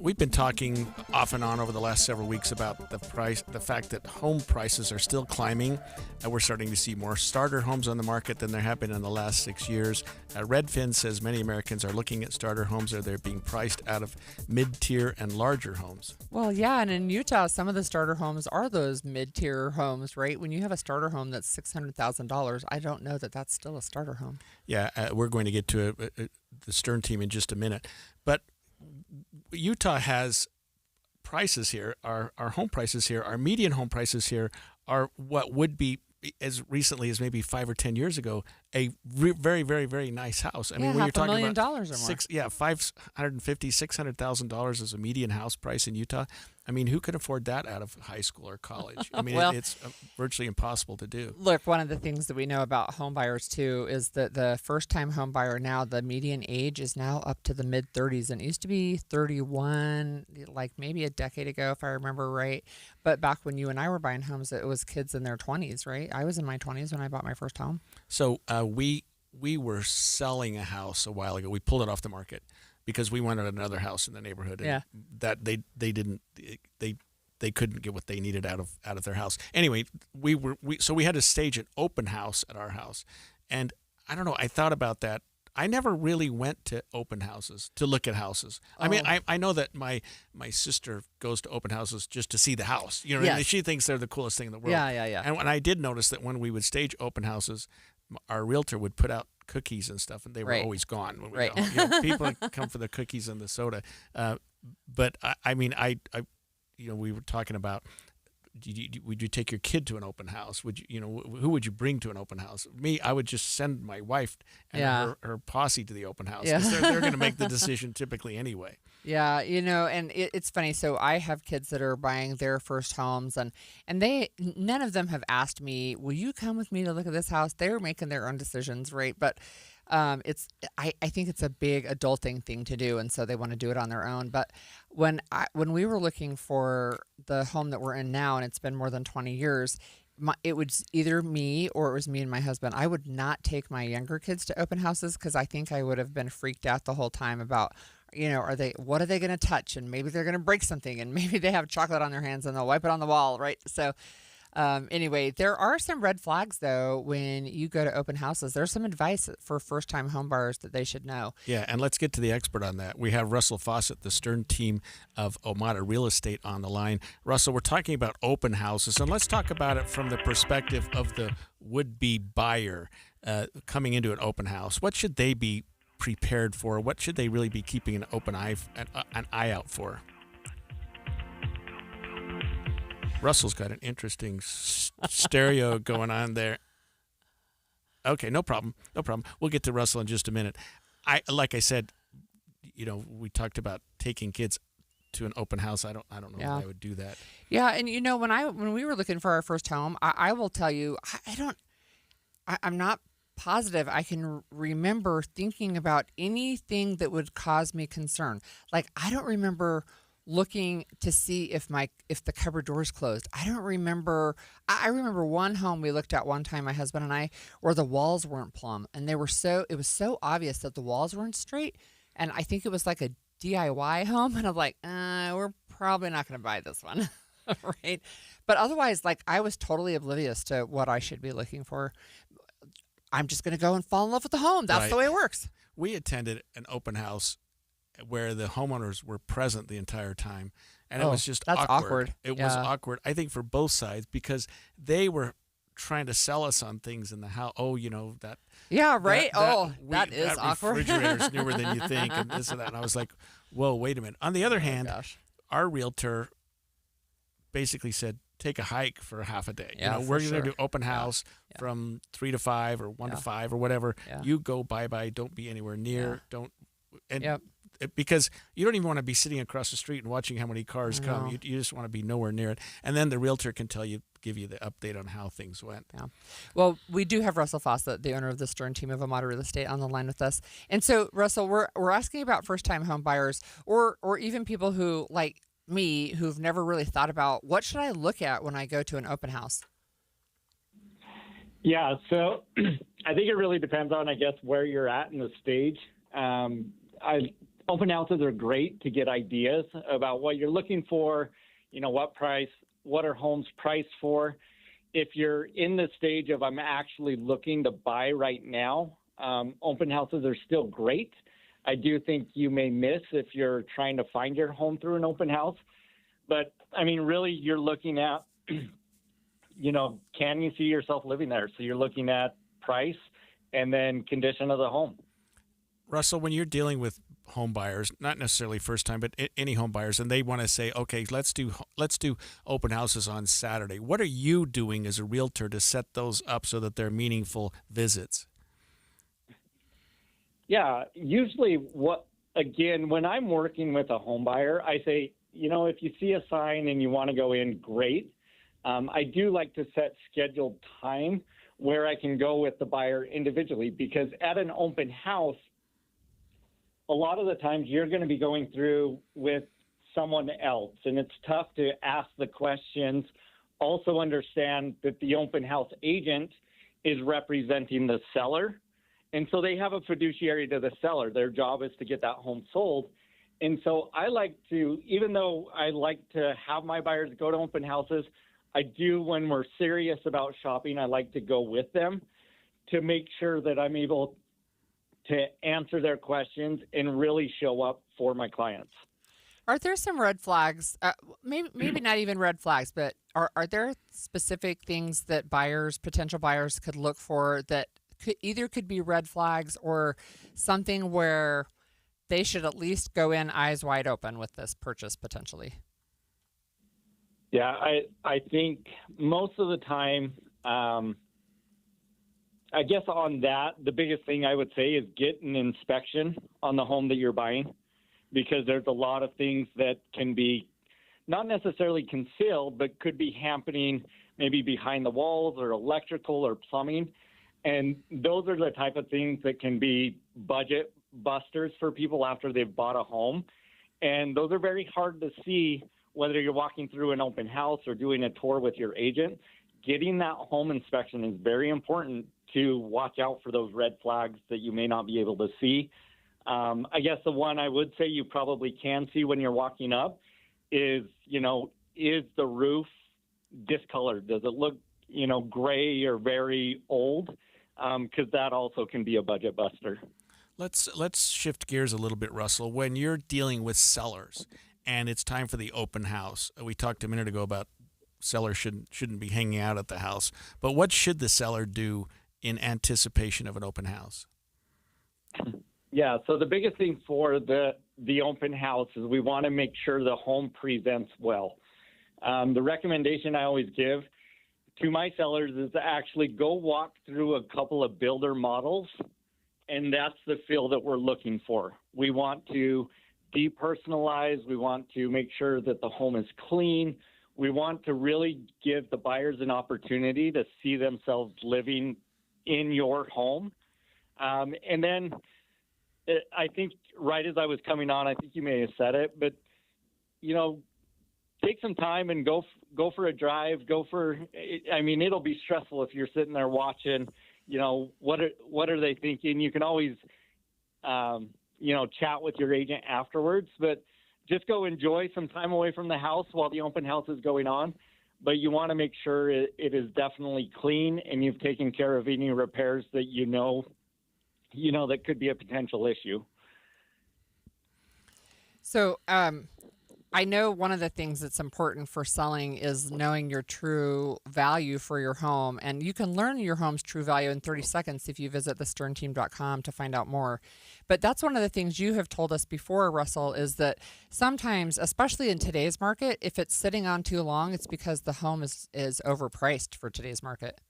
We've been talking off and on over the last several weeks about the fact that home prices are still climbing. We're starting to see more starter homes on the market than there have been in the last 6 years. Redfin says many Americans are looking at starter homes, or they're being priced out of mid-tier and larger homes. Well, yeah, and in Utah, some of the starter homes are those mid-tier homes, right? When you have a starter home that's $600,000, I don't know that that's still a starter home. Yeah, we're going to get to the Stern team in just a minute. But Utah has prices here, our home prices here, our median home prices here are what would be, as recently as maybe 5 or 10 years ago, a very, very, very nice house. I mean, when you're talking about $500,000 or more. $550,000, $600,000 is a median house price in Utah. I mean, who could afford that out of high school or college? I mean, Well, it's virtually impossible to do. Look, one of the things that we know about home buyers too is that the first-time home buyer now, the median age is now up to the mid-30s, and it used to be 31, like maybe a decade ago, if I remember right. But back when you and I were buying homes, it was kids in their 20s, right? I was in my 20s when I bought my first home. So we were selling a house a while ago. We pulled it off the market because we wanted another house in the neighborhood. And Yeah. that they couldn't get what they needed out of their house. Anyway, we had to stage an open house at our house, and I don't know. I thought about that. I never really went to open houses to look at houses. I mean, I know that my sister goes to open houses just to see the house. You know, Yes. she thinks they're the coolest thing in the world. Yeah. And when I did notice that when we would stage open houses, our realtor would put out cookies and stuff, and they were Right. always gone when we Right. got home. You know, people come for the cookies and the soda. But I mean, we were talking about, would you take your kid to an open house? Would you, who would you bring to an open house? Me, I would just send my wife and Yeah. her posse to the open house. Yeah. 'Cause they're going to make the decision typically anyway. Yeah, and it's funny. So I have kids that are buying their first homes, and none of them have asked me, "Will you come with me to look at this house?" They're making their own decisions, right? But I think it's a big adulting thing to do, and so they want to do it on their own. But when we were looking for the home that we're in now, and it's been more than 20 years. It was either me or it was me and my husband. I would not take my younger kids to open houses because I think I would have been freaked out the whole time about, what are they going to touch? And maybe they're going to break something, and maybe they have chocolate on their hands and they'll wipe it on the wall, right? So anyway, there are some red flags, though, when you go to open houses. There's some advice for first-time home buyers that they should know. Yeah, and let's get to the expert on that. We have Russell Fawcett, the Stern team of Omada Real Estate, on the line. Russell, we're talking about open houses, and let's talk about it from the perspective of the would-be buyer coming into an open house. What should they be prepared for? What should they really be keeping an open eye out for? Russell's got an interesting stereo going on there. Okay, no problem. We'll get to Russell in just a minute. Like I said, we talked about taking kids to an open house. I don't know if I would do that. Yeah, and when we were looking for our first home, I will tell you, I'm not positive I can remember thinking about anything that would cause me concern. Like, I don't remember looking to see if the cupboard door's closed. I don't remember. I remember one home we looked at one time, my husband and I, where the walls weren't plumb, and it was so obvious that the walls weren't straight. And I think it was like a DIY home, and I'm like, we're probably not going to buy this one, right? But otherwise, like, I was totally oblivious to what I should be looking for. I'm just going to go and fall in love with the home. That's the way it works. We attended an open house where the homeowners were present the entire time, and it was just awkward. It was awkward, I think, for both sides, because they were trying to sell us on things in the house. Oh, that. Yeah, right. That is awkward. Refrigerator's newer than you think, and this and that. And I was like, whoa, wait a minute. On the other hand, our realtor basically said, take a hike for half a day. Yeah, we're going to do open house from 3 to 5 or 1 to 5 or whatever. Yeah. You go bye-bye. Don't be anywhere near. Don't. And because you don't even want to be sitting across the street and watching how many cars come. You just want to be nowhere near it. And then the realtor can give you the update on how things went. Yeah. Well, we do have Russell Fawcett, the owner of the Stern team of Amada Real Estate, on the line with us. And so, Russell, we're asking about first-time home buyers or even people who, like me, who've never really thought about what should I look at when I go to an open house? Yeah, so I think it really depends on, I guess, where you're at in the stage. Open houses are great to get ideas about what you're looking for, what price, what are homes priced for. If you're in the stage of I'm actually looking to buy right now, open houses are still great. I do think you may miss if you're trying to find your home through an open house. But, I mean, really you're looking at, can you see yourself living there? So you're looking at price and then condition of the home. Russell, when you're dealing with home buyers, not necessarily first time, but any home buyers, and they want to say, okay, let's do open houses on Saturday. What are you doing as a realtor to set those up so that they're meaningful visits? Yeah, usually when I'm working with a home buyer, I say, if you see a sign and you want to go in, great. I do like to set scheduled time where I can go with the buyer individually, because at an open house, a lot of the times you're going to be going through with someone else, and it's tough to ask the questions. Also understand that the open house agent is representing the seller, and so they have a fiduciary to the seller. Their job is to get that home sold. And so I like to, even though I like to have my buyers go to open houses, I do, when we're serious about shopping, I like to go with them to make sure that I'm able to answer their questions and really show up for my clients. Are there some red flags? Maybe not even red flags, but are there specific things that potential buyers could look for that could be red flags or something where they should at least go in eyes wide open with this purchase potentially? Yeah, I think most of the time, I guess on that, the biggest thing I would say is get an inspection on the home that you're buying, because there's a lot of things that can be not necessarily concealed, but could be happening maybe behind the walls or electrical or plumbing. And those are the type of things that can be budget busters for people after they've bought a home. And those are very hard to see whether you're walking through an open house or doing a tour with your agent. Getting that home inspection is very important to watch out for those red flags that you may not be able to see. I guess the one I would say you probably can see when you're walking up is, is the roof discolored? Does it look, gray or very old? Because that also can be a budget buster. Let's shift gears a little bit, Russell. When you're dealing with sellers and it's time for the open house, we talked a minute ago about sellers shouldn't be hanging out at the house, but what should the seller do in anticipation of an open house? Yeah, so the biggest thing for the open house is we want to make sure the home presents well. The recommendation I always give to my sellers is to actually go walk through a couple of builder models, and that's the feel that we're looking for. We want to depersonalize. We want to make sure that the home is clean. We want to really give the buyers an opportunity to see themselves living in your home. And then I think right as I was coming on, I think you may have said it, but, take some time and go for a drive. It'll be stressful if you're sitting there watching, what are they thinking? You can always, chat with your agent afterwards, but just go enjoy some time away from the house while the open house is going on. But you want to make sure it is definitely clean and you've taken care of any repairs that that could be a potential issue. So, I know one of the things that's important for selling is knowing your true value for your home. And you can learn your home's true value in 30 seconds if you visit thesternteam.com to find out more. But that's one of the things you have told us before, Russell, is that sometimes, especially in today's market, if it's sitting on too long, it's because the home is overpriced for today's market.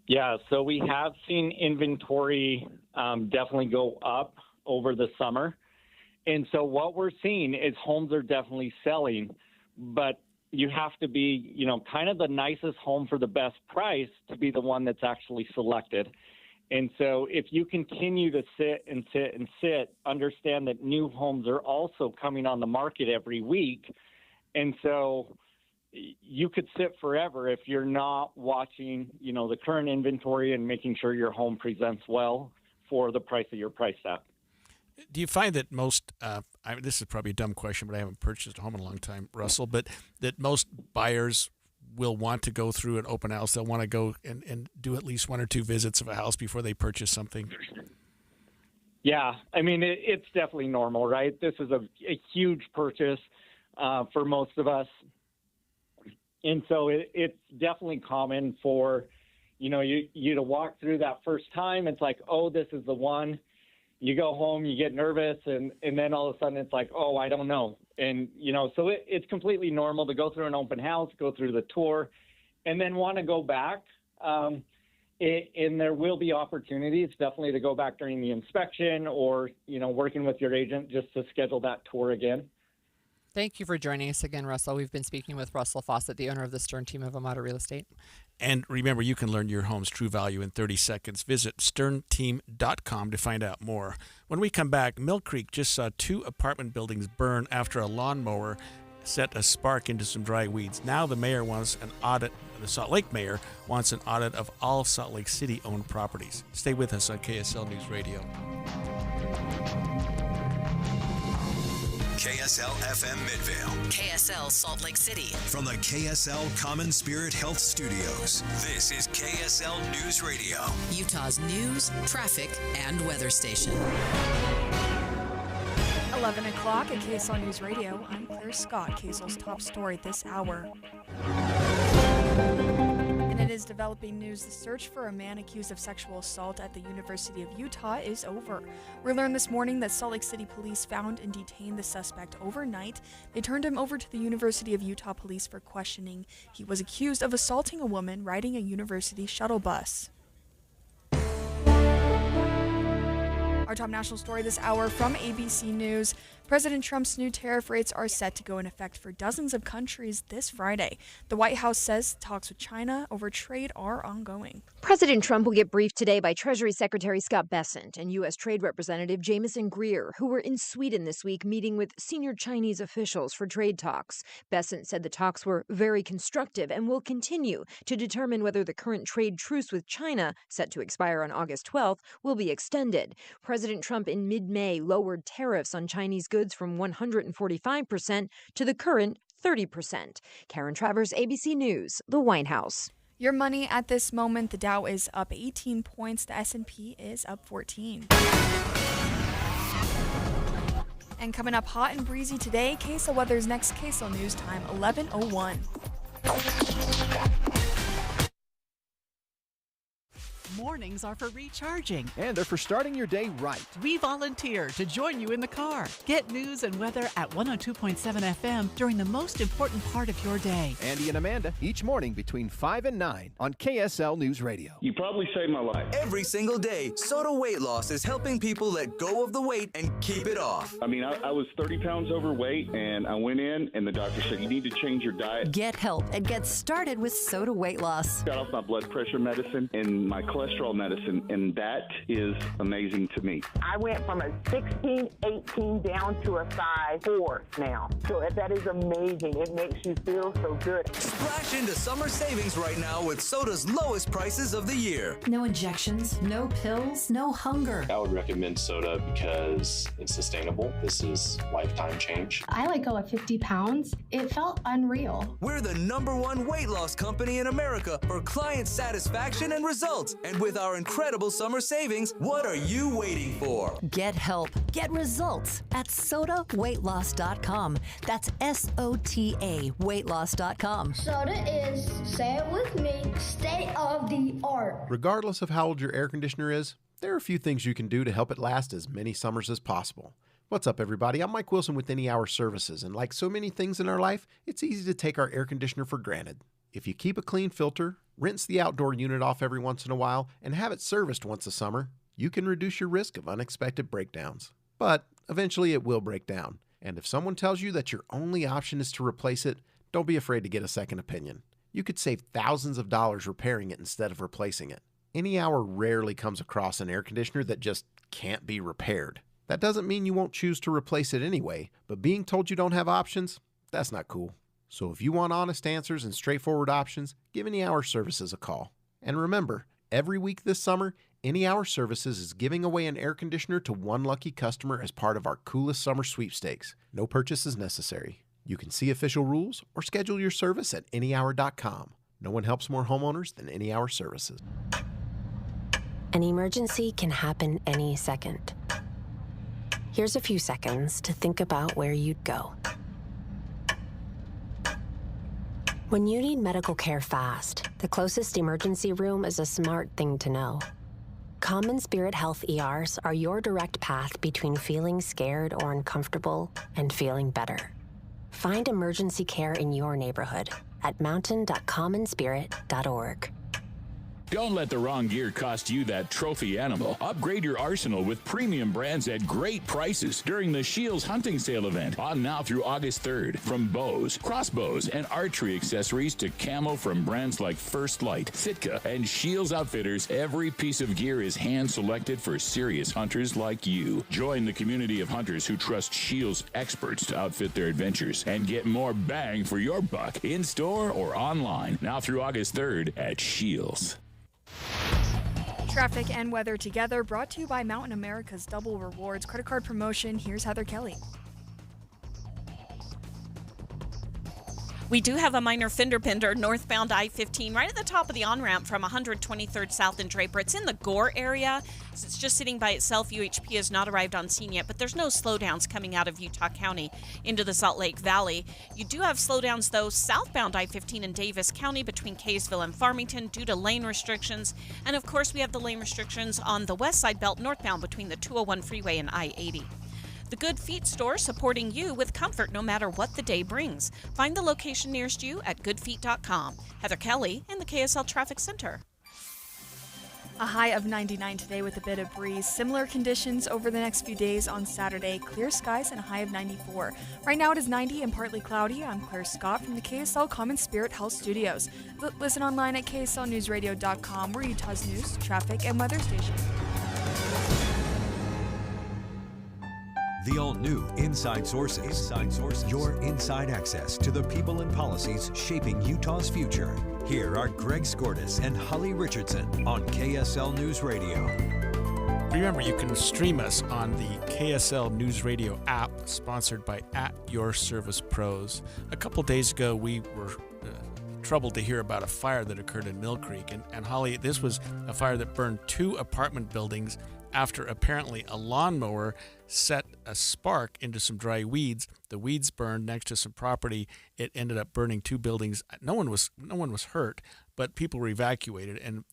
Yeah, so we have seen inventory definitely go up over the summer. And so what we're seeing is homes are definitely selling, but you have to be, kind of the nicest home for the best price to be the one that's actually selected. And so if you continue to sit and sit and sit, understand that new homes are also coming on the market every week. And so you could sit forever if you're not watching, the current inventory and making sure your home presents well for the price that you're priced at. Do you find that most, this is probably a dumb question, but I haven't purchased a home in a long time, Russell, but that most buyers will want to go through an open house? They'll want to go and do at least one or two visits of a house before they purchase something? Yeah, it's definitely normal, right? This is a huge purchase for most of us. And so it's definitely common for, you to walk through that first time. It's like, oh, this is the one. You go home, you get nervous, and then all of a sudden it's like, oh, I don't know. And, so it's completely normal to go through an open house, go through the tour, and then want to go back. And there will be opportunities definitely to go back during the inspection or, working with your agent just to schedule that tour again. Thank you for joining us again, Russell. We've been speaking with Russell Fawcett, the owner of the Stern Team of Amada Real Estate. And remember, you can learn your home's true value in 30 seconds. Visit sternteam.com to find out more. When we come back, Mill Creek just saw 2 apartment buildings burn after a lawnmower set a spark into some dry weeds. Now the mayor wants an audit. The Salt Lake mayor wants an audit of all Salt Lake City-owned properties. Stay with us on KSL News Radio. KSL FM Midvale. KSL Salt Lake City. From the KSL Common Spirit Health Studios, this is KSL News Radio. Utah's news, traffic, and weather station. 11 o'clock at KSL News Radio. I'm Claire Scott, KSL's top story this hour. And it is developing news. The search for a man accused of sexual assault at the University of Utah is over. We learned this morning that Salt Lake City police found and detained the suspect overnight. They turned him over to the University of Utah police for questioning. He was accused of assaulting a woman riding a university shuttle bus. Our top national story this hour from ABC News. President Trump's new tariff rates are set to go in effect for dozens of countries this Friday. The White House says talks with China over trade are ongoing. President Trump will get briefed today by Treasury Secretary Scott Bessent and U.S. Trade Representative Jamieson Greer, who were in Sweden this week meeting with senior Chinese officials for trade talks. Bessent said the talks were very constructive and will continue to determine whether the current trade truce with China, set to expire on August 12th, will be extended. President Trump in mid-May lowered tariffs on Chinese goods from 145% to the current 30%. Karen Travers, ABC News, the White House. Your money at this moment, the Dow is up 18 points, the S&P is up 14. And coming up hot and breezy today, KSL Weather's next KSL News time, 11:01. mornings are for recharging. And they're for starting your day right. We volunteer to join you in the car. Get news and weather at 102.7 FM during the most important part of your day. Andy and Amanda, each morning between 5 and 9 on KSL News Radio. You probably saved my life. Every single day, Soda Weight Loss is helping people let go of the weight and keep it off. I mean, I was 30 pounds overweight, and I went in, and the doctor said, you need to change your diet. Get help and get started with Soda Weight Loss. Got off my blood pressure medicine and my cholesterol medicine, and that is amazing to me. I went from a 16, 18 down to a size 4 now. So that is amazing. It makes you feel so good. Splash into summer savings right now with Soda's lowest prices of the year. No injections, no pills, no hunger. I would recommend Soda because it's sustainable. This is lifetime change. I let go of 50 pounds. It felt unreal. We're the #1 weight loss company in America for client satisfaction and results. And with our incredible summer savings, what are you waiting for? Get help. Get results at SodaWeightLoss.com. That's SOTA weightloss.com. Soda is, say it with me, state of the art. Regardless of how old your air conditioner is, there are a few things you can do to help it last as many summers as possible. What's up, everybody? I'm Mike Wilson with Any Hour Services, and like so many things in our life, it's easy to take our air conditioner for granted. If you keep a clean filter, rinse the outdoor unit off every once in a while, and have it serviced once a summer, you can reduce your risk of unexpected breakdowns. But eventually it will break down, and if someone tells you that your only option is to replace it, don't be afraid to get a second opinion. You could save thousands of dollars repairing it instead of replacing it. Any Hour rarely comes across an air conditioner that just can't be repaired. That doesn't mean you won't choose to replace it anyway, but being told you don't have options, that's not cool. So if you want honest answers and straightforward options, give Any Hour Services a call. And remember, every week this summer, Any Hour Services is giving away an air conditioner to one lucky customer as part of our Coolest Summer Sweepstakes. No purchase is necessary. You can see official rules or schedule your service at anyhour.com. No one helps more homeowners than Any Hour Services. An emergency can happen any second. Here's a few seconds to think about where you'd go. When you need medical care fast, the closest emergency room is a smart thing to know. Common Spirit Health ERs are your direct path between feeling scared or uncomfortable and feeling better. Find emergency care in your neighborhood at mountain.commonspirit.org. Don't let the wrong gear cost you that trophy animal. Upgrade your arsenal with premium brands at great prices during the Shields Hunting Sale event on now through August 3rd. From bows, crossbows, and archery accessories to camo from brands like First Light, Sitka, and Shields Outfitters, every piece of gear is hand-selected for serious hunters like you. Join the community of hunters who trust Shields experts to outfit their adventures and get more bang for your buck in-store or online now through August 3rd at Shields. Traffic and weather together, brought to you by Mountain America's Double Rewards credit card promotion. Here's Heather Kelly. We do have a minor fender bender northbound I-15 right at the top of the on-ramp from 123rd South and Draper. It's in the Gore area, so it's just sitting by itself. UHP has not arrived on scene yet, but there's no slowdowns coming out of Utah County into the Salt Lake Valley. You do have slowdowns, though, southbound I-15 in Davis County between Kaysville and Farmington due to lane restrictions. And, of course, we have the lane restrictions on the west side belt northbound between the 201 freeway and I-80. The Good Feet store supporting you with comfort no matter what the day brings. Find the location nearest you at goodfeet.com. Heather Kelly in the KSL Traffic Center. A high of 99 today with a bit of breeze. Similar conditions over the next few days on Saturday. Clear skies and a high of 94. Right now it is 90 and partly cloudy. I'm Claire Scott from the KSL Common Spirit Health Studios. Listen online at kslnewsradio.com. We're Utah's news, traffic, and weather station. The all-new Inside Sources. Your inside access to the people and policies shaping Utah's future. Here are Greg Skordas and Holly Richardson on KSL News Radio. Remember, you can stream us on the KSL News Radio app, sponsored by At Your Service Pros. A couple days ago, we were troubled to hear about a fire that occurred in Mill Creek. And Holly, this was a fire that burned 2 apartment buildings after apparently a lawnmower set a spark into some dry weeds. The weeds burned next to some property. It ended up burning 2 buildings. No one was hurt, but people were evacuated, and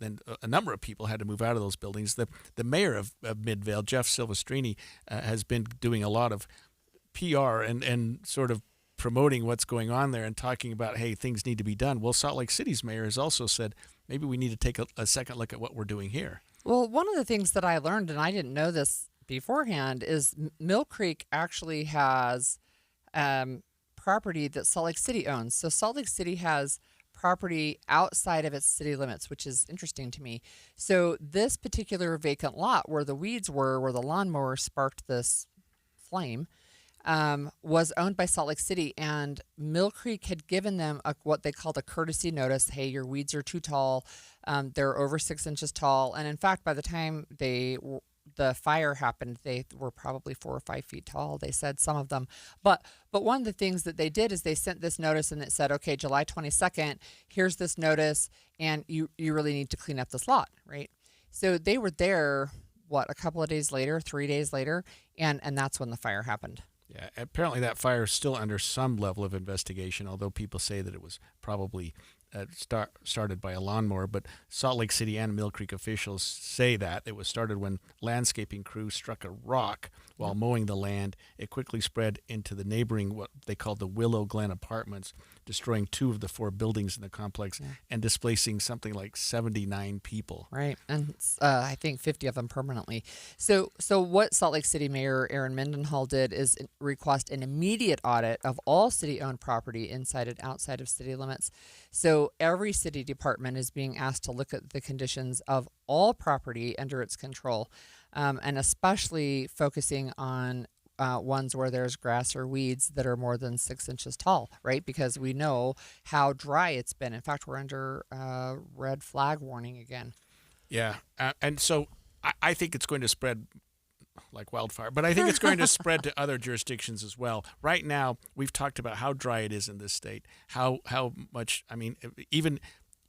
a number of people had to move out of those buildings. The mayor of Midvale, Jeff Silvestrini, has been doing a lot of PR and sort of promoting what's going on there and talking about, hey, things need to be done. Well, Salt Lake City's mayor has also said, maybe we need to take a second look at what we're doing here. Well, one of the things that I learned, and I didn't know this beforehand, is Mill Creek actually has property that Salt Lake City owns. So Salt Lake City has property outside of its city limits, which is interesting to me. So this particular vacant lot where the weeds were, where the lawnmower sparked this flame, was owned by Salt Lake City, and Mill Creek had given them what they called a courtesy notice. Hey, your weeds are too tall. They're over 6 inches tall. And in fact, by the time the fire happened, they were probably 4 or 5 feet tall. They said, some of them. But one of the things that they did is they sent this notice, and it said, okay, July 22nd, here's this notice, and you really need to clean up this lot, right? So they were there, a couple of days later, 3 days later, and that's when the fire happened. Yeah, apparently that fire is still under some level of investigation, although people say that it was probably started by a lawnmower. But Salt Lake City and Mill Creek officials say that it was started when landscaping crews struck a rock while mowing the land. It quickly spread into the neighboring, what they called the Willow Glen Apartments, destroying 2 of the 4 buildings in the complex and displacing something like 79 people. Right, and I think 50 of them permanently. So what Salt Lake City Mayor Aaron Mendenhall did is request an immediate audit of all city-owned property inside and outside of city limits. So every city department is being asked to look at the conditions of all property under its control, and especially focusing on ones where there's grass or weeds that are more than 6 inches tall, right? Because we know how dry it's been. In fact, we're under red flag warning again. Yeah, and so I think it's going to spread like wildfire, but I think it's going to spread to other jurisdictions as well. Right now, we've talked about how dry it is in this state, how much, I mean, even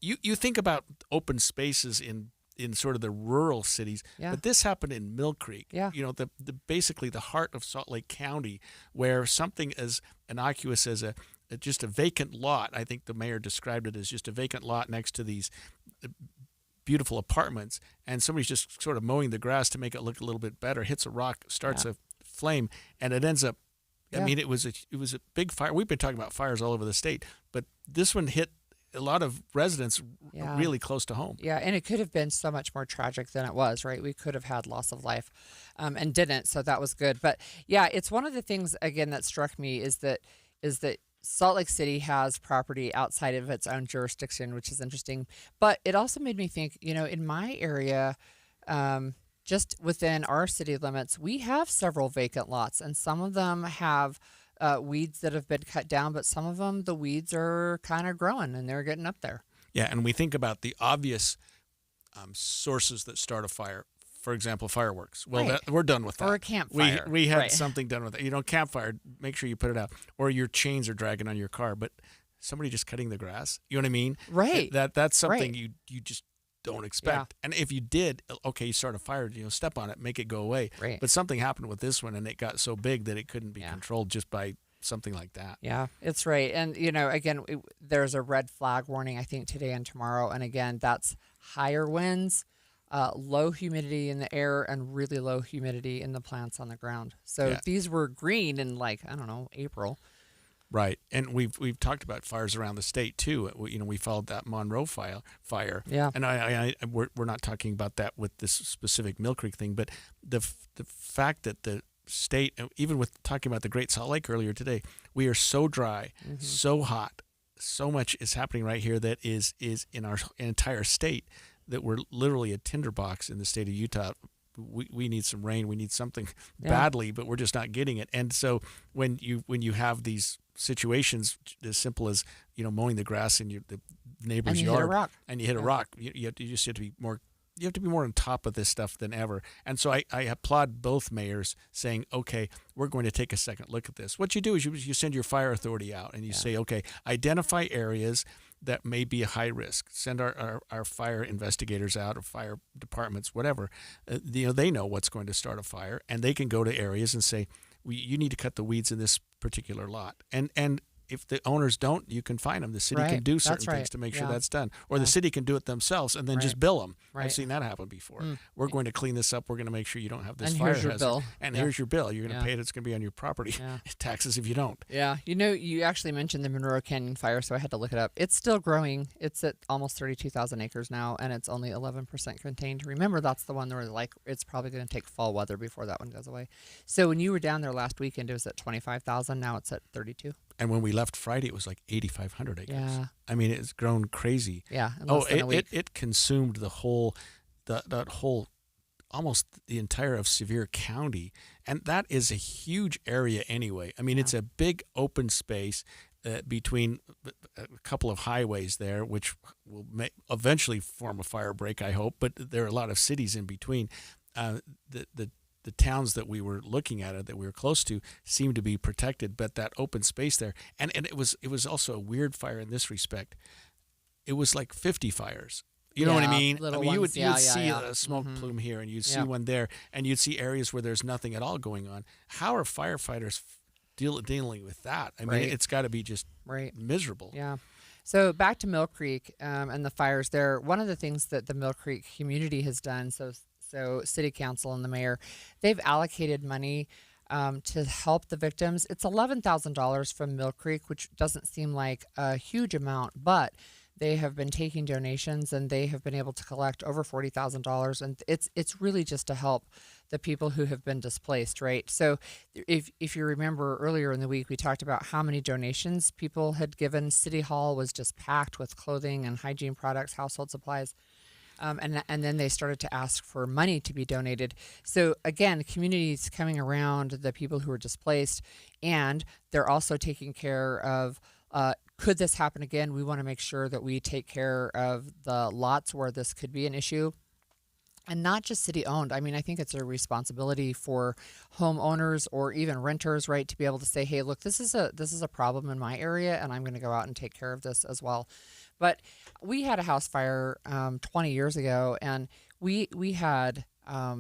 you think about open spaces in sort of the rural cities, but this happened in Mill Creek. Yeah. You know, the basically the heart of Salt Lake County, where something as innocuous as just a vacant lot, I think the mayor described it as just a vacant lot next to these beautiful apartments, and somebody's just sort of mowing the grass to make it look a little bit better, hits a rock, starts a flame, and it ends up, I mean, it was a big fire. We've been talking about fires all over the state, but this one hit a lot of residents really close to home. Yeah, and it could have been so much more tragic than it was, right? We could have had loss of life and didn't, so that was good. But yeah, it's one of the things, again, that struck me is that Salt Lake City has property outside of its own jurisdiction, which is interesting. But it also made me think, you know, in my area, just within our city limits, we have several vacant lots, and some of them have weeds that have been cut down, but some of them, the weeds are kind of growing and they're getting up there. Yeah, and we think about the obvious sources that start a fire. For example, fireworks. Well, we're done with that. Or a campfire. We had something done with it. You know, campfire, make sure you put it out. Or your chains are dragging on your car. But somebody just cutting the grass, you know what I mean? Right. That's something you just don't expect. Yeah. And if you did, okay, you start a fire, you know, step on it, make it go away. Right. But something happened with this one, and it got so big that it couldn't be controlled just by something like that. Yeah, it's right. And, you know, again, there's a red flag warning, I think, today and tomorrow. And again, that's higher winds, low humidity in the air, and really low humidity in the plants on the ground. So these were green in, like, I don't know, April. Right, and we've talked about fires around the state too. You know, we followed that Monroe fire. Yeah, and we're not talking about that with this specific Mill Creek thing, but the fact that the state, even with talking about the Great Salt Lake earlier today, we are so dry, so hot, so much is happening right here that is in our entire state that we're literally a tinderbox in the state of Utah. We need some rain. We need something badly, but we're just not getting it. And so when you have these situations as simple as, you know, mowing the grass in the neighbor's yard, and you hit a rock, you just have to be more. You have to be more on top of this stuff than ever. And so I applaud both mayors saying, okay, we're going to take a second look at this. What you do is you send your fire authority out and you say, okay, identify areas that may be a high risk. Send our fire investigators out, or fire departments, whatever. You know, they know what's going to start a fire, and they can go to areas and say, you need to cut the weeds in this particular lot. And if the owners don't, you can fine them. The city can do certain things to make sure that's done. Or the city can do it themselves and then just bill them. I've seen that happen before. We're going to clean this up. We're going to make sure you don't have this fire hazard. Here's your bill. And here's your bill. You're going to pay it. It's going to be on your property taxes if you don't. Yeah. You actually mentioned the Monroe Canyon fire, so I had to look it up. It's still growing. It's at almost 32,000 acres now, and it's only 11% contained. Remember, that's the one where it's probably going to take fall weather before that one goes away. So when you were down there last weekend, it was at 25,000. Now it's at 32. And when we left Friday, it was like 8,500 acres. Yeah. I mean, it's grown crazy. Yeah. It consumed the whole, that whole, almost the entire of Sevier County. And that is a huge area anyway. I mean, it's a big open space between a couple of highways there, which will eventually form a fire break, I hope. But there are a lot of cities in between. The towns that we were looking at, that we were close to, seemed to be protected, but that open space there, and it was also a weird fire in this respect. It was like 50 fires. You know what I mean? You would see a smoke plume here, and you'd see one there, and you'd see areas where there's nothing at all going on. How are firefighters dealing with that? I mean, it's got to be just miserable. Yeah. So back to Mill Creek and the fires there. One of the things that the Mill Creek community has done, so City Council and the mayor, they've allocated money to help the victims. It's $11,000 from Mill Creek, which doesn't seem like a huge amount, but they have been taking donations and they have been able to collect over $40,000, and it's really just to help the people who have been displaced, right? So if you remember earlier in the week, we talked about how many donations people had given. City Hall was just packed with clothing and hygiene products, household supplies. And then they started to ask for money to be donated. So again, the community's coming around the people who are displaced, and they're also taking care of, could this happen again? We want to make sure that we take care of the lots where this could be an issue. And not just city owned. I mean, I think it's a responsibility for homeowners or even renters, right, to be able to say, hey, look, this is a problem in my area, and I'm going to go out and take care of this as well. But we had a house fire 20 years ago, and we had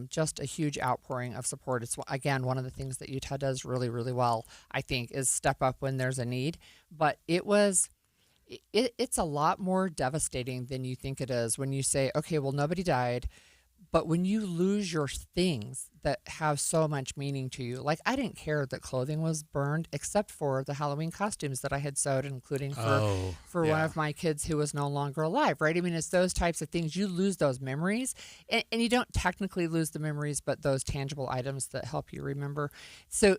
just a huge outpouring of support. It's, again, one of the things that Utah does really, really well, I think, is step up when there's a need. But it's a lot more devastating than you think it is when you say, okay, well, nobody died. But when you lose your things that have so much meaning to you, like I didn't care that clothing was burned except for the Halloween costumes that I had sewed, including for one of my kids who was no longer alive, right? I mean, it's those types of things. You lose those memories, and you don't technically lose the memories, but those tangible items that help you remember. So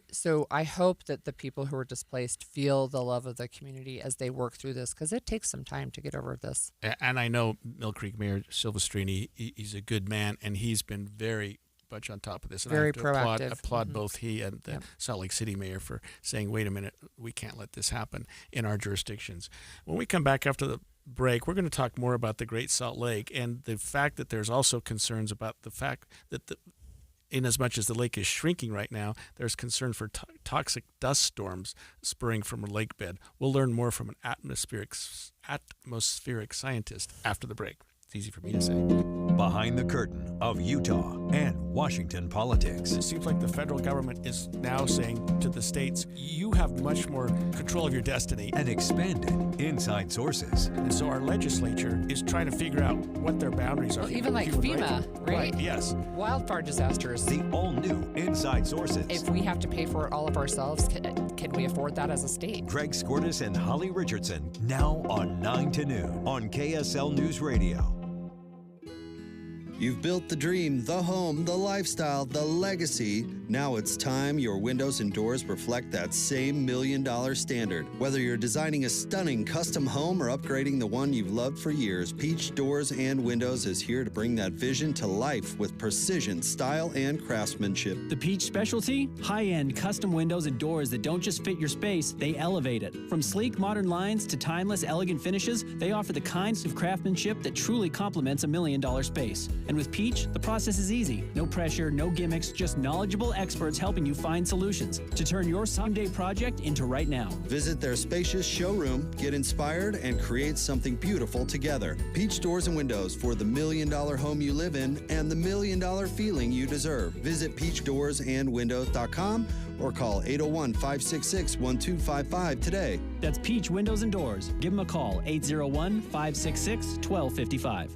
I hope that the people who are displaced feel the love of the community as they work through this, because it takes some time to get over this. And I know Mill Creek Mayor Silvestrini, he's a good man, and he's been very much on top of this. And very I have to proactive. applaud both he and the Salt Lake City mayor for saying, wait a minute, we can't let this happen in our jurisdictions. When we come back after the break, we're going to talk more about the Great Salt Lake and the fact that there's also concerns about the fact that in as much as the lake is shrinking right now, there's concern for toxic dust storms spurring from a lake bed. We'll learn more from an atmospheric scientist after the break. It's easy for me to say. Behind the curtain of Utah and Washington politics. It seems like the federal government is now saying to the states, you have much more control of your destiny. And expanded inside sources. And so our legislature is trying to figure out what their boundaries are. Well, even like FEMA, right? Yes. Wildfire disasters. The all-new Inside Sources. If we have to pay for it all of ourselves, can we afford that as a state? Greg Skordas and Holly Richardson, now on 9 to noon on KSL News Radio. You've built the dream, the home, the lifestyle, the legacy. Now it's time your windows and doors reflect that same $1 million standard. Whether you're designing a stunning custom home or upgrading the one you've loved for years, Peach Doors and Windows is here to bring that vision to life with precision, style, and craftsmanship. The Peach specialty? High-end custom windows and doors that don't just fit your space, they elevate it. From sleek modern lines to timeless elegant finishes, they offer the kinds of craftsmanship that truly complements a $1 million space. And with Peach, the process is easy. No pressure, no gimmicks, just knowledgeable experts helping you find solutions to turn your someday project into right now. Visit their spacious showroom, get inspired, and create something beautiful together. Peach Doors and Windows for the $1 million home you live in and the $1 million feeling you deserve. Visit peachdoorsandwindows.com or call 801-566-1255 today. That's Peach Windows and Doors. Give them a call, 801-566-1255.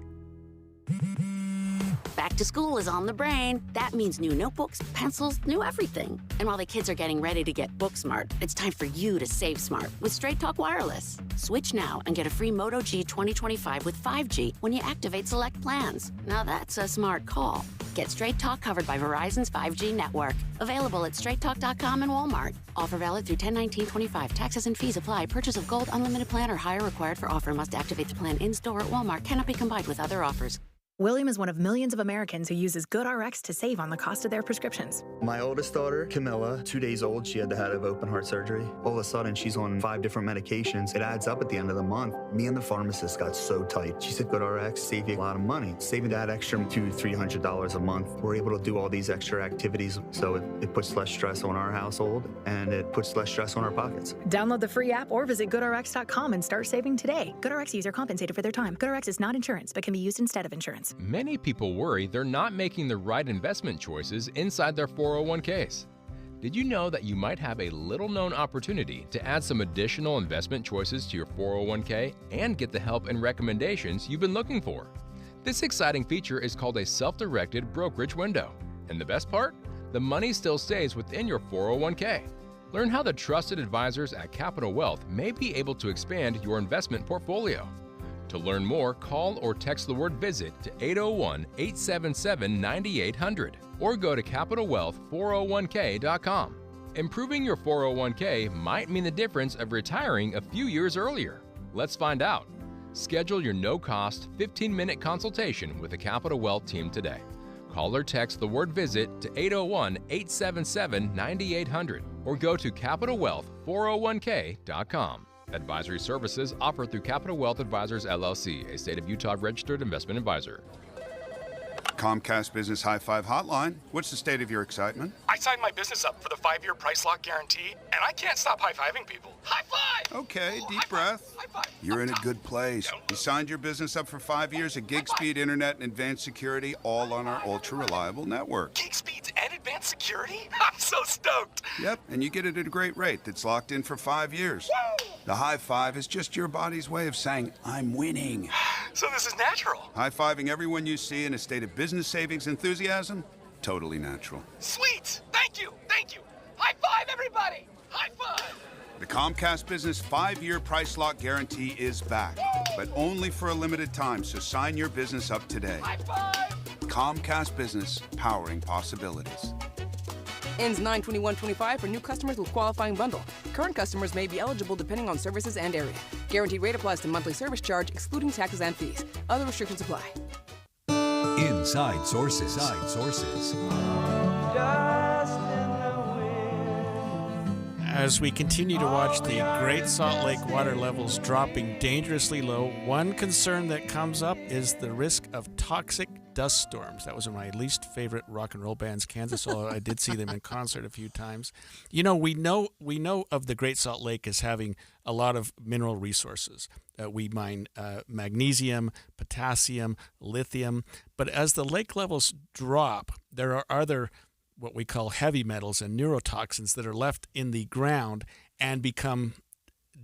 Back to school is on the brain. That means new notebooks, pencils, new everything. And while the kids are getting ready to get book smart, it's time for you to save smart with Straight Talk Wireless. Switch now and get a free Moto G 2025 with 5G when you activate select plans. Now that's a smart call. Get Straight Talk covered by Verizon's 5G network. Available at straighttalk.com and Walmart. Offer valid through 10/19/25. Taxes and fees apply. Purchase of gold unlimited plan or higher required for offer. Must activate the plan in-store at Walmart. Cannot be combined with other offers. William is one of millions of Americans who uses GoodRx to save on the cost of their prescriptions. My oldest daughter, Camilla, 2 days old, she had to have open heart surgery. All of a sudden, she's on 5 different medications. It adds up at the end of the month. Me and the pharmacist got so tight. She said, GoodRx save you a lot of money. Saving that extra $200-300 a month. We're able to do all these extra activities, so it puts less stress on our household, and it puts less stress on our pockets. Download the free app or visit GoodRx.com and start saving today. GoodRx user compensated for their time. GoodRx is not insurance, but can be used instead of insurance. Many people worry they're not making the right investment choices inside their 401ks. Did you know that you might have a little-known opportunity to add some additional investment choices to your 401k and get the help and recommendations you've been looking for? This exciting feature is called a self-directed brokerage window. And the best part? The money still stays within your 401k. Learn how the trusted advisors at Capital Wealth may be able to expand your investment portfolio. To learn more, call or text the word VISIT to 801-877-9800 or go to CapitalWealth401k.com. Improving your 401k might mean the difference of retiring a few years earlier. Let's find out. Schedule your no-cost 15-minute consultation with the Capital Wealth team today. Call or text the word VISIT to 801-877-9800 or go to CapitalWealth401k.com. Advisory services offered through Capital Wealth Advisors, LLC, a state of Utah registered investment advisor. Comcast Business High Five Hotline. What's the state of your excitement? I signed my business up for the 5-year price lock guarantee, and I can't stop high-fiving people. High five! Okay, deep breath. High five. You're in a good place. You signed your business up for 5 years of gig speed internet and advanced security, all on our ultra-reliable network. Gig speeds and advanced security? I'm so stoked. Yep, and you get it at a great rate that's locked in for 5 years. Woo! The high five is just your body's way of saying, I'm winning. So this is natural. High-fiving everyone you see in a state of business savings enthusiasm? Totally natural. Sweet! Thank you! Thank you! High five, everybody! High five! The Comcast Business 5-year price lock guarantee is back, but only for a limited time, so sign your business up today. High five! Comcast Business, powering possibilities. Ends 9/21/25 for new customers with qualifying bundle. Current customers may be eligible depending on services and area. Guaranteed rate applies to monthly service charge, excluding taxes and fees. Other restrictions apply. Inside Sources. As we continue to watch the Great Salt Lake water levels dropping dangerously low, one concern that comes up is the risk of toxic dust storms. That was one of my least favorite rock and roll bands, Kansas, although I did see them in concert a few times. You know, we know of the Great Salt Lake as having a lot of mineral resources. We mine magnesium, potassium, lithium, but as the lake levels drop, there are other what we call heavy metals and neurotoxins that are left in the ground and become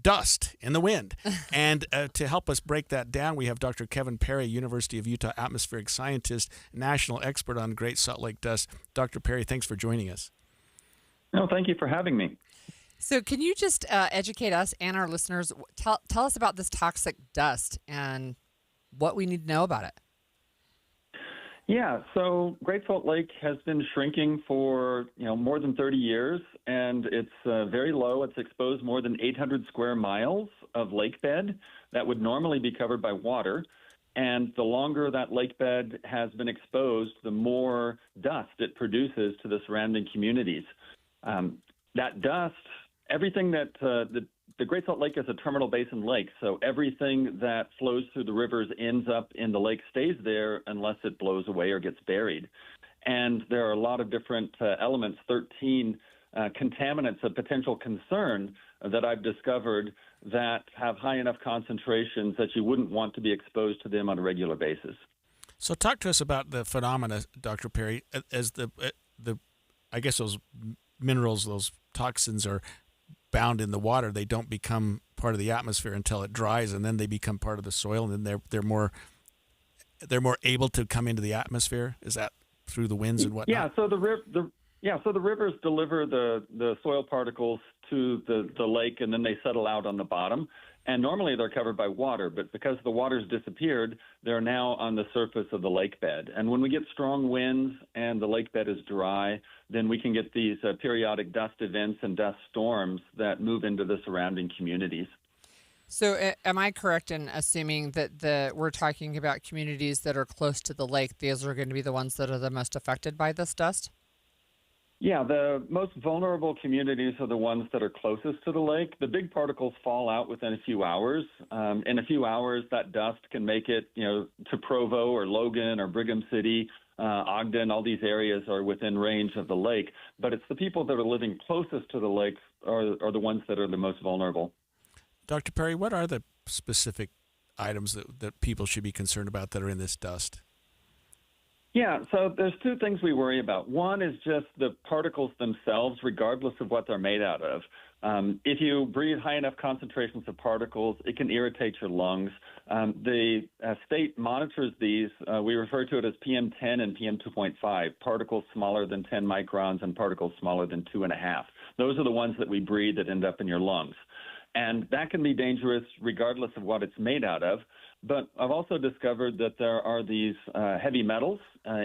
dust in the wind. And to help us break that down, we have Dr. Kevin Perry, University of Utah atmospheric scientist, national expert on Great Salt Lake dust. Dr. Perry, thanks for joining us. No, thank you for having me. So can you just educate us and our listeners, tell us about this toxic dust and what we need to know about it? Yeah, so Great Salt Lake has been shrinking for more than 30 years, and it's very low. It's exposed more than 800 square miles of lake bed that would normally be covered by water. And the longer that lake bed has been exposed, the more dust it produces to the surrounding communities. That dust, everything that the Great Salt Lake is a terminal basin lake, so everything that flows through the rivers ends up in the lake stays there unless it blows away or gets buried. And there are a lot of different elements, 13 contaminants of potential concern that I've discovered that have high enough concentrations that you wouldn't want to be exposed to them on a regular basis. So talk to us about the phenomena, Dr. Perry, as I guess those minerals, those toxins are bound in the water. They don't become part of the atmosphere until it dries, and then they become part of the soil, and then they're more able to come into the atmosphere. Is that through the winds and whatnot? Yeah. So the rivers deliver the soil particles to the lake, and then they settle out on the bottom. And normally they're covered by water, but because the water's disappeared, they're now on the surface of the lake bed. And when we get strong winds and the lake bed is dry, then we can get these periodic dust events and dust storms that move into the surrounding communities. So am I correct in assuming that we're talking about communities that are close to the lake? These are going to be the ones that are the most affected by this dust? Yeah, the most vulnerable communities are the ones that are closest to the lake. The big particles fall out within a few hours. In a few hours, that dust can make it, to Provo or Logan or Brigham City, Ogden. All these areas are within range of the lake. But it's the people that are living closest to the lake are the ones that are the most vulnerable. Dr. Perry, what are the specific items that people should be concerned about that are in this dust? Yeah, so there's two things we worry about. One is just the particles themselves, regardless of what they're made out of. If you breathe high enough concentrations of particles, it can irritate your lungs. The state monitors these. We refer to it as PM10 and PM2.5, particles smaller than 10 microns and particles smaller than 2.5. Those are the ones that we breathe that end up in your lungs. And that can be dangerous regardless of what it's made out of. But I've also discovered that there are these heavy metals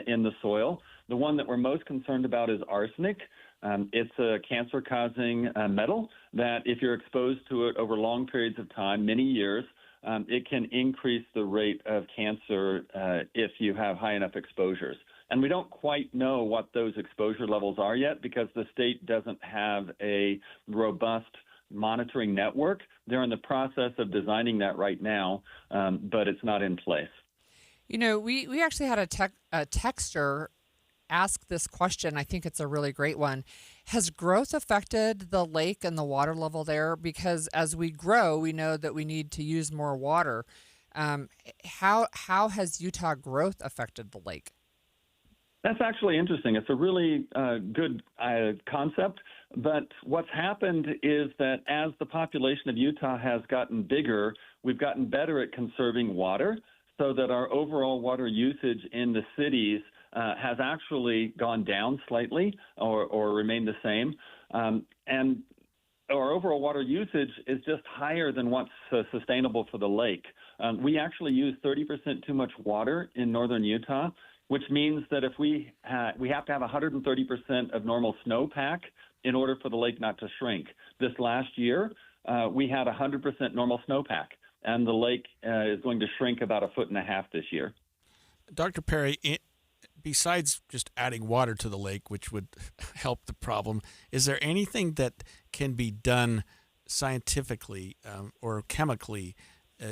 in the soil. The one that we're most concerned about is arsenic. It's a cancer-causing metal that if you're exposed to it over long periods of time, many years, it can increase the rate of cancer if you have high enough exposures. And we don't quite know what those exposure levels are yet because the state doesn't have a robust monitoring network. They're in the process of designing that right now, but it's not in place. We actually had a texter ask this question. I think it's a really great one. Has growth affected the lake and the water level there? Because as we grow, we know that we need to use more water. How has Utah growth affected the lake? That's actually interesting. It's a really good concept. But what's happened is that as the population of Utah has gotten bigger, we've gotten better at conserving water so that our overall water usage in the cities has actually gone down slightly or remained the same. And our overall water usage is just higher than what's sustainable for the lake. We actually use 30% too much water in northern Utah, which means that if we have to have 130% of normal snowpack in order for the lake not to shrink. This last year, we had 100% normal snowpack, and the lake is going to shrink about 1.5 feet this year. Dr. Perry, besides just adding water to the lake, which would help the problem, is there anything that can be done scientifically or chemically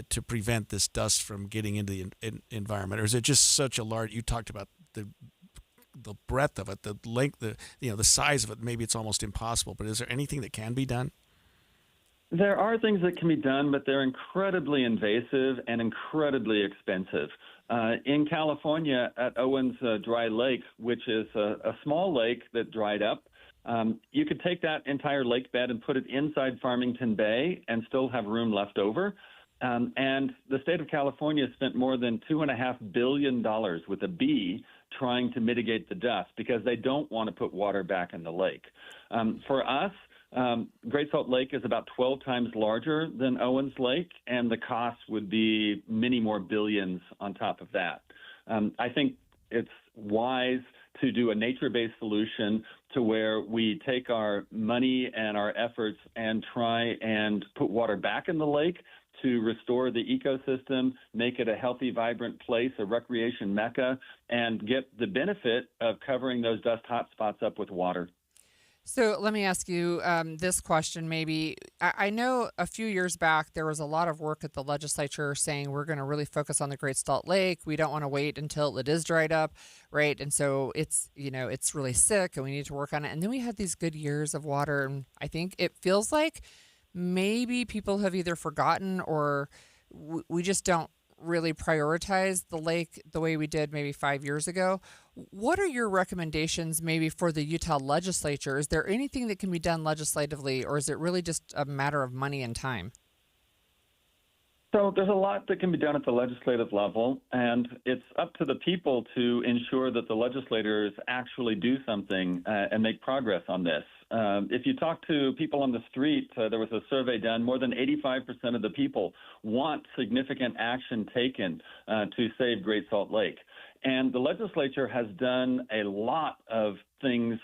to prevent this dust from getting into the environment? Or is it just such a large, you talked about the breadth of it, the length, the size of it, maybe it's almost impossible, but is there anything that can be done? There are things that can be done, but they're incredibly invasive and incredibly expensive. In California at Owens Dry Lake, which is a small lake that dried up, you could take that entire lake bed and put it inside Farmington Bay and still have room left over. And the state of California spent more than $2.5 billion with a B trying to mitigate the dust because they don't want to put water back in the lake. For us, Great Salt Lake is about 12 times larger than Owens Lake, and the cost would be many more billions on top of that. I think it's wise to do a nature-based solution to where we take our money and our efforts and try and put water back in the lake to restore the ecosystem, make it a healthy, vibrant place, a recreation mecca, and get the benefit of covering those dust hotspots up with water. So let me ask you this question maybe. I know a few years back there was a lot of work at the legislature saying we're going to really focus on the Great Salt Lake. We don't want to wait until it is dried up, right? And so it's really sick and we need to work on it. And then we had these good years of water. And I think it feels like maybe people have either forgotten or we just don't really prioritize the lake the way we did maybe 5 years ago. What are your recommendations maybe for the Utah legislature? Is there anything that can be done legislatively, or is it really just a matter of money and time? So there's a lot that can be done at the legislative level, and it's up to the people to ensure that the legislators actually do something and make progress on this. If you talk to people on the street, there was a survey done, more than 85% of the people want significant action taken to save Great Salt Lake. And the legislature has done a lot of things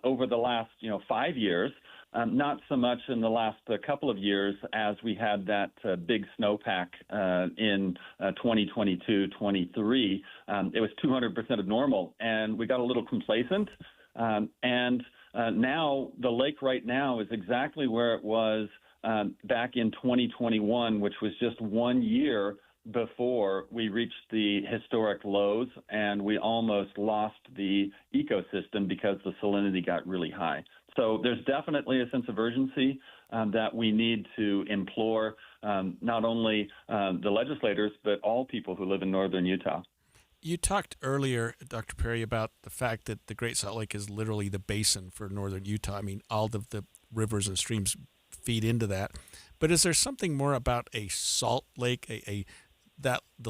over the last 5 years. Not so much in the last couple of years as we had that big snowpack in 2022-23. It was 200% of normal, and we got a little complacent. Now the lake right now is exactly where it was back in 2021, which was just 1 year before we reached the historic lows, and we almost lost the ecosystem because the salinity got really high. So there's definitely a sense of urgency that we need to implore not only the legislators, but all people who live in northern Utah. You talked earlier, Dr. Perry, about the fact that the Great Salt Lake is literally the basin for northern Utah. I mean, all of the rivers and streams feed into that. But is there something more about a salt lake, the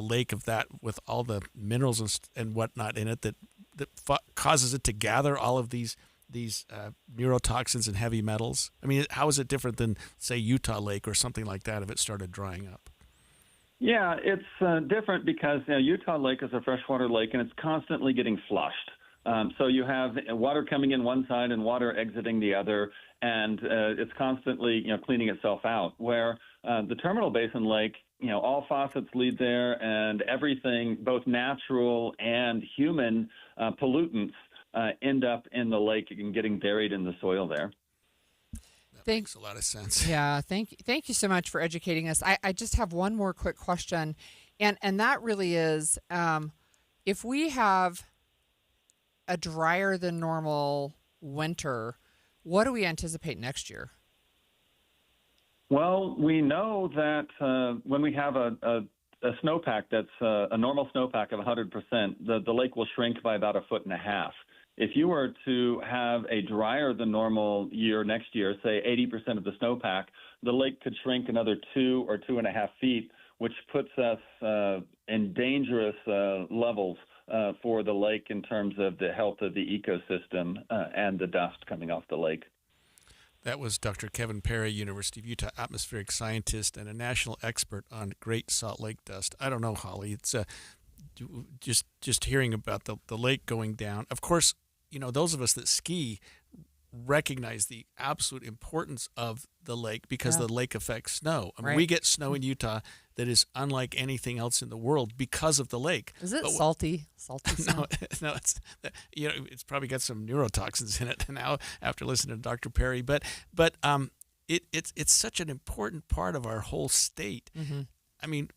lake of that with all the minerals and whatnot in it that causes it to gather all of these neurotoxins and heavy metals? I mean, how is it different than, say, Utah Lake or something like that if it started drying up? Yeah, it's different because Utah Lake is a freshwater lake, and it's constantly getting flushed. So you have water coming in one side and water exiting the other, and it's constantly cleaning itself out. Where the Terminal Basin Lake, all faucets lead there, and everything, both natural and human pollutants, end up in the lake and getting buried in the soil there. Makes a lot of sense. Yeah, thank you so much for educating us. I just have one more quick question, and that really is, if we have a drier than normal winter, what do we anticipate next year? Well, we know that when we have a snowpack that's a normal snowpack of 100%, the lake will shrink by about 1.5 feet. If you were to have a drier than normal year next year, say 80% of the snowpack, the lake could shrink another 2 or 2.5 feet, which puts us in dangerous levels for the lake in terms of the health of the ecosystem and the dust coming off the lake. That was Dr. Kevin Perry, University of Utah atmospheric scientist and a national expert on Great Salt Lake dust. I don't know, Holly. It's just hearing about the lake going down. Of course, those of us that ski recognize the absolute importance of the lake because the lake affects snow. I mean, we get snow in Utah that is unlike anything else in the world because of the lake. Is it salty? Salty snow? No, it's probably got some neurotoxins in it now after listening to Dr. Perry. But it's such an important part of our whole state. Mm-hmm. I mean,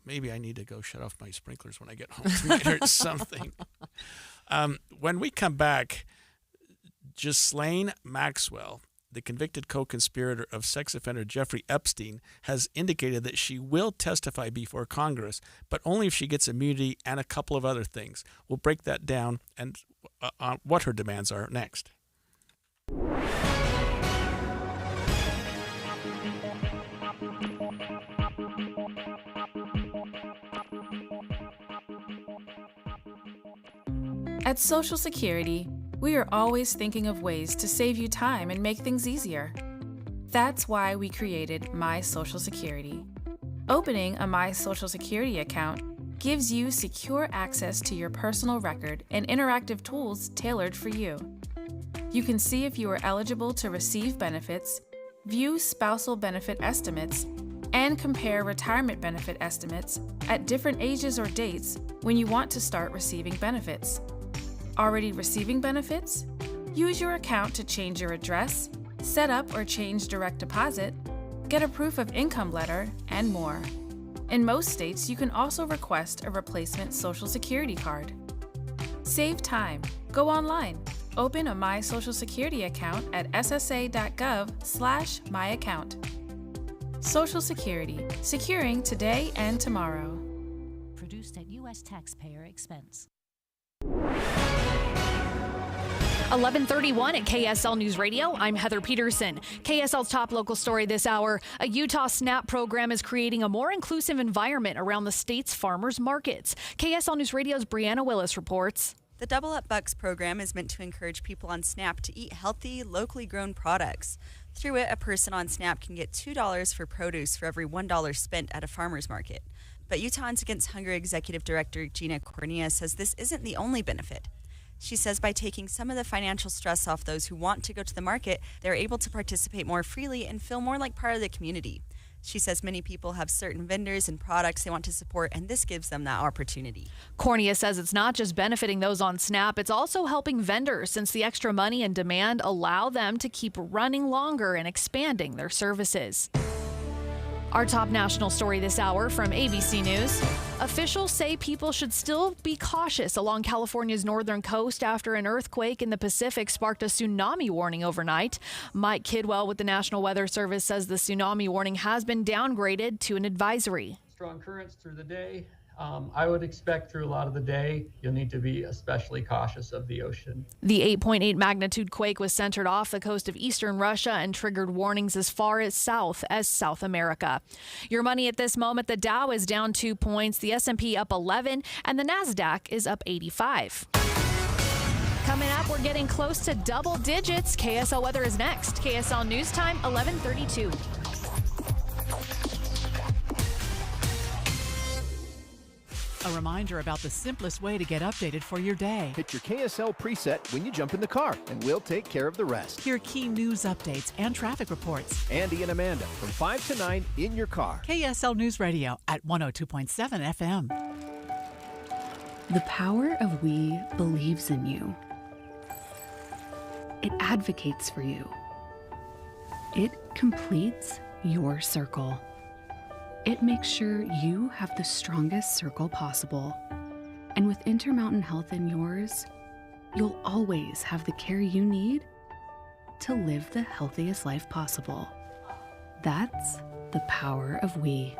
maybe I need to go shut off my sprinklers when I get home tonight or something. When we come back, Ghislaine Maxwell, the convicted co-conspirator of sex offender Jeffrey Epstein, has indicated that she will testify before Congress, but only if she gets immunity and a couple of other things. We'll break that down and what her demands are next. At Social Security, we are always thinking of ways to save you time and make things easier. That's why we created My Social Security. Opening a My Social Security account gives you secure access to your personal record and interactive tools tailored for you. You can see if you are eligible to receive benefits, view spousal benefit estimates, and compare retirement benefit estimates at different ages or dates when you want to start receiving benefits. Already receiving benefits? Use your account to change your address, set up or change direct deposit, get a proof of income letter, and more. In most states, you can also request a replacement Social Security card. Save time. Go online. Open a My Social Security account at ssa.gov/myaccount. Social Security, securing today and tomorrow. Produced at U.S. taxpayer expense. 11:31 at KSL News Radio. I'm Heather Peterson. KSL's top local story this hour. A Utah SNAP program is creating a more inclusive environment around the state's farmers markets. KSL News Radio's Brianna Willis reports. The Double Up Bucks program is meant to encourage people on SNAP to eat healthy, locally grown products. Through it, a person on SNAP can get $2 for produce for every $1 spent at a farmer's market. But Utahns Against Hunger Executive Director Gina Cornea says this isn't the only benefit. She says by taking some of the financial stress off those who want to go to the market, they're able to participate more freely and feel more like part of the community. She says many people have certain vendors and products they want to support, and this gives them that opportunity. Cornea says it's not just benefiting those on SNAP, it's also helping vendors since the extra money and demand allow them to keep running longer and expanding their services. Our top national story this hour from ABC News. Officials say people should still be cautious along California's northern coast after an earthquake in the Pacific sparked a tsunami warning overnight. Mike Kidwell with the National Weather Service says the tsunami warning has been downgraded to an advisory. Strong currents through the day. I would expect through a lot of the day, you'll need to be especially cautious of the ocean. The 8.8 magnitude quake was centered off the coast of eastern Russia and triggered warnings as far as South America. Your money at this moment, the Dow is down 2 points, the S&P up 11, and the NASDAQ is up 85. Coming up, we're getting close to double digits. KSL weather is next. KSL News Time, 11:32. A reminder about the simplest way to get updated for your day. Hit your KSL preset when you jump in the car, and we'll take care of the rest. Hear key news updates and traffic reports. Andy and Amanda from 5 to 9 in your car. KSL News Radio at 102.7 FM. The power of we believes in you. It advocates for you. It completes your circle. It makes sure you have the strongest circle possible. And with Intermountain Health in yours, you'll always have the care you need to live the healthiest life possible. That's the power of we.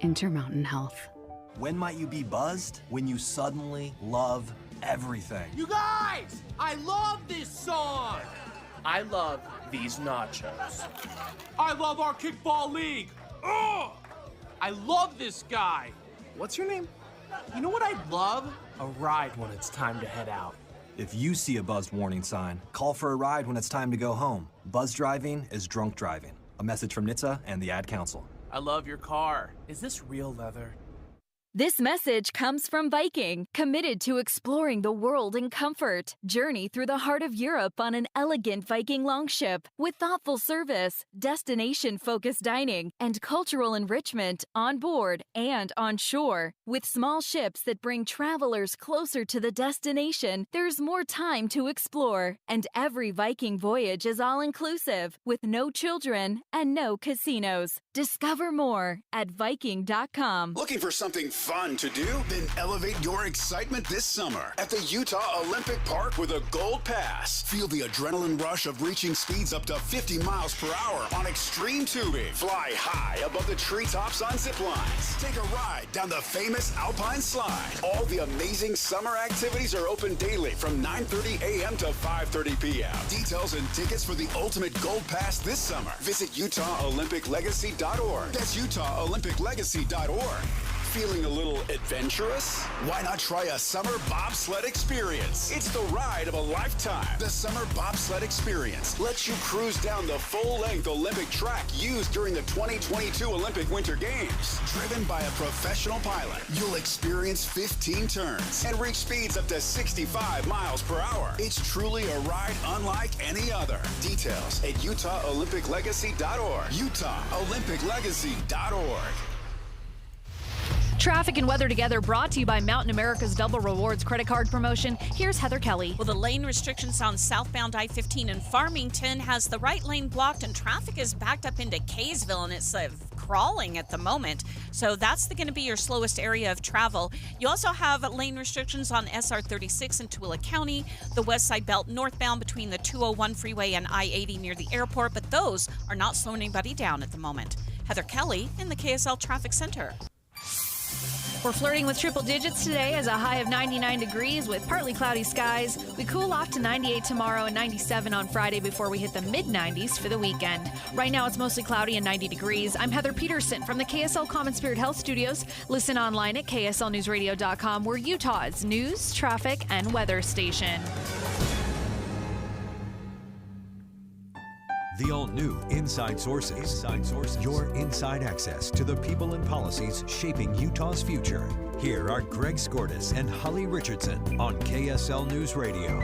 Intermountain Health. When might you be buzzed? When you suddenly love everything. You guys! I love this song! I love these nachos. I love our kickball league! Ugh! I love this guy. What's your name? You know what I'd love? A ride when it's time to head out. If you see a buzzed warning sign, call for a ride when it's time to go home. Buzz driving is drunk driving. A message from NHTSA and the Ad Council. I love your car. Is this real leather? This message comes from Viking, committed to exploring the world in comfort. Journey through the heart of Europe on an elegant Viking longship with thoughtful service, destination-focused dining, and cultural enrichment on board and on shore. With small ships that bring travelers closer to the destination, there's more time to explore. And every Viking voyage is all-inclusive, with no children and no casinos. Discover more at Viking.com. Looking for something fun to do? Then elevate your excitement this summer at the Utah Olympic Park with a Gold Pass. Feel the adrenaline rush of reaching speeds up to 50 miles per hour on extreme tubing. Fly high above the treetops on zip lines. Take a ride down the famous Alpine Slide. All the amazing summer activities are open daily from 9:30 a.m. to 5:30 p.m. Details and tickets for the ultimate Gold Pass this summer. Visit UtahOlympicLegacy.org. That's UtahOlympicLegacy.org. Feeling a little adventurous? Why not try a summer bobsled experience? It's the ride of a lifetime. The Summer Bobsled Experience lets you cruise down the full-length Olympic track used during the 2022 Olympic Winter Games. Driven by a professional pilot, you'll experience 15 turns and reach speeds up to 65 miles per hour. It's truly a ride unlike any other. Details at UtahOlympicLegacy.org. UtahOlympicLegacy.org. Traffic and weather together brought to you by Mountain America's Double Rewards credit card promotion. Here's Heather Kelly. Well, the lane restrictions on southbound I-15 in Farmington has the right lane blocked, and traffic is backed up into Kaysville, and it's crawling at the moment. So that's going to be your slowest area of travel. You also have lane restrictions on SR-36 in Tooele County, the West Side Belt northbound between the 201 freeway and I-80 near the airport, but those are not slowing anybody down at the moment. Heather Kelly in the KSL Traffic Center. We're flirting with triple digits today as a high of 99 degrees with partly cloudy skies. We cool off to 98 tomorrow and 97 on Friday before we hit the mid-90s for the weekend. Right now it's mostly cloudy and 90 degrees. I'm Heather Peterson from the KSL Common Spirit Health Studios. Listen online at kslnewsradio.com. We're Utah's news, traffic, and weather station. The all-new Inside Sources. Your inside access to the people and policies shaping Utah's future. Here are Greg Skordas and Holly Richardson on KSL News Radio.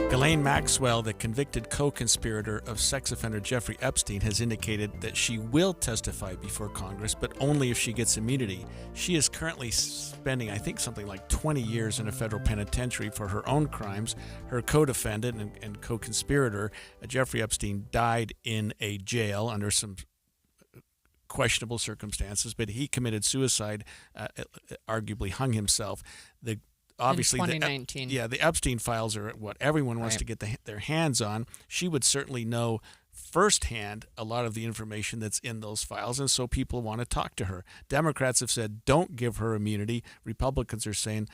Ghislaine Maxwell, the convicted co-conspirator of sex offender Jeffrey Epstein, has indicated that she will testify before Congress, but only if she gets immunity. She is currently spending, I think, something like 20 years in a federal penitentiary for her own crimes. Her co-defendant and co-conspirator, Jeffrey Epstein, died in a jail under some questionable circumstances, but he committed suicide, arguably hung himself. Obviously, in 2019. The Epstein files are what everyone wants to get their hands on. She would certainly know firsthand a lot of the information that's in those files, and so people want to talk to her. Democrats have said, don't give her immunity. Republicans are saying,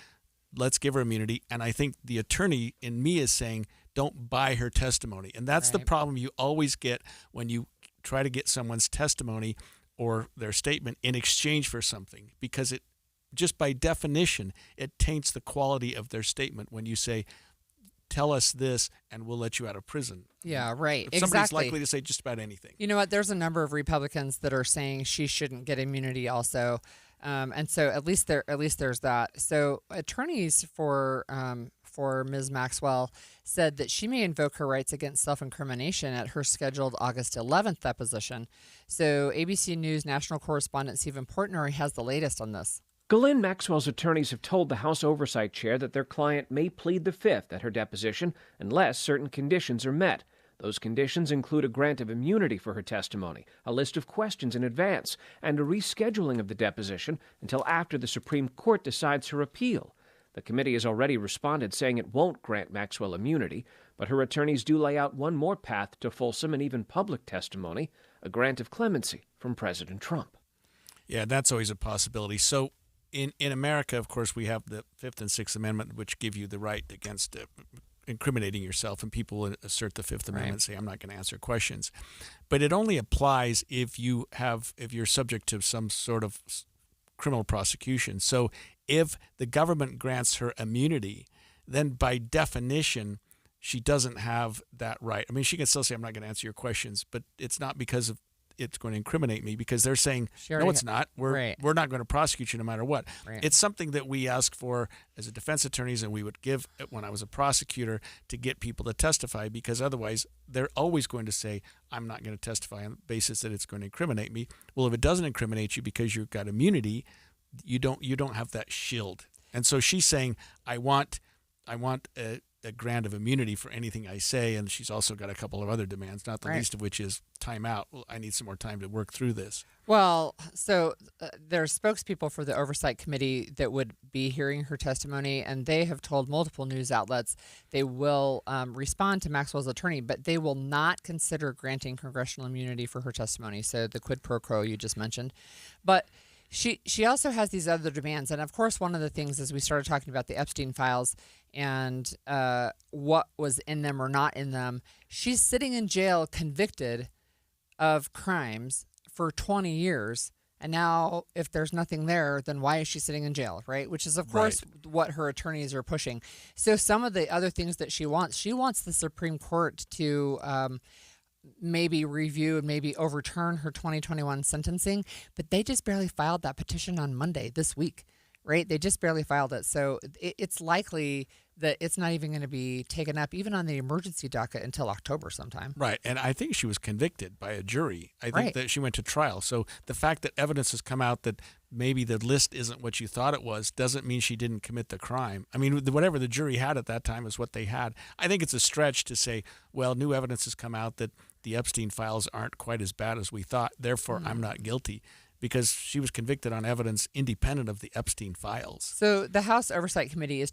let's give her immunity. And I think the attorney in me is saying, don't buy her testimony. And that's the problem you always get when you try to get someone's testimony or their statement in exchange for something, because it just by definition, it taints the quality of their statement when you say, tell us this and we'll let you out of prison. Yeah, right. Somebody's likely to say just about anything. You know what? There's a number of Republicans that are saying she shouldn't get immunity also. And so at least there's that. So attorneys for Ms. Maxwell said that she may invoke her rights against self-incrimination at her scheduled August 11th deposition. So ABC News national correspondent Stephen Portnoy has the latest on this. Ghislaine Maxwell's attorneys have told the House Oversight Chair that their client may plead the Fifth at her deposition unless certain conditions are met. Those conditions include a grant of immunity for her testimony, a list of questions in advance, and a rescheduling of the deposition until after the Supreme Court decides her appeal. The committee has already responded saying it won't grant Maxwell immunity, but her attorneys do lay out one more path to fulsome and even public testimony, a grant of clemency from President Trump. Yeah, that's always a possibility. So in America, of course, we have the Fifth and Sixth Amendment, which give you the right against incriminating yourself, and people assert the Fifth Amendment and say, I'm not going to answer questions. But it only applies if you're subject to some sort of criminal prosecution. So if the government grants her immunity, then by definition, she doesn't have that right. I mean, she can still say, I'm not going to answer your questions, but it's not because of it's going to incriminate me, because they're saying, no, it's not. We're not going to prosecute you no matter what. Right. It's something that we ask for as a defense attorneys, and we would give when I was a prosecutor to get people to testify, because otherwise they're always going to say, I'm not going to testify on the basis that it's going to incriminate me. Well, if it doesn't incriminate you because you've got immunity, you don't have that shield. And so she's saying, I want a grant of immunity for anything I say, and she's also got a couple of other demands, not the least of which is time out. Well, I need some more time to work through this. Well, so there's spokespeople for the Oversight Committee that would be hearing her testimony, and they have told multiple news outlets they will respond to Maxwell's attorney, but they will not consider granting congressional immunity for her testimony. So the quid pro quo you just mentioned. But she also has these other demands. And, of course, one of the things is we started talking about the Epstein files and what was in them or not in them. She's sitting in jail convicted of crimes for 20 years. And now if there's nothing there, then why is she sitting in jail, right? Which is, of course, what her attorneys are pushing. So some of the other things that she wants the Supreme Court to maybe review and maybe overturn her 2021 sentencing, but they just barely filed that petition on Monday this week, right? They just barely filed it. So it's likely that it's not even going to be taken up even on the emergency docket until October sometime. Right. And I think she was convicted by a jury. I think that she went to trial. So the fact that evidence has come out that maybe the list isn't what you thought it was doesn't mean she didn't commit the crime. I mean, whatever the jury had at that time is what they had. I think it's a stretch to say, well, new evidence has come out that the Epstein files aren't quite as bad as we thought, therefore I'm not guilty, because she was convicted on evidence independent of the Epstein files. So the House Oversight Committee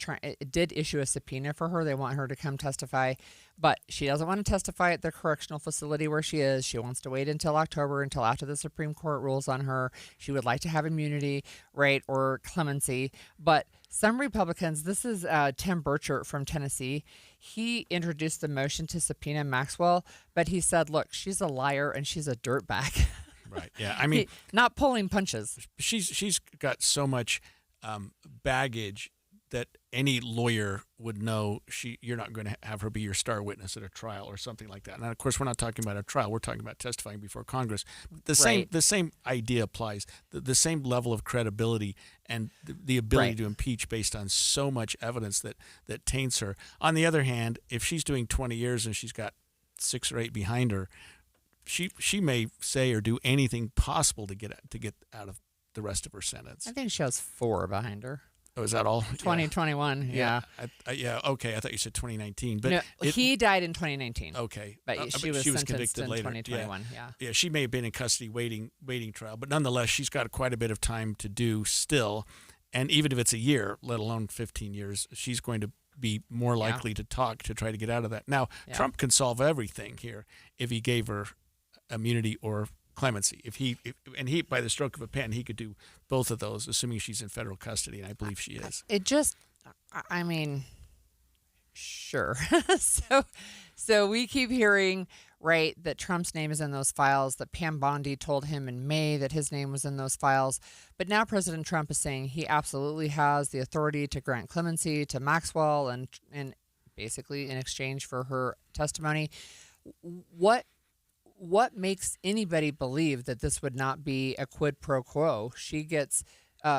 did issue a subpoena for her. They want her to come testify, but she doesn't want to testify at the correctional facility where she is. She wants to wait until October, until after the Supreme Court rules on her. She would like to have immunity, right, or clemency. But some Republicans, this is Tim Burchett from Tennessee, he introduced the motion to subpoena Maxwell, but he said, look, she's a liar and she's a dirtbag. Right. Yeah. I mean, not pulling punches. She's got so much baggage that any lawyer would know you're not going to have her be your star witness at a trial or something like that. And of course, we're not talking about a trial. We're talking about testifying before Congress. The same idea applies. The same level of credibility and the ability to impeach based on so much evidence that taints her. On the other hand, if she's doing 20 years and she's got 6 or 8 behind her, she may say or do anything possible to get out of the rest of her sentence. I think she has 4 behind her. Oh, is that all? 2021, yeah. Yeah, okay. I thought you said 2019. But no, he died in 2019. Okay. But she was convicted in later. 2021, yeah. She may have been in custody waiting trial, but nonetheless, she's got quite a bit of time to do still. And even if it's a year, let alone 15 years, she's going to be more likely to talk to try to get out of that. Now, Trump can solve everything here if he gave her immunity or clemency. If he by the stroke of a pen, he could do both of those, assuming she's in federal custody, and I believe she is. I mean, sure. So we keep hearing, right, that Trump's name is in those files, that Pam Bondi told him in May that his name was in those files. But now President Trump is saying he absolutely has the authority to grant clemency to Maxwell and basically in exchange for her testimony. What makes anybody believe that this would not be a quid pro quo? She gets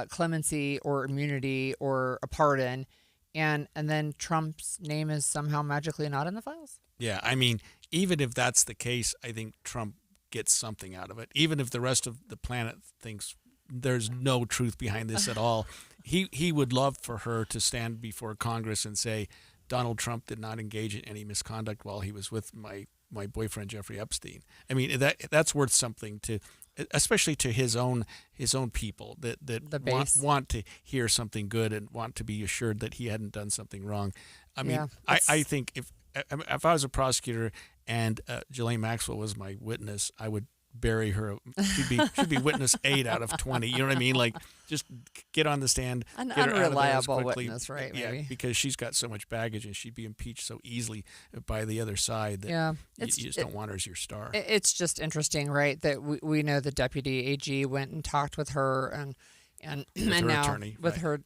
clemency or immunity or a pardon, and then Trump's name is somehow magically not in the files? Yeah, I mean, even if that's the case, I think Trump gets something out of it. Even if the rest of the planet thinks there's no truth behind this at all, he would love for her to stand before Congress and say, Donald Trump did not engage in any misconduct while he was with my boyfriend Jeffrey Epstein. I mean, that's worth something to, especially to his own people that want to hear something good and want to be assured that he hadn't done something wrong. I mean, I think if I was a prosecutor and Ghislaine Maxwell was my witness, I would bury her. She'd be witness 8 out of 20. You know what I mean? Like, just get on the stand. An unreliable witness, right? Maybe. Yeah, because she's got so much baggage and she'd be impeached so easly by the other side that you just don't want her as your star. It's just interesting, right? That we know the deputy AG went and talked with her and now attorney, with her,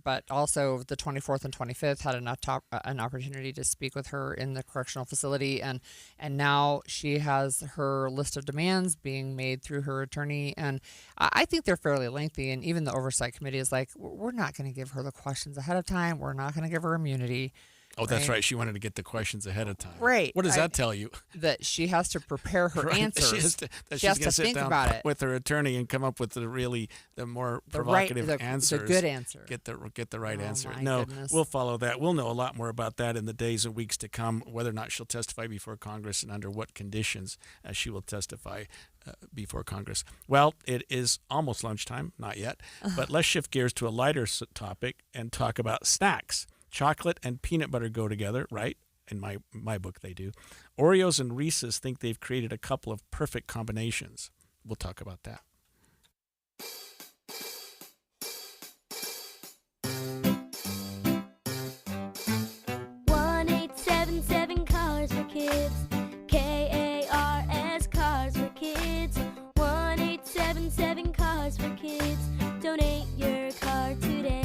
but also the 24th and 25th had an opportunity to speak with her in the correctional facility, and now she has her list of demands being made through her attorney, and I think they're fairly lengthy, and even the Oversight Committee is like, we're not going to give her the questions ahead of time, we're not going to give her immunity. Oh, that's right. She wanted to get the questions ahead of time. Right. What does that tell you? That she has to prepare her answers. She has to think about it with her attorney and come up with the more provocative answers. The good answer. Get the right answer. Goodness. We'll follow that. We'll know a lot more about that in the days and weeks to come, whether or not she'll testify before Congress and under what conditions she will testify before Congress. Well, it is almost lunchtime. Not yet. But let's shift gears to a lighter topic and talk about snacks. Chocolate and peanut butter go together, right? In my book, they do. Oreos and Reese's think they've created a couple of perfect combinations. We'll talk about that. Cars for Kids. KARS Cars for Kids. 1877 Cars for Kids. Donate your car today.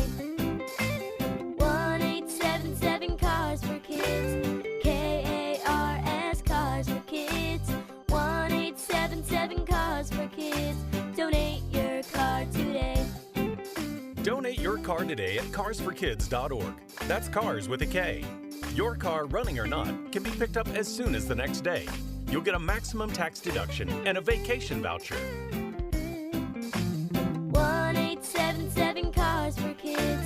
1877 Cars for Kids. KARS Cars for Kids. 1877 Cars for Kids. Donate your car today. Donate Donate your car today at carsforkids.org. That's cars with a K. Your car, running or not, can be picked up as soon as the next day. You'll get a maximum tax deduction and a vacation voucher. 1-877 Cars for Kids.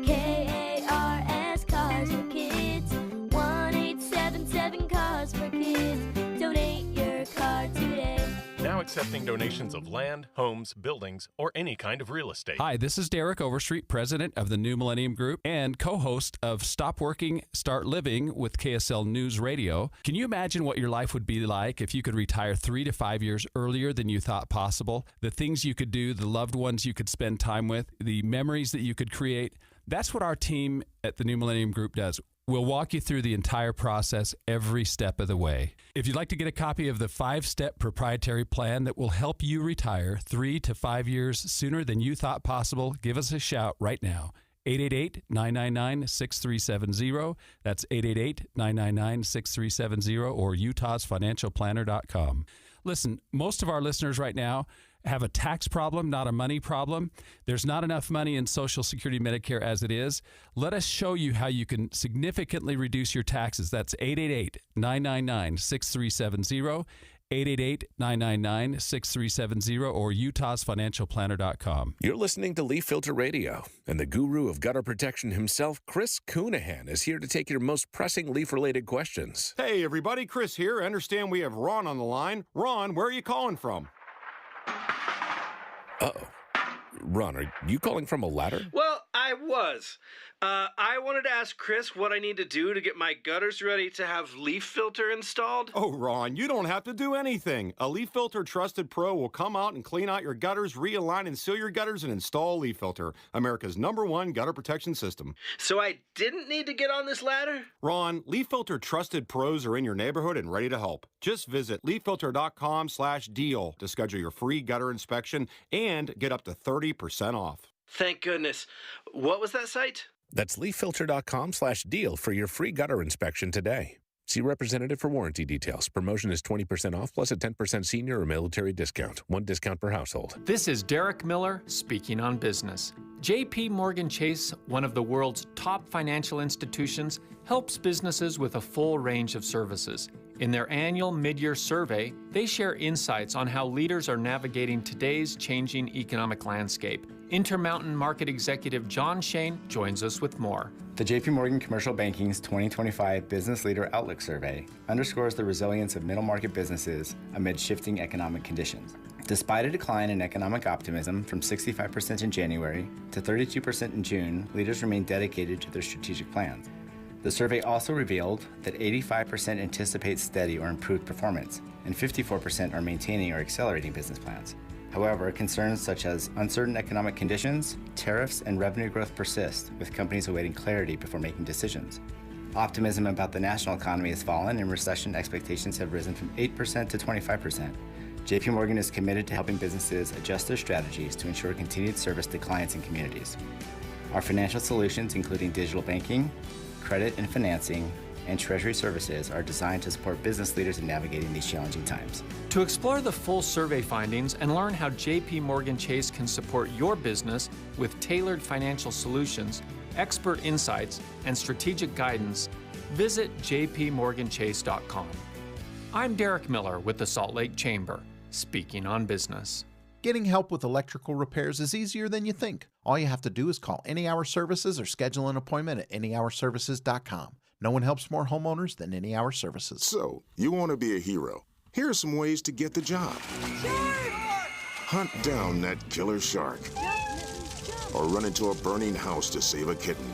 KARS Cars for Kids. 1-877 Cars for Kids. Donate your car today. Now accepting donations of land, homes, buildings, or any kind of real estate. Hi, this is Derek Overstreet, president of the New Millennium Group and co-host of Stop Working, Start Living with KSL News Radio. Can you imagine what your life would be like if you could retire 3 to 5 years earlier than you thought possible? The things you could do, the loved ones you could spend time with, the memories that you could create. That's what our team at the New Millennium Group does. We'll walk you through the entire process every step of the way. If you'd like to get a copy of the 5-step proprietary plan that will help you retire 3 to 5 years sooner than you thought possible, give us a shout right now. 888-999-6370. That's 888-999-6370 or utahsfinancialplanner.com. Listen, most of our listeners right now have a tax problem, not a money problem. There's not enough money in Social Security Medicare as it is. Let us show you how you can significantly reduce your taxes. That's 888-999-6370, 888-999-6370, or utahsfinancialplanner.com. You're listening to Leaf Filter Radio, and the guru of gutter protection himself, Chris Coonahan, is here to take your most pressing leaf-related questions. Hey, everybody, Chris here. I understand we have Ron on the line. Ron, where are you calling from? Uh-oh. Ron, are you calling from a ladder? Well, I was. I wanted to ask Chris what I need to do to get my gutters ready to have Leaf Filter installed. Oh, Ron, you don't have to do anything. A Leaf Filter Trusted Pro will come out and clean out your gutters, realign and seal your gutters, and install Leaf Filter, America's #1 gutter protection system. So I didn't need to get on this ladder? Ron, Leaf Filter Trusted Pros are in your neighborhood and ready to help. Just visit leaffilter.com/deal to schedule your free gutter inspection and get up to 30% off. Thank goodness. What was that site? That's leaffilter.com/deal for your free gutter inspection today. See representative for warranty details. Promotion is 20% off plus a 10% senior or military discount. 1 discount per household. This is Derek Miller speaking on business. JP Morgan Chase, one of the world's top financial institutions, helps businesses with a full range of services. In their annual mid-year survey, they share insights on how leaders are navigating today's changing economic landscape. Intermountain Market Executive John Shane joins us with more. The JP Morgan Commercial Banking's 2025 Business Leader Outlook Survey underscores the resilience of middle market businesses amid shifting economic conditions. Despite a decline in economic optimism from 65% in January to 32% in June, leaders remain dedicated to their strategic plans. The survey also revealed that 85% anticipate steady or improved performance, and 54% are maintaining or accelerating business plans. However, concerns such as uncertain economic conditions, tariffs, and revenue growth persist, with companies awaiting clarity before making decisions. Optimism about the national economy has fallen, and recession expectations have risen from 8% to 25%. JP Morgan is committed to helping businesses adjust their strategies to ensure continued service to clients and communities. Our financial solutions, including digital banking, credit and financing, and treasury services, are designed to support business leaders in navigating these challenging times. To explore the full survey findings and learn how JP Morgan Chase can support your business with tailored financial solutions, expert insights, and strategic guidance, visit jpmorganchase.com. I'm Derek Miller with the Salt Lake Chamber, speaking on business. Getting help with electrical repairs is easier than you think. All you have to do is call Any Hour Services or schedule an appointment at anyhourservices.com. No one helps more homeowners than Any Hour Services. So, you want to be a hero. Here are some ways to get the job. Hunt down that killer shark. Or run into a burning house to save a kitten.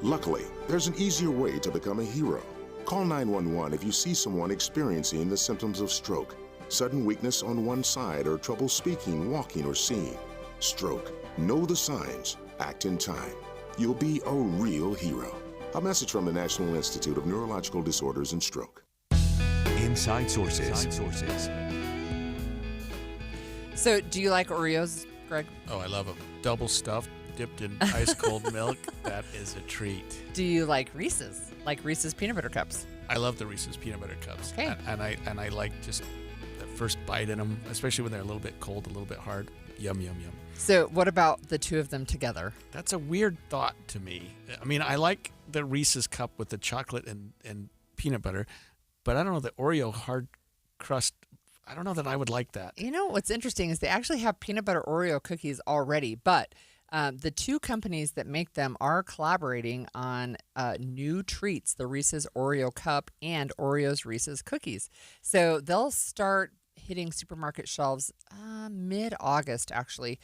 Luckily, there's an easier way to become a hero. Call 911 if you see someone experiencing the symptoms of stroke, sudden weakness on one side, or trouble speaking, walking, or seeing. Stroke. Know the signs. Act in time. You'll be a real hero. A message from the National Institute of Neurological Disorders and Stroke. Inside Sources. So, do you like Oreos, Greg? Oh, I love them. Double stuffed, dipped in ice cold milk. That is a treat. Do you like Reese's? Like Reese's peanut butter cups? I love the Reese's peanut butter cups. Okay. And I like just the first bite in them, especially when they're a little bit cold, a little bit hard. Yum, yum, yum. So what about the two of them together? That's a weird thought to me. I mean, I like the Reese's cup with the chocolate and peanut butter, but I don't know, the Oreo hard crust, I don't know that I would like that. You know, what's interesting is they actually have peanut butter Oreo cookies already, but the two companies that make them are collaborating on new treats, the Reese's Oreo Cup and Oreo's Reese's Cookies. So they'll start hitting supermarket shelves mid-August, actually,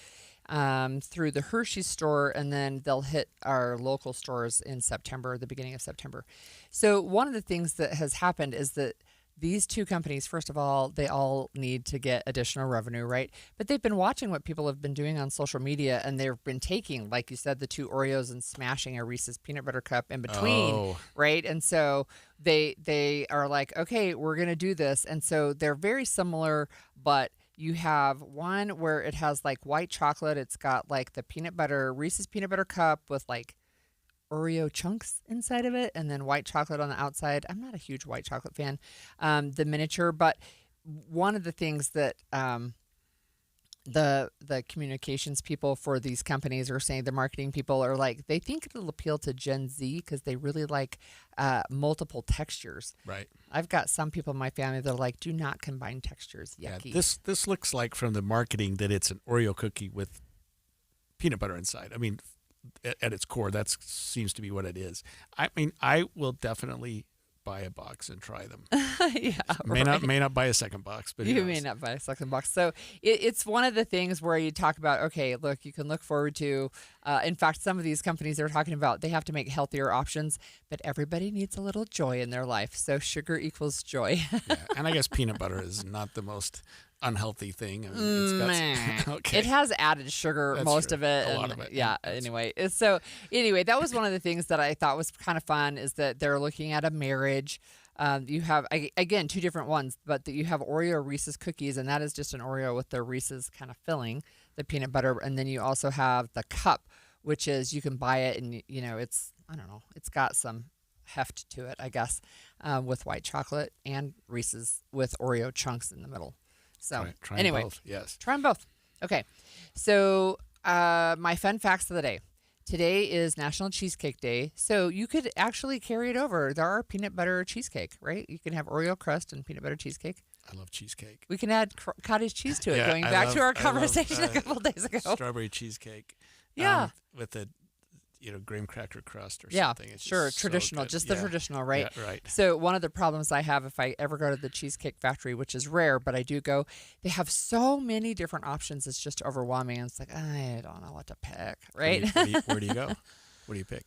through the Hershey store, and then they'll hit our local stores in September, the beginning of September. So one of the things that has happened is that these two companies, first of all, they all need to get additional revenue, right? But they've been watching what people have been doing on social media, and they've been taking, like you said, the two Oreos and smashing a Reese's peanut butter cup in between, right? And so they are like, okay, we're going to do this. And so they're very similar, but you have one where it has like white chocolate. It's got like the peanut butter, Reese's peanut butter cup with like Oreo chunks inside of it, and then white chocolate on the outside. I'm not a huge white chocolate fan, the miniature, but one of the things that the communications people for these companies are saying, the marketing people are like, they think it'll appeal to Gen Z because they really like multiple textures. Right. I've got some people in my family that are like, do not combine textures. Yucky. Yeah, this looks like from the marketing that it's an Oreo cookie with peanut butter inside. I mean, at its core, that seems to be what it is. I mean, I will definitely buy a box and try them. Yeah, may not buy a second box, but you may not buy a second box. So it's one of the things where you talk about, okay, look, you can look forward to. In fact, some of these companies are talking about they have to make healthier options, but everybody needs a little joy in their life. So sugar equals joy. Yeah, and I guess peanut butter is not the most unhealthy thing. I mean, it's got okay. It has added sugar, That's most true. of it. A lot of it. Yeah. Anyway, that was one of the things that I thought was kind of fun is that they're looking at a marriage. You have again two different ones, but you have Oreo Reese's cookies, and that is just an Oreo with the Reese's kind of filling, the peanut butter, and then you also have the cup, which is you can buy it, and you know it's it's got some heft to it, I guess, with white chocolate and Reese's with Oreo chunks in the middle. So try anyway, both. Yes. Try them both. Okay. So my fun facts of the day. Today is National Cheesecake Day. So you could actually carry it over. There are peanut butter cheesecake, right? You can have Oreo crust and peanut butter cheesecake. I love cheesecake. We can add cottage cheese to it, Yeah, going back to our conversation a couple days ago. Strawberry cheesecake. Yeah. With the graham cracker crust or yeah, something. It's sure. so Traditional, good. just the traditional, right? Yeah, right. So one of the problems I have if I ever go to the Cheesecake Factory, which is rare, but I do go, they have so many different options. It's just overwhelming. It's like, I don't know what to pick, right? Where do you go? What do you pick?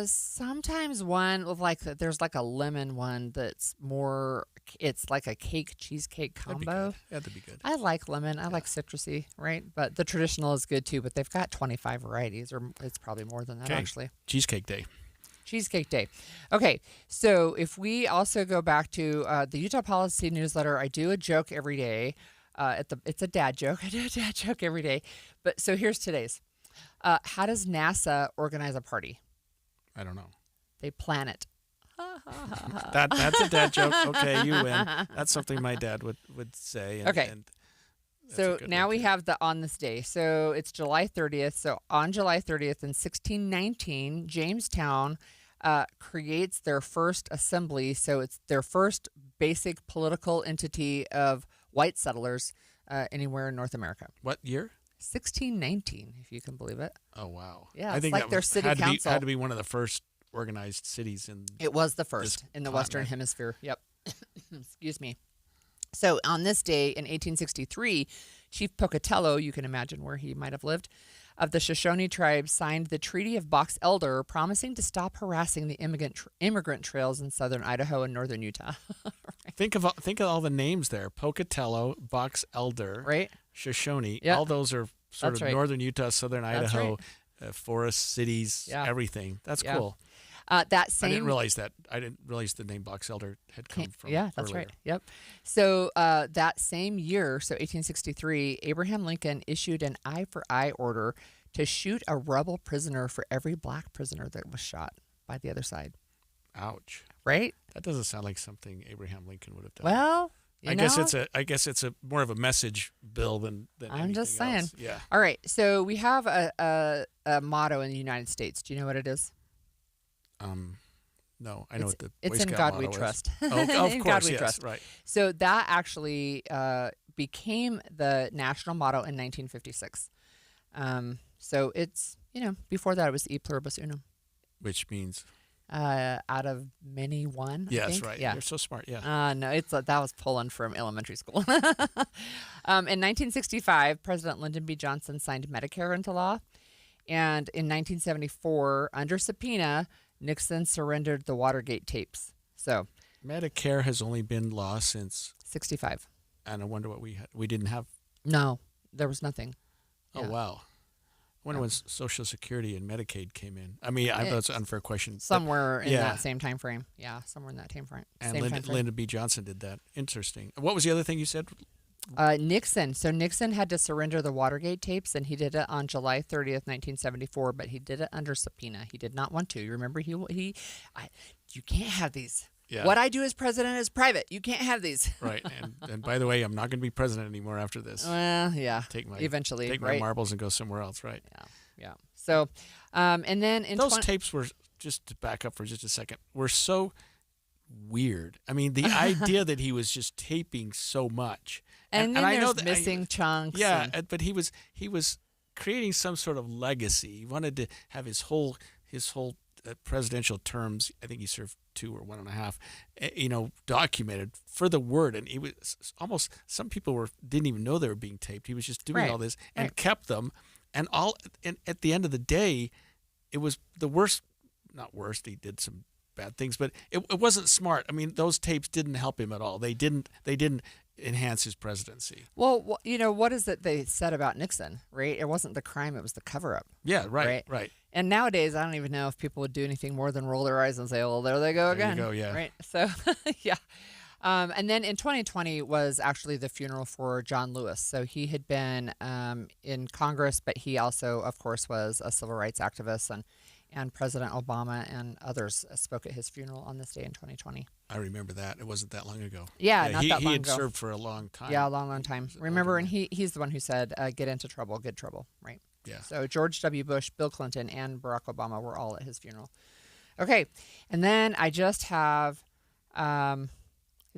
Sometimes one with there's like a lemon one that's more, it's like a cake cheesecake combo. That'd be good. I like lemon. I like citrusy, right? But the traditional is good too, but they've got 25 varieties, or it's probably more than that actually. Cheesecake Day. Cheesecake Day. Okay, so if we also go back to the Utah Policy Newsletter, I do a joke every day. It's a dad joke. I do a dad joke every day. But so here's today's. How does NASA organize a party? I don't know. They plan it. That's a dad joke. Okay, you win. That's something my dad would say. Okay. So now we have the on this day. So it's July 30th. So on July 30th in 1619, Jamestown creates their first assembly. So it's their first basic political entity of white settlers anywhere in North America. What year? 1619, if you can believe it. Oh, wow. Yeah, I it's think like that their city council. Had to be one of the first organized cities in. It was the first in the Western Hemisphere. Yep. Excuse me. So on this day in 1863, Chief Pocatello, you can imagine where he might have lived, of the Shoshone tribe signed the Treaty of Box Elder, promising to stop harassing the immigrant trails in southern Idaho and northern Utah. Right. Think of all the names there: Pocatello, Box Elder, right? Shoshone. Yep. All those are sort That's of right. northern Utah, southern That's Idaho, forest, cities, Yeah. everything. That's Yeah. cool. That same. I didn't realize that. I didn't realize the name Box Elder had come from. Yeah, that's earlier. right. Yep. So that same year, so 1863, Abraham Lincoln issued an eye for eye order to shoot a rebel prisoner for every black prisoner that was shot by the other side. Ouch. Right? That doesn't sound like something Abraham Lincoln would have done. Well, You I know? guess it's a more of a message bill than I'm just saying. else. Yeah. All right. So we have a motto in the United States. Do you know what it is? No, I know what the Boy It's in Scout God motto we is. trust. Oh, of In course, God we yes, trust. right. So that actually became the national motto in 1956. So it's, before that it was E pluribus unum. Which means? Out of many one. I Yes, think. right. Yeah. You're so smart. Yeah. No, that was pulling from elementary school. In 1965, President Lyndon B. Johnson signed Medicare into law. And in 1974, under subpoena, Nixon surrendered the Watergate tapes. So Medicare has only been law since 65. And I wonder what we had. We didn't have. No, there was nothing. Oh, Yeah. wow. I wonder when Social Security and Medicaid came in. I mean, I know it's an unfair question. but- Somewhere in that same time frame. Yeah, somewhere in that time frame. And same time frame. Lyndon B. Johnson did that. Interesting. What was the other thing you said? Nixon. So Nixon had to surrender the Watergate tapes, and he did it on July 30th, 1974. But he did it under subpoena. He did not want to. You remember, you can't have these. Yeah. What I do as president is private. You can't have these. Right. And by the way, I'm not going to be president anymore after this. Well, yeah. Eventually, take my right? marbles and go somewhere else. Right. Yeah. So, and then in those tapes were, just to back up for just a second, were so weird. I mean, the idea that he was just taping so much, and then I there's know that missing chunks. Yeah, and- but he was creating some sort of legacy. He wanted to have his whole presidential terms. I think he served 2 or 1.5. Documented for the word, and he was almost. Some people didn't even know they were being taped. He was just doing all this and kept them, and at the end of the day, it was the worst. Not worst. He did some bad things, but it wasn't smart. I mean, those tapes didn't help him at all. They didn't enhance his presidency. Well, what is it they said about Nixon, right? It wasn't the crime, it was the cover-up. Yeah, right. And nowadays, I don't even know if people would do anything more than roll their eyes and say, well, there they go again. There you go, yeah. Right? So, yeah. And then in 2020 was actually the funeral for John Lewis. So he had been in Congress, but he also, of course, was a civil rights activist, and President Obama and others spoke at his funeral on this day in 2020. I remember that. It wasn't that long ago. Yeah, not that long he had ago. served for a long time. Yeah, a long time. Remember, and he's the one who said, get into trouble, good trouble, right? Yeah. So George W. Bush, Bill Clinton, and Barack Obama were all at his funeral. Okay, and then I just have,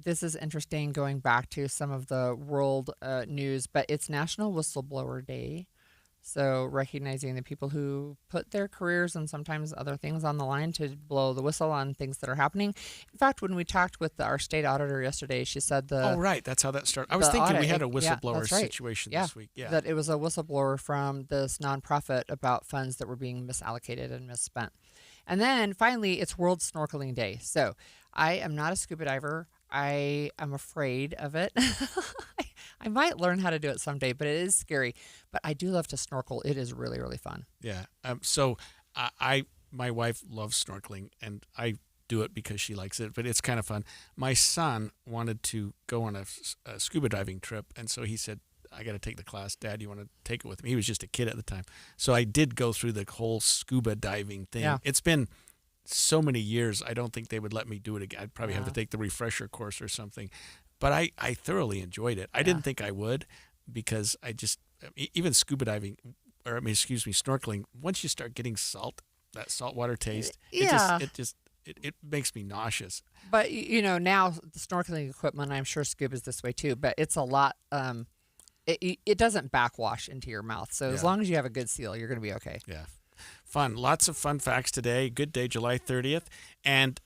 this is interesting going back to some of the world news, but it's National Whistleblower Day. So recognizing the people who put their careers and sometimes other things on the line to blow the whistle on things that are happening. In fact, when we talked with our state auditor yesterday, she said Oh, right. That's how that started. I was thinking we had a whistleblower situation this week. Yeah. That it was a whistleblower from this nonprofit about funds that were being misallocated and misspent. And then finally, it's World Snorkeling Day. So I am not a scuba diver. I am afraid of it. I might learn how to do it someday, but it is scary. But I do love to snorkel. It is really, really fun. Yeah. So my wife loves snorkeling, and I do it because she likes it, but it's kind of fun. My son wanted to go on a scuba diving trip, and so he said, I got to take the class. Dad, you want to take it with me? He was just a kid at the time. So I did go through the whole scuba diving thing. Yeah. It's been so many years, I don't think they would let me do it again. I'd probably have to take the refresher course or something. But I thoroughly enjoyed it. I didn't think I would, because even scuba diving, snorkeling, once you start getting that saltwater taste, it makes me nauseous. But, now the snorkeling equipment, I'm sure scuba's this way too, but it's a lot, it doesn't backwash into your mouth. So as long as you have a good seal, you're going to be okay. Yeah. Fun. Lots of fun facts today. Good day, July 30th. And